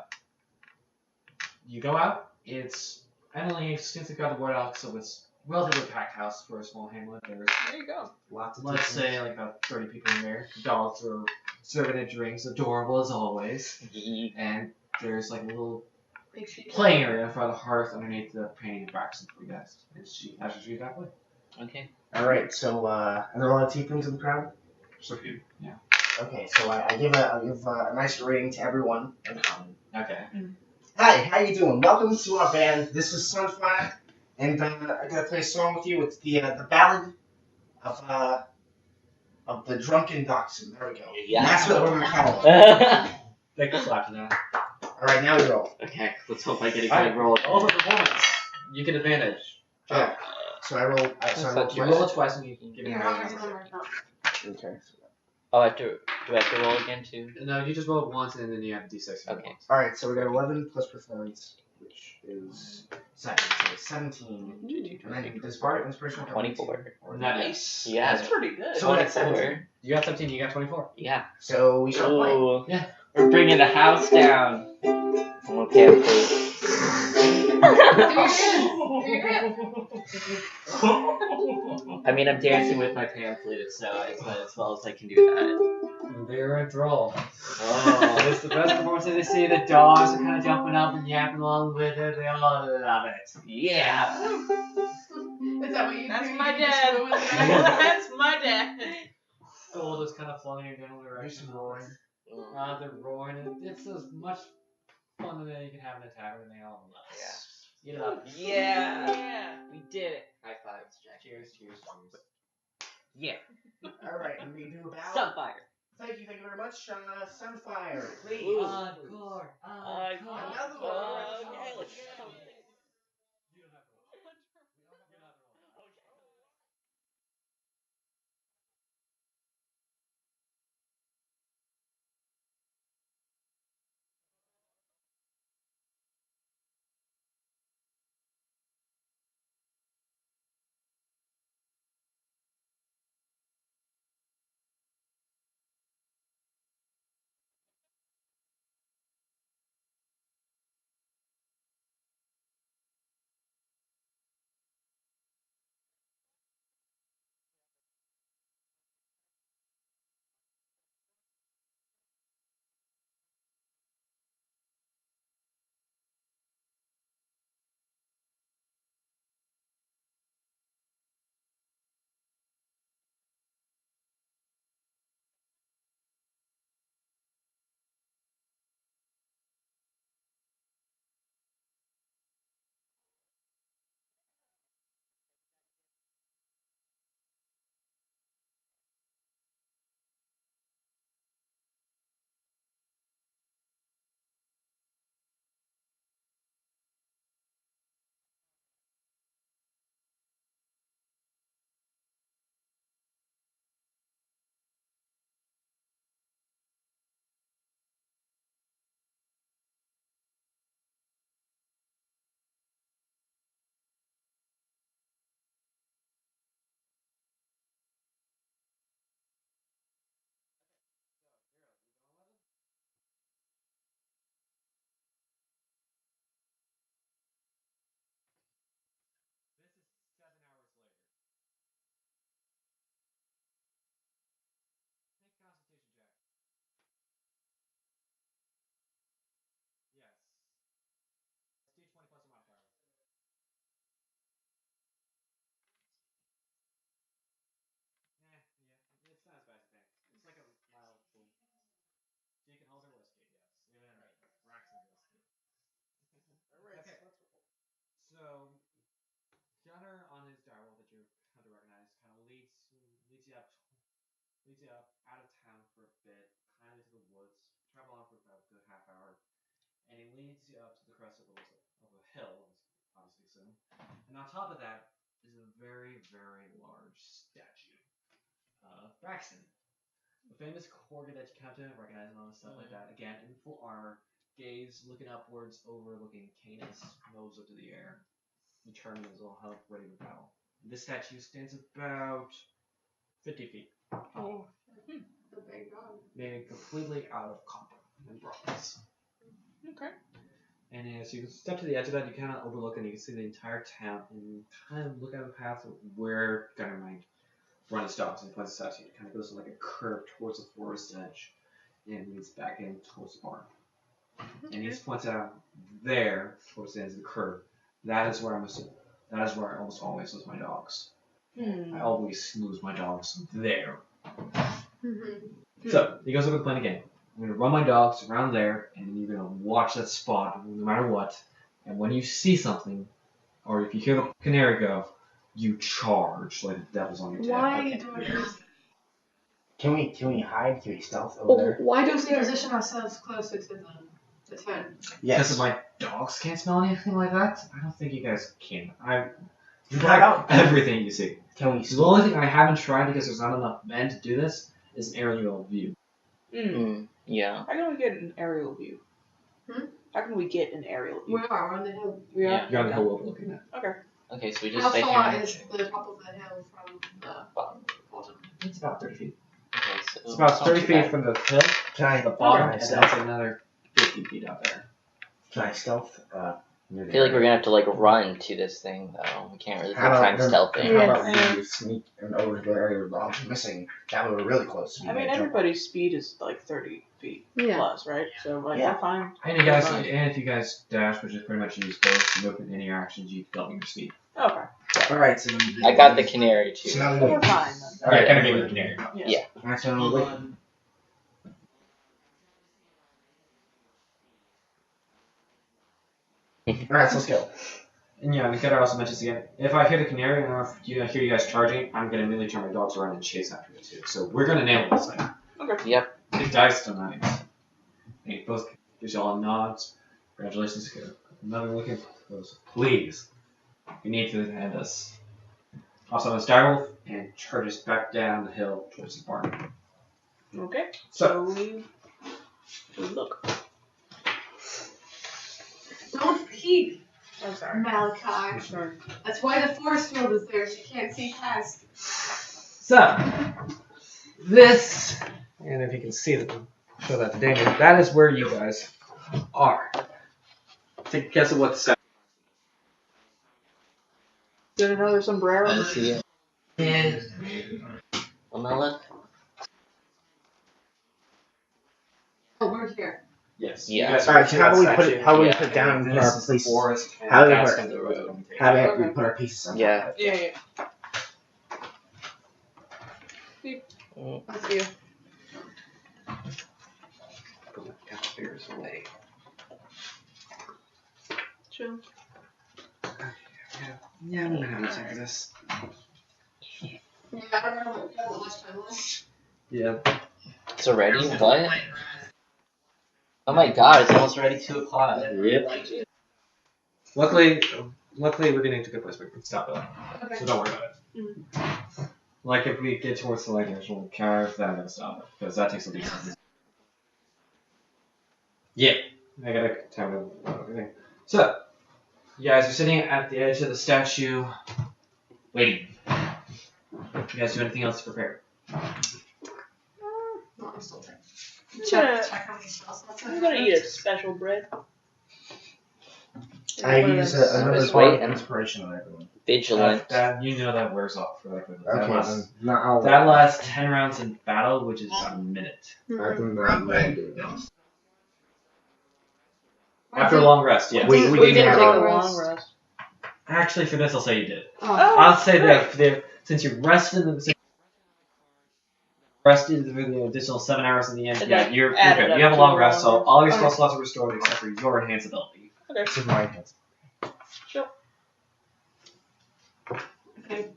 you go out. It's Emily since it got the word out, so it's relatively packed house for a small hamlet. There's There you go. Lots of let's say like about 30 people in there. Dogs are serving their drinks, adorable as always. And there's like a little Big sheet. playing area in front of the hearth underneath the painting of Braxton for you guys. And she has to that way. Okay. Alright, so are there a lot of tieflings in the crowd? Just a few. Yeah. Okay, so I give a nice rating to everyone in common. Okay. Hi, how you doing? Welcome to our band. This is Sunfire, and I'm gonna play a song with you. It's the ballad of the drunken dachshund. There we go. Yeah. That's what we're gonna call it. Thank you for slapping that. All right, now we roll. Okay, let's hope I get a Alright, good roll. All for performance. You get advantage. Oh, so I roll. You roll it twice and you can give me Here, a I'll number. use number. Okay. Oh, do I have to roll again too? No, you just roll it once and then you have D6. Okay. All right, so we got 11 plus performance, which is 7. So 17. And then does bardic inspiration count? 24. Nice. Yeah. That's pretty good. So that's 24. You got 17, you got 24. Yeah. So we start playing. Ooh. Yeah. We're bringing the house down. I'm okay with it. I mean, I'm dancing with my pamphlet, so it's not as well as I can do that. They're a draw. Oh. It's the best performance that they see. The dogs are kind of jumping up and yapping along with it. They all love it. Yeah. Is that what you That's do? my You just dad. go in there? That's my dad. Gold is kind of floating in general There's direction. some roaring. They're roaring. It's as much fun that you can have in a tavern. They all love it. Yeah. You love it. Yeah. Yeah. We did it. High fives, Jack. Cheers, cheers, cheers. Yeah. All right, and we do a ballad. Sunfire. Thank you very much, Sunfire. Please. Encore. Another one. Okay, let's go. and it leads you up to the crest of a hill, obviously soon. And on top of that is a very, very large statue of Braxton, the famous corgi that you come to recognize him and stuff like that. Again, in full armor, gaze looking upwards, overlooking Canis, nose up to the air, determined as all hell, ready for battle. This statue stands about 50 feet. Oh. The big dog. Made completely out of copper and bronze. Okay. And as you step to the edge of that, you kind of overlook and you can see the entire town and you kind of look at the path of where Gunner might run his dogs and points out to you. It kind of goes like a curve towards the forest edge and leads back in towards the barn. And he just points out there towards the end of the curve. That is where I almost always lose my dogs. I always lose my dogs there. So he goes over the plan again. I'm gonna run my dogs around there, and you're gonna watch that spot no matter what. And when you see something, or if you hear the canary go, you charge like the devil's on your tail. Why do we? Can we hide? Can we stealth over there? Why do we position ourselves closer to the tent? Yes. Because my dogs can't smell anything like that. I don't think you guys can. I You track everything you see. Can we? So the only thing I haven't tried because there's not enough men to do this is an aerial view. Yeah. How can we get an aerial view? How can we get an aerial view? We are on the hill. We are? Yeah. You're on the hill overlooking that. Okay. Okay, so we just How stay far here. is the top of the hill from the bottom? It's about 30 feet. Okay, so It's about not 30 too feet bad. from the hill Can I? to the bottom, Can I and stealth? that's another 50 feet out there. Can I stealth? Near I the feel like we're area? gonna have to like run to this thing though. We can't really How try about and stealth it. How about we sneak and over to the area where the dogs are missing? That way we're really close. So we I mean, might jump. everybody's speed is like 30 feet plus, right? So, like, Yeah. we're fine. And you guys, and if you guys dash, which is pretty much use both, move in any actions, you double your speed. Okay. All right. So I got the canary too. So now So we we're fine then. All right. Kind of give the canary. Yeah. All right. So wait. All right. So let's go. And yeah, Nikita also mentions again, if I hear the canary and if you hear you guys charging, I'm going to immediately turn my dogs around and chase after you too. So we're going to nail this thing. Okay. Yep. 6 dice tonight. And he both gives you all nods. Congratulations, Nikita. Another looking goes, please. We need to end this. Also, on Direwolf and charges back down the hill towards the barn. Okay. So- So we look. Don't peek, I'm sorry. Malachi. Sorry. That's why the force field is there. She can't see past. So, this, and if you can see them, show that to Damien, that is where you guys are. Take a guess at what set. Is it another sombrero? I see it. And Lamella? Oh, we're here. yes. Yeah. You guys All right. So how do we that put it? statue. How do we Yeah. put it down and put This our is the pieces? forest, and How do we that's put- the road that we take. How do we put our pieces on? Yeah. top of it? Yeah. I see you. Put the caterpillars away. Chill. Yeah, I'm gonna have to check this. Yeah, I don't know what the last time was. Yeah. It's already? What? Oh my god, it's almost already 2 o'clock. Yep. Luckily, we're getting to a good place. We can stop it. Okay. So don't worry about it. Like if we get towards the actual carve, then I'm gonna stop it because that takes a decent. Yeah, I gotta time it. Everything. So, you guys are sitting at the edge of the statue, waiting. You guys do anything else to prepare? No, I'm still trying. gonna- Check how many spells left. I'm gonna eat a special bread. I One of use those- another Just part wait of and- inspiration on everyone. Vigilant. That you know that wears off really quickly. That Okay, lasts- then not all. That lasts 10 rounds in battle, which is about a minute. I think that might do it. After a long rest, yeah. We We didn't didn't have take a a rest. long rest. Actually, for this, I'll say you did. Oh. I'll say that since you rested through the additional 7 hours in the end, And yeah, then you're added good. up You have a to long a rest, long so rest. all your spell Okay. slots are restored except for your enhanced ability. Okay. This is my intention. Okay.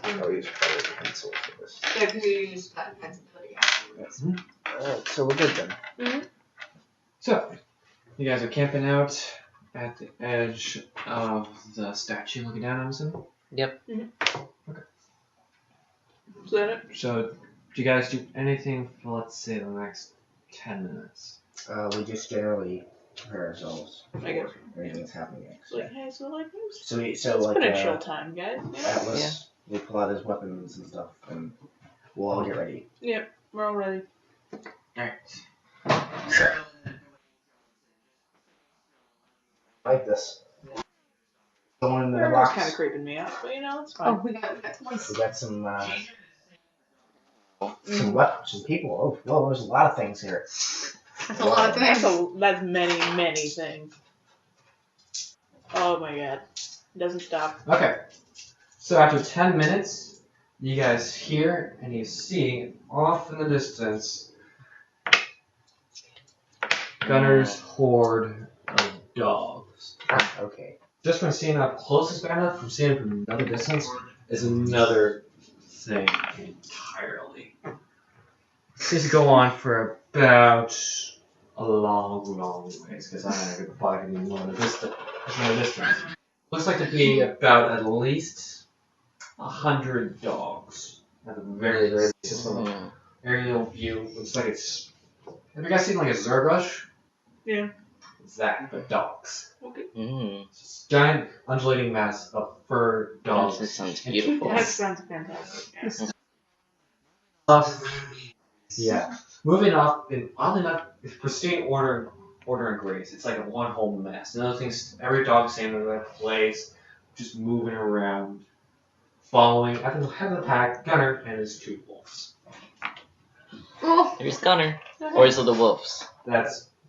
I'll use colored pencil for this. Yeah, because you used that defensibility afterwards. Alright, so we're good then. So, You guys are camping out at the edge of the statue looking down, I'm assuming? Yep. Okay. Is that it? So, do you guys do anything for, let's say, the next 10 minutes? We just generally prepare ourselves for I guess. anything that's happening next. Like, hey, so like, So it's like been a chill time, guys. Yeah. Atlas, we pull out his weapons and stuff, and we'll all get ready. Yep, we're all ready. Alright. So, like this. Going in the Everyone's box. kind of creeping me out, but you know, it's fine. Oh, we got toys. We got some weapons, some people. Oh, well, there's a lot of things here. That's a lot of things. That's many, many things. Oh my god. It doesn't stop. Okay. So after 10 minutes, you guys hear and you see off in the distance Gunner's horde of dogs. Okay. Just from seeing up close is bad enough, from seeing it from another distance is another thing entirely. These go on for about a long ways, because I'm not going to bother any more than this distance. Looks like to be about at least 100 dogs. At the very least, just from an aerial view. Looks like it's. Have you guys seen like a Zerg rush? Yeah. It's that, but dogs. Okay. It's this giant undulating mass of fur dogs. This sounds beautiful. That sounds fantastic. Yes. Yeah. Moving off in oddly enough, pristine order and grace. It's like a one whole mess. Another thing's every dog's staying in their place, just moving around, following at the head of the pack, Gunner and his two wolves. Oh. There's Gunner. Or is it the wolves?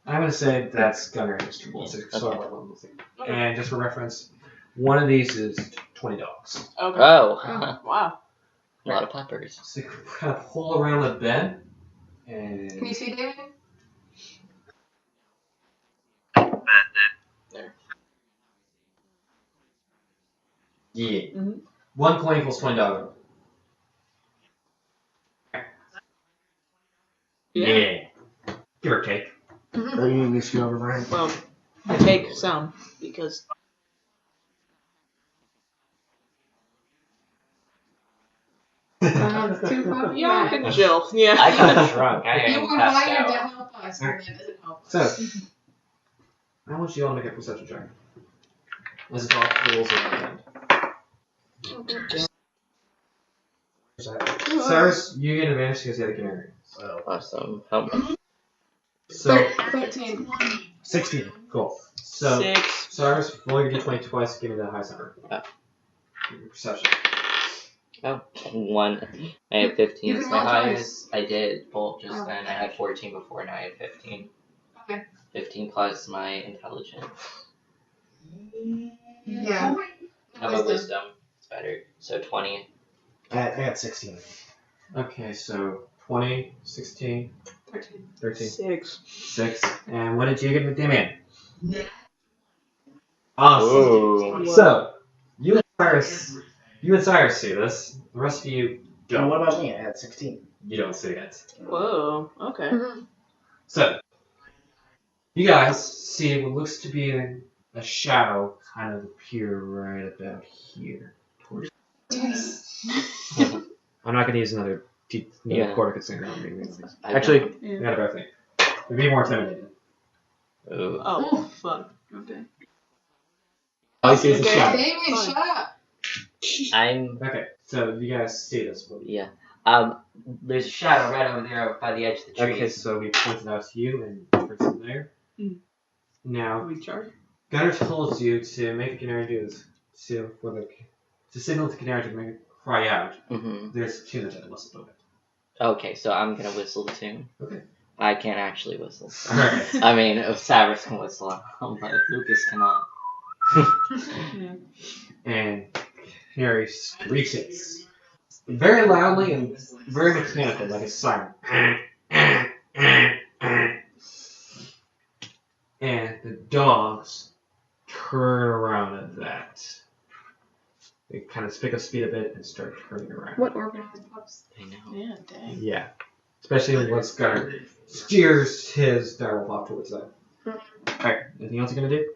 I'm gonna say that's Gunner and his two wolves. It's sort of like one little thing. Okay. And just for reference, one of these is 20 dogs. Okay. Oh. Wow. A lot of peppers. So you kind of pull around the bend, and Can you see David? yeah, Mhm. one coin equals 20 dollars. Yeah. Give or take. Are you going to scoot over, Brian? Well, take some, because... Too fucking Yeah, I bad. can chill. Yeah. I got drunk. I You ain't were passed hired to out. help us, and that doesn't help So, us. I want you all to make a perception check. This is all rules of the end. Cyrus, you get advantage because you had a canary. Awesome. How much? So, 13. 16. cool. So, 6. Cyrus, roll your d20 twice, give me the highest number. Oh. Your perception. Oh, 1. I have 15. You It's can my roll twice. highest. I did both just Oh. then. I had 14 before, now I have 15. Okay. 15 plus my intelligence. Yeah. How about wisdom? It's better. So 20. I got 16. Okay, so 20, 16, 13, 6. 6. And what did you get with Damien? Awesome. Ooh. So, you and Cyrus see this. The rest of you And don't. what about me? I had 16. You don't see it. Whoa. Okay. So, you guys see what looks to be a shadow kind of appear right about here. I'm not going to use another corticus thing. Actually, Yeah. not a bad thing. It'd be more intimidating. Ooh. Oh, fuck. Okay. All you see is a Okay. shadow. Damien, shut up. I'm. Okay, so you guys see this. Yeah. There's a shadow right over there by the edge of the tree. Okay, so we pointed out to you and person there. Mm. Now, We charge? Gunner told you to make the canary do this to signal the canary to make it cry out. Mm-hmm. There's a tune that must do it. Okay, so I'm gonna whistle the tune. Okay. I can't actually whistle. Alright. I mean, if Cyrus can whistle, but if Lucas cannot. Yeah. And canary screeches very loudly and very mechanical, like a siren. And the dogs turn around at that. They kind of pick up speed a bit and start turning around. What organized pups? I know. Yeah, dang. Yeah. Especially once Gunner steers his direwolf off towards that. Alright, anything else you're gonna do?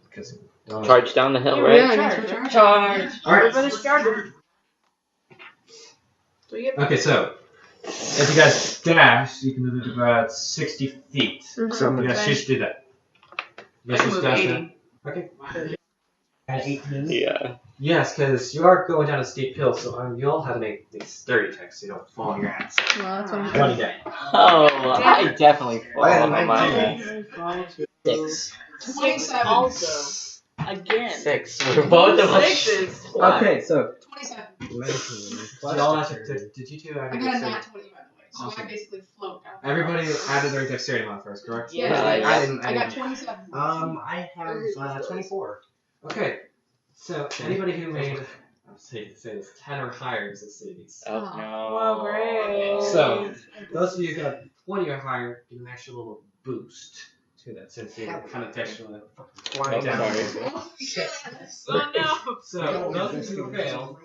Because Charge down the hill, Yeah, right? yeah, I guess we're charging. Charge! Alright. Everybody's charging. So you get Okay, so if you guys dash, you can move it about 60 feet. So I'm You gonna guys should do that. You I guys can should move dash 80. that. Okay. at 18. Yeah. Yes, because you are going down a steep hill, so you all have to make these sturdy checks so you don't fall on your ass. Well, that's what I'm What do you get? Oh, I definitely fall Yeah, on my 19. ass. 6. 27. Also, again. 6. For both of us. Sixes. Okay, so 27. 19. did y'all actually, did you two add I your got a dexterity? nat 20 by the way, so Awesome. I basically float down. Everybody added their dexterity modifiers, correct? Yeah, Yeah. I got 27. I have 24. Okay, so anybody who made, I'll say this, 10 or higher succeeds. Oh, Well, no. great. So, those of you who got 20 or higher get an extra little boost to that since you kind of textually Flying Oh, down. sorry. Oh, yes. Oh no. So, those of you who failed,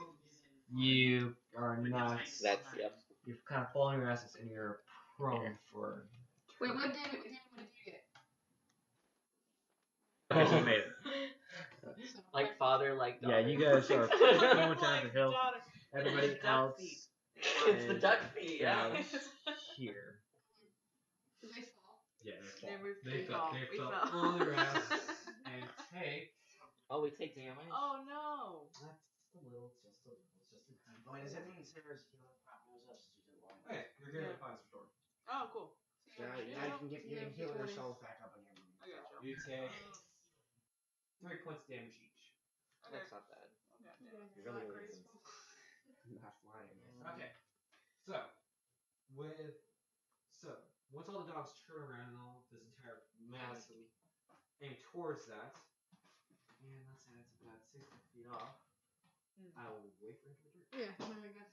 you are not, That's, yep. you're kind of falling your asses and you're prone for. Wait, what did you get? Okay, you made it. Like father, like daughter. Yeah, you guys are going down the hill. Daughter. Everybody Duck else feet. It's the duck feet, yeah. down here. Did they fall? Yeah, Yeah, they fell. they We fell fell. on their ass and take. Oh, we take damage? Oh no. Just a little, just a little. Oh, wait, does that mean Sarah's healing goes up since you did one? Okay, you're getting Yeah. the points restored. Oh cool. Yeah, you can get heal yourself back up again. I got You take 3 points damage each. Okay. That's not bad. Okay. You really Not isn't. Not flying. Okay, so once all the dogs turn around and all this entire mass aim towards that, and let's say that's about 60 feet off. I will wait for him to return. Yeah, there we go.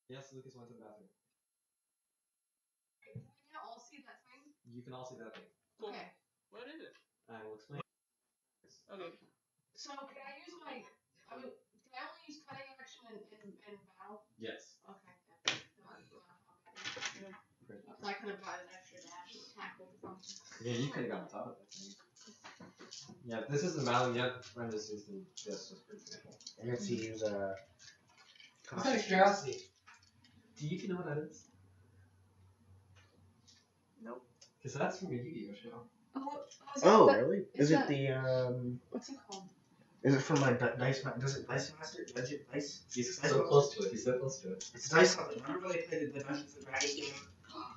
Yes, Lucas went to the bathroom. Can we all see that thing? You can all see that thing. Cool. Okay. What is it? I will explain. Okay. So can I use my? Can I only use cutting action in battle? Yes. Okay. Yeah. So I could have got an extra dash and tackle the function. Yeah, you could have got on top of that thing. Yeah, this isn't battle yet. I'm just using this just for example. And let's use Just out of curiosity, do you two know what that is? Nope. Because that's from a Yu-Gi-Oh show. Oh, that, really? is Is it that- the what's it called? Is it from like Dice? Does it Dice Master? Does it Dice? He's so close to it. He's so close to it. It's Dice. Remember they played the Dungeons and Dragons game?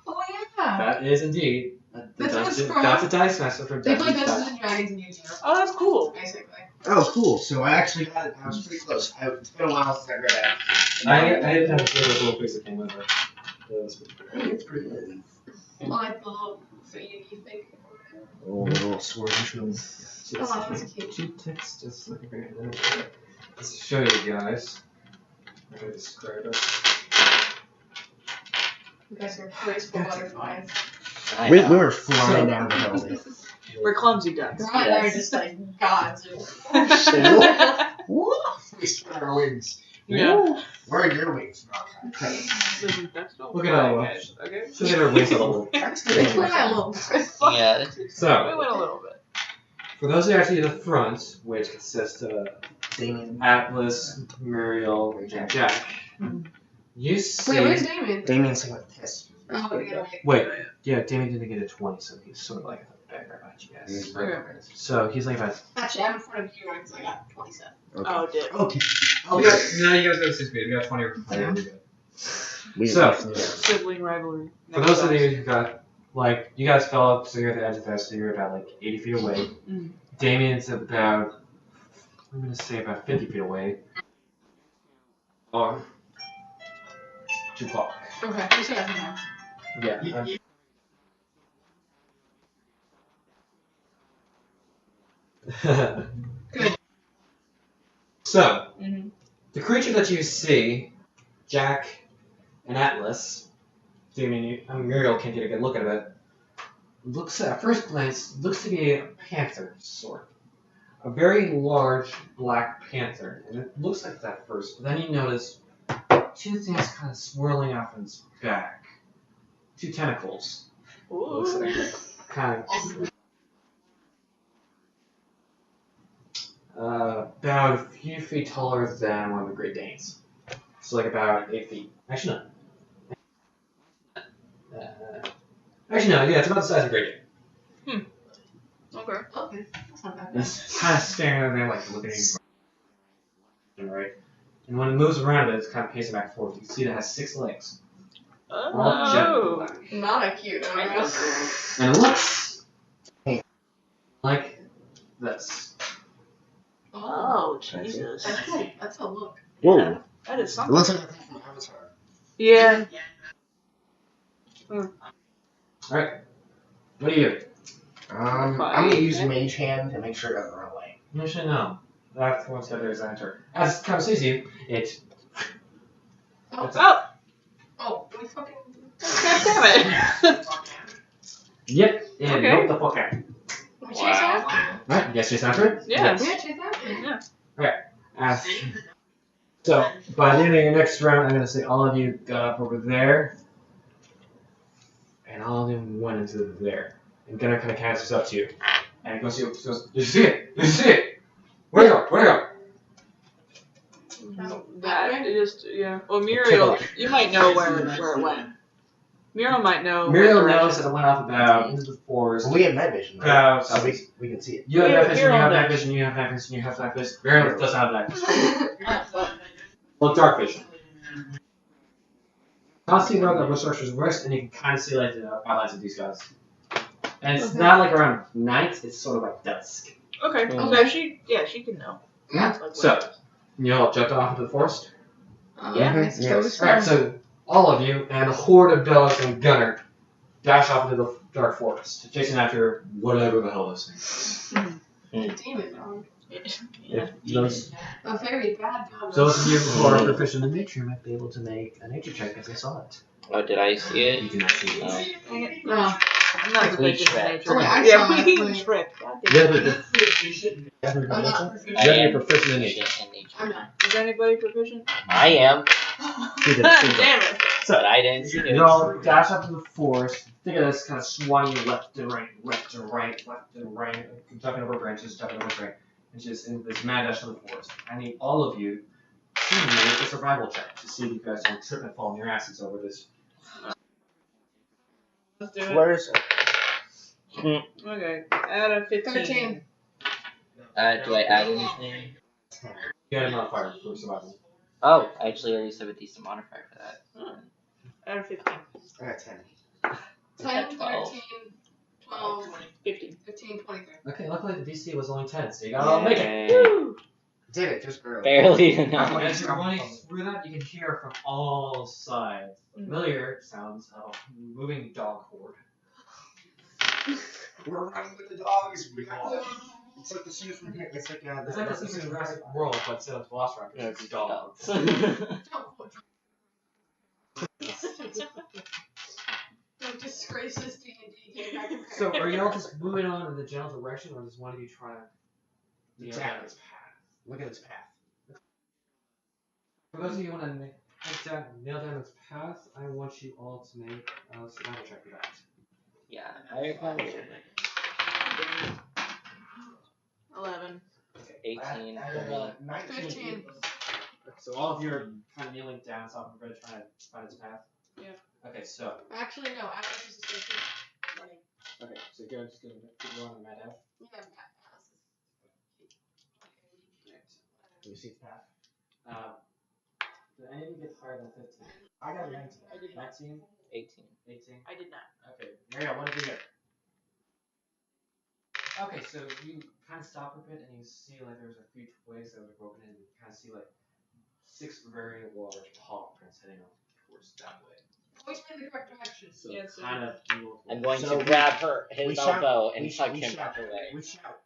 Oh yeah. That is indeed. That's what it's from. That's a Dice Master from They play Dungeons. Dungeons and Dragons in Yu-Gi-Oh. Oh, that's cool. Basically. Oh, cool. So I actually got it. I was pretty close. It's been a while since I read it. I didn't have to do the little piece that came with it. It's pretty good. Like the little thing. Oh, little sword and shield. Oh, that's cute. Two ticks, just like a big Let's show you guys. How to describe it. You guys are graceful butterflies. I We know. were flying down the hill. We're clumsy ducks. Ron and I are just like gods. Woo! We spread our wings. Yeah. Woo! Where are your wings? Okay. Ducks don't Look at fly, all guys, okay? So they are wings a little. They fly a little. Yeah. We So, went a little bit. for those who are actually in the front, which consists of Damien. Atlas, Muriel, and Jack, you see. Wait, where's Damon? Damien's like a test. Oh, yeah. Wait, yeah, Damien didn't get a 20, so he's sort of like back right behind you guys. Okay. So he's like about. Actually, I'm in front of you because I got 27. Oh, dip. Okay. No, you guys go 6 feet. You got 20 or 20. You're good. So, Sibling rivalry. For those of you who got, like, you guys fell up, so you're at the edge of that, so you're about, like, 80 feet away. Mm. Damien's about, I'm going to say about 50 feet away. Or, to block. Okay, you said that. Yeah. Good. So, Mm-hmm. the creature that you see, Jack and Atlas, Damien, Muriel can't get a good look at it, looks at first glance, looks to be a panther sort. A very large black panther, and it looks like that first, but then you notice two things kind of swirling off in its back. 2 tentacles. Ooh. Looks like kind of about a few feet taller than one of the Great Danes. So like about 8 feet. Actually no. Actually no. Yeah, it's about the size of a Great Dane. Okay. Okay, that's not bad. It's kind of staring there like looking at you. Right. And when it moves around it's kind of pacing back and forth. You can see that it has 6 legs. All jet black. Not a cute animal. And it looks like this. Oh, Jesus. That's a look. Yeah, that is It something. looks like a thing from Avatar. Yeah. Alright. What do you do? I'm gonna use Mage Hand to make sure it doesn't run away. Actually, no. That's what's got there is an enter. As it kind of sees you, it. Oh! Oh, we fucking. God damn it! Yep. And Okay. nope the fuck out. We chase after him. Alright, you guys chase after it? Yeah. Yeah, chase after him. Yeah. So, by the end of your next round, I'm going to say all of you got up over there, and all of them went into there. And Gunnar kind of casts up to you. And he goes to you, goes, did you see it? Did you see it? Where'd it go? Where'd it go? That just, yeah. Well, Muriel, you might know where it went. Muriel might know. Muriel what knows direction. that it went off about into the forest. Well, we have night vision, right? About So we can see it. You have Yeah, night vision, you Muriel have night does. vision, you have night vision, you have night vision. Muriel does not have night vision. Well, dark vision. Constantly around the structures works, and you can kind of see like the outlines of these guys. And it's not like around night; it's sort of like dusk. Okay. Mm. So she can know. Yeah. Like So what- you all jumped off into the forest. Yeah. I suppose Yes. All right. So all of you and a horde of dogs and Gunner dash off into the dark forest, chasing after whatever the hell this thing is. A demon dog. Yeah. Those A very bad dog. of you who are proficient in nature might be able to make a nature check as I saw it. Oh, did I see You it? do not see it. Oh. No. I'm not Tweet proficient in Shrek. nature. Oh, wait, I Yeah, saw it. we Wait. trick. God You damn have it. to be I'm not proficient. I am proficient in nature. proficient in nature. I'm not. Is anybody proficient? I am, Damn it. but I didn't see it. You all dash up to the forest. Think of this kind of swinging left and right, left and right, left and right, jumping over branches, jumping over branches. It's just in this mad dash to the forest. I need all of you to make a survival check to see if you guys don't trip and fall on your asses over this. Let's do it. Where is it? Okay. Add a 15. 13. Do I add anything? You got a modifier for survival. Oh, actually, I already said a decent modifier for that. Add a 15. I got 10. 10, 12. 13, 12, 15. 15, 23. Okay, luckily the DC was only 10, so you gotta make it. Yay. Did it, just barely. Barely enough. As you're running through that, you can hear from all sides familiar sounds of a moving dog horde. We're running with the dogs. It's like the scene from here. It's like It's like this is Jurassic World, but instead of Velociraptor, it's dogs. Don't disgrace this D&D game. I can So are y'all just moving on in the general direction, or does one of you try to nail down Exactly. its path? Look at its path. For those of you who want to nail down its path, I want you all to make a survival check for that. Yeah, I probably should. 11. Okay. 18 I for me. 19. 15. So all of you are kind of kneeling down, so I'm trying to find its path. Yeah. Okay, so Actually, no. I was just thinking. Running. okay, so you're just gonna keep going on the mad dash. Yeah, Do you see its path? Did any of you get higher than 15? I got 19. I did not. 19? 18. 18? I did not. Okay, Mariel, what did you get? Okay, so you kind of stop a bit and you see like there's a few twigs that were broken in and you kind of see like 6 very large paw prints heading up towards that way. Point me in the correct direction. So Yes, sir. kind of I'm going So to grab his we shout- elbow and we tuck we him shout- away. We shout.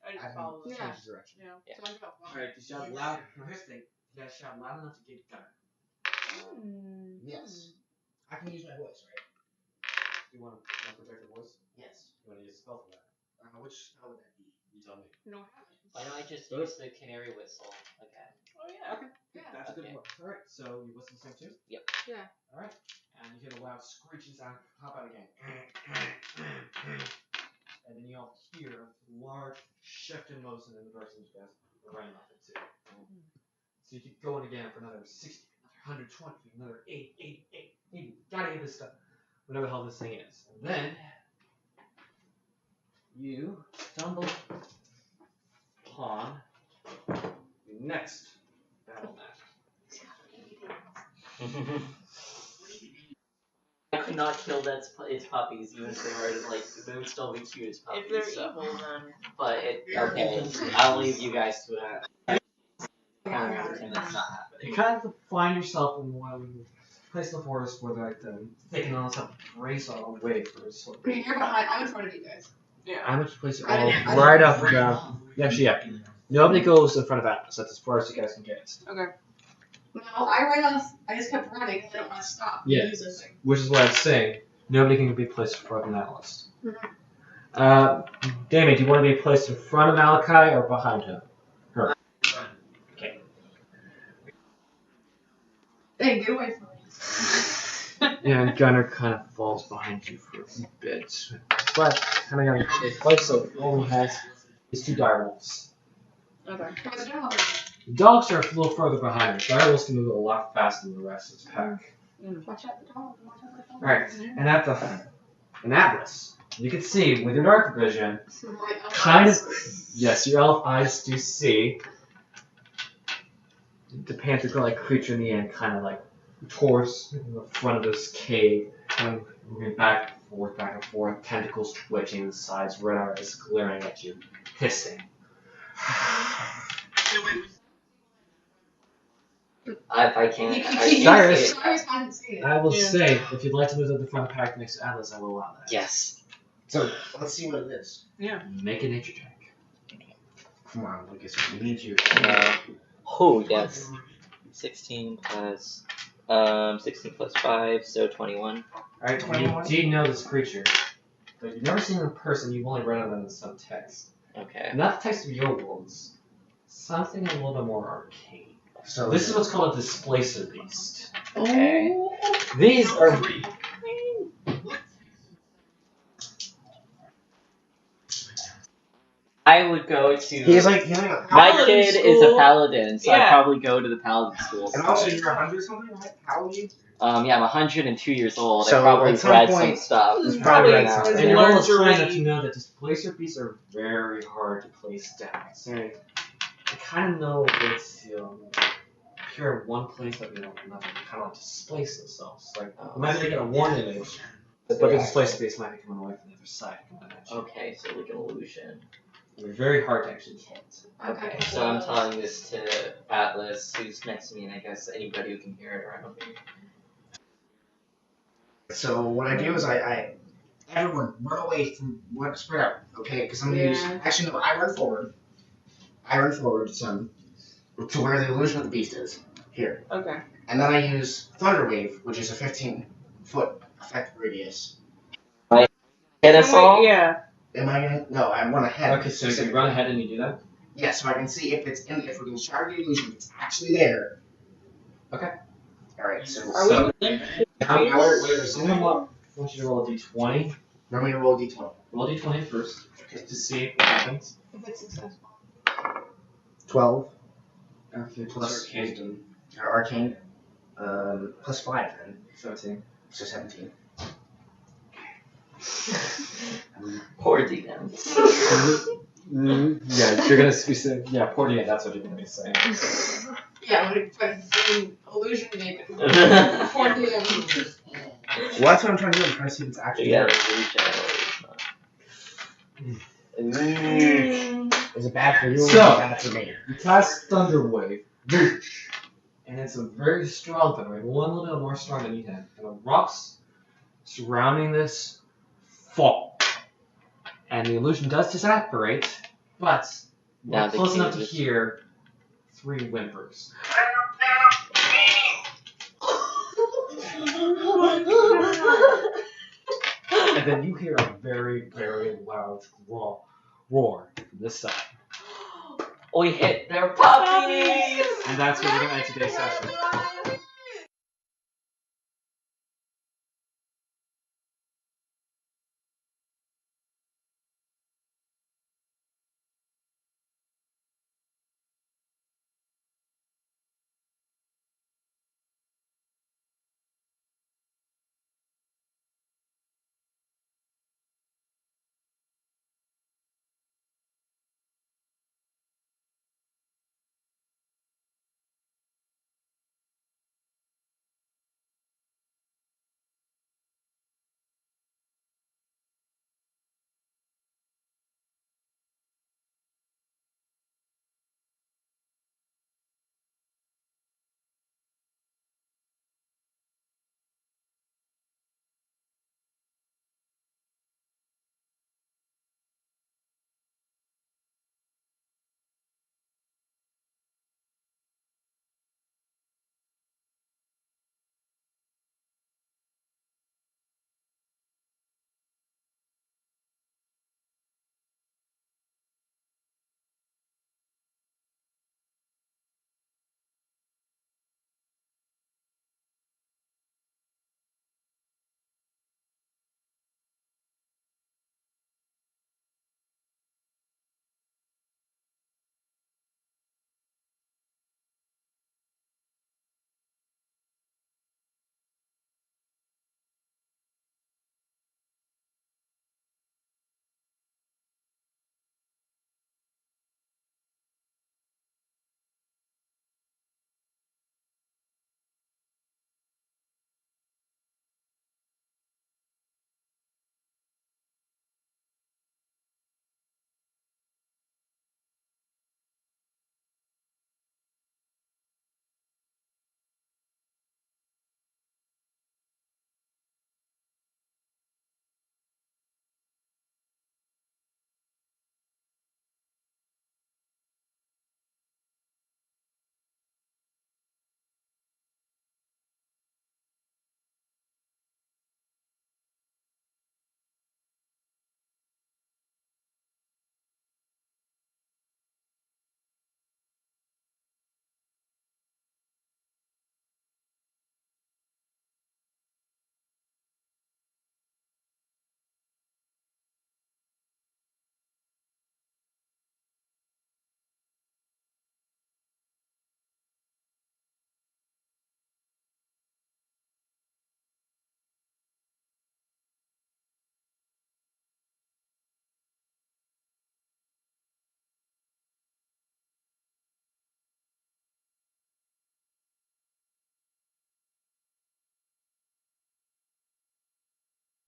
I just I follow mean, them. Yeah. change direction. Yeah. Yeah. So I go. Alright, you shout loud. No, here's the thing. You guys shout loud enough to get Gunner. Yes. I can use my voice, right? Do you want to project your voice? Yes. You want to use a spell for that? Which spell would that be? You tell me. You don't have it. Why don't I just use the canary whistle again? Oh, yeah. Okay. Yeah. That's a good Okay. one. Alright, so you whistle the same too? Yep. Yeah. Alright. and you hear the loud screeching sound pop out again. And then you'll hear a large shift in motion in the direction you guys are running off into. So you keep going again for another 60, another 120, another 80. Gotta get this stuff. Whatever the hell this thing is. And then you stumble upon the next battle map. I could not kill its puppies, even if they were like they would still be cute as puppies. If they're so. evil, then. But okay, I'll leave you guys to it. And that's not You happening. kind of find yourself in one place in the forest where like the thick and stuff brace away for a sort of. You're behind. I'm in front of you guys. I'm at the place I didn't- I right didn't- up the. Actually, yeah. Nobody goes in front of Atlas. That's as far as you guys can get. Okay. No, I ran off. I just kept running because I don't want to stop. Yeah. And use this thing. Which is what I'm saying. Nobody can be placed in front of Atlas. Mhm. Damien, do you want to be placed in front of Malachi or behind him? Her. Okay. Hey, get away from me. Yeah, and Gunner kind of falls behind you for a bit. But kind of got a place so only has his 2 direwolves. Okay. What's the dog? The dogs are a little further behind. The direwolves can move a lot faster than the rest of the pack. Watch out the dog. Watch out the dog. Alright, and at in Atlas, you can see with your dark vision, My kind of, eyes. yes, your elf eyes do see the panther-like creature in the end, kind of like towards the front of this cave, kind of moving back and forth, tentacles twitching, the sides, red eyes glaring at you, hissing. I can't. Cyrus. Cyrus hadn't seen it. I will Yeah. say, if you'd like to move to the front pack next to Atlas, I will allow that. Yes. So let's see what it is. Make a nature check. Come on, Lucas. We need you. Oh yes. 16 plus 5, so 21. Alright, 21. you do know this creature, but you've never seen it in person, you've only read it in some text. Okay. Not the text of your worlds, something a little bit more arcane. So This is what's called a displacer beast. Okay. These are. I would go to. he's like a My Paladin kid is a school. paladin, so I'd Yeah. probably go to the paladin school. and also you're 100 something, right? How old are you? Yeah, I'm 102 years old. So, I probably at some read point- some stuff. It's Probably probably right now. now. And your role is high Largely- enough to know that displacer beasts are very hard to place down. So you kind of know it's appear in one place, but another. They kind of like displace themselves. Like you might be getting a one image, but the displacer beast might be coming away from the other side. Okay, so like an illusion. They're very hard to actually hit. Okay, so I'm telling this to Atlas, who's next to me, and I guess anybody who can hear it around me. So what I do is I everyone run away from what spread out, okay? Because I'm gonna use actually no, I run forward. Some to where the illusion of the beast is here, Okay. and then I use Thunder Wave, which is a 15-foot effect radius. Hit us all? Yeah. Am I gonna? No, I run ahead. Okay, so you run ahead and you do that? Yeah, so I can see if it's in. If we can shatter the illusion, if it's actually there. Okay. All right. So Are we? how I want you to roll a d20. I'm gonna roll a d20. Roll a d20 first, just to see what happens. If it's successful. 12 Okay, plus arcane. wisdom, or arcane, plus 5 then, 17. so 17. Poor DM. Yeah, you're gonna be saying, yeah, poor DM, that's what you're gonna be saying. Yeah, when illusion made it. Poor DM. Well, that's what I'm trying to do. I'm trying to see if it's actually Yeah, there. Is it bad for you or is it So- bad for me? You cast Thunder Wave, and it's a very strong Thunder Wave, one little bit more strong than you had. And the rocks surrounding this fall. And the illusion does disapparaate, but Now we're the close enough to cave is- hear 3 whimpers. And then you hear a very, very loud roar from this side. We hit their puppies! And that's where we're going to end today's session.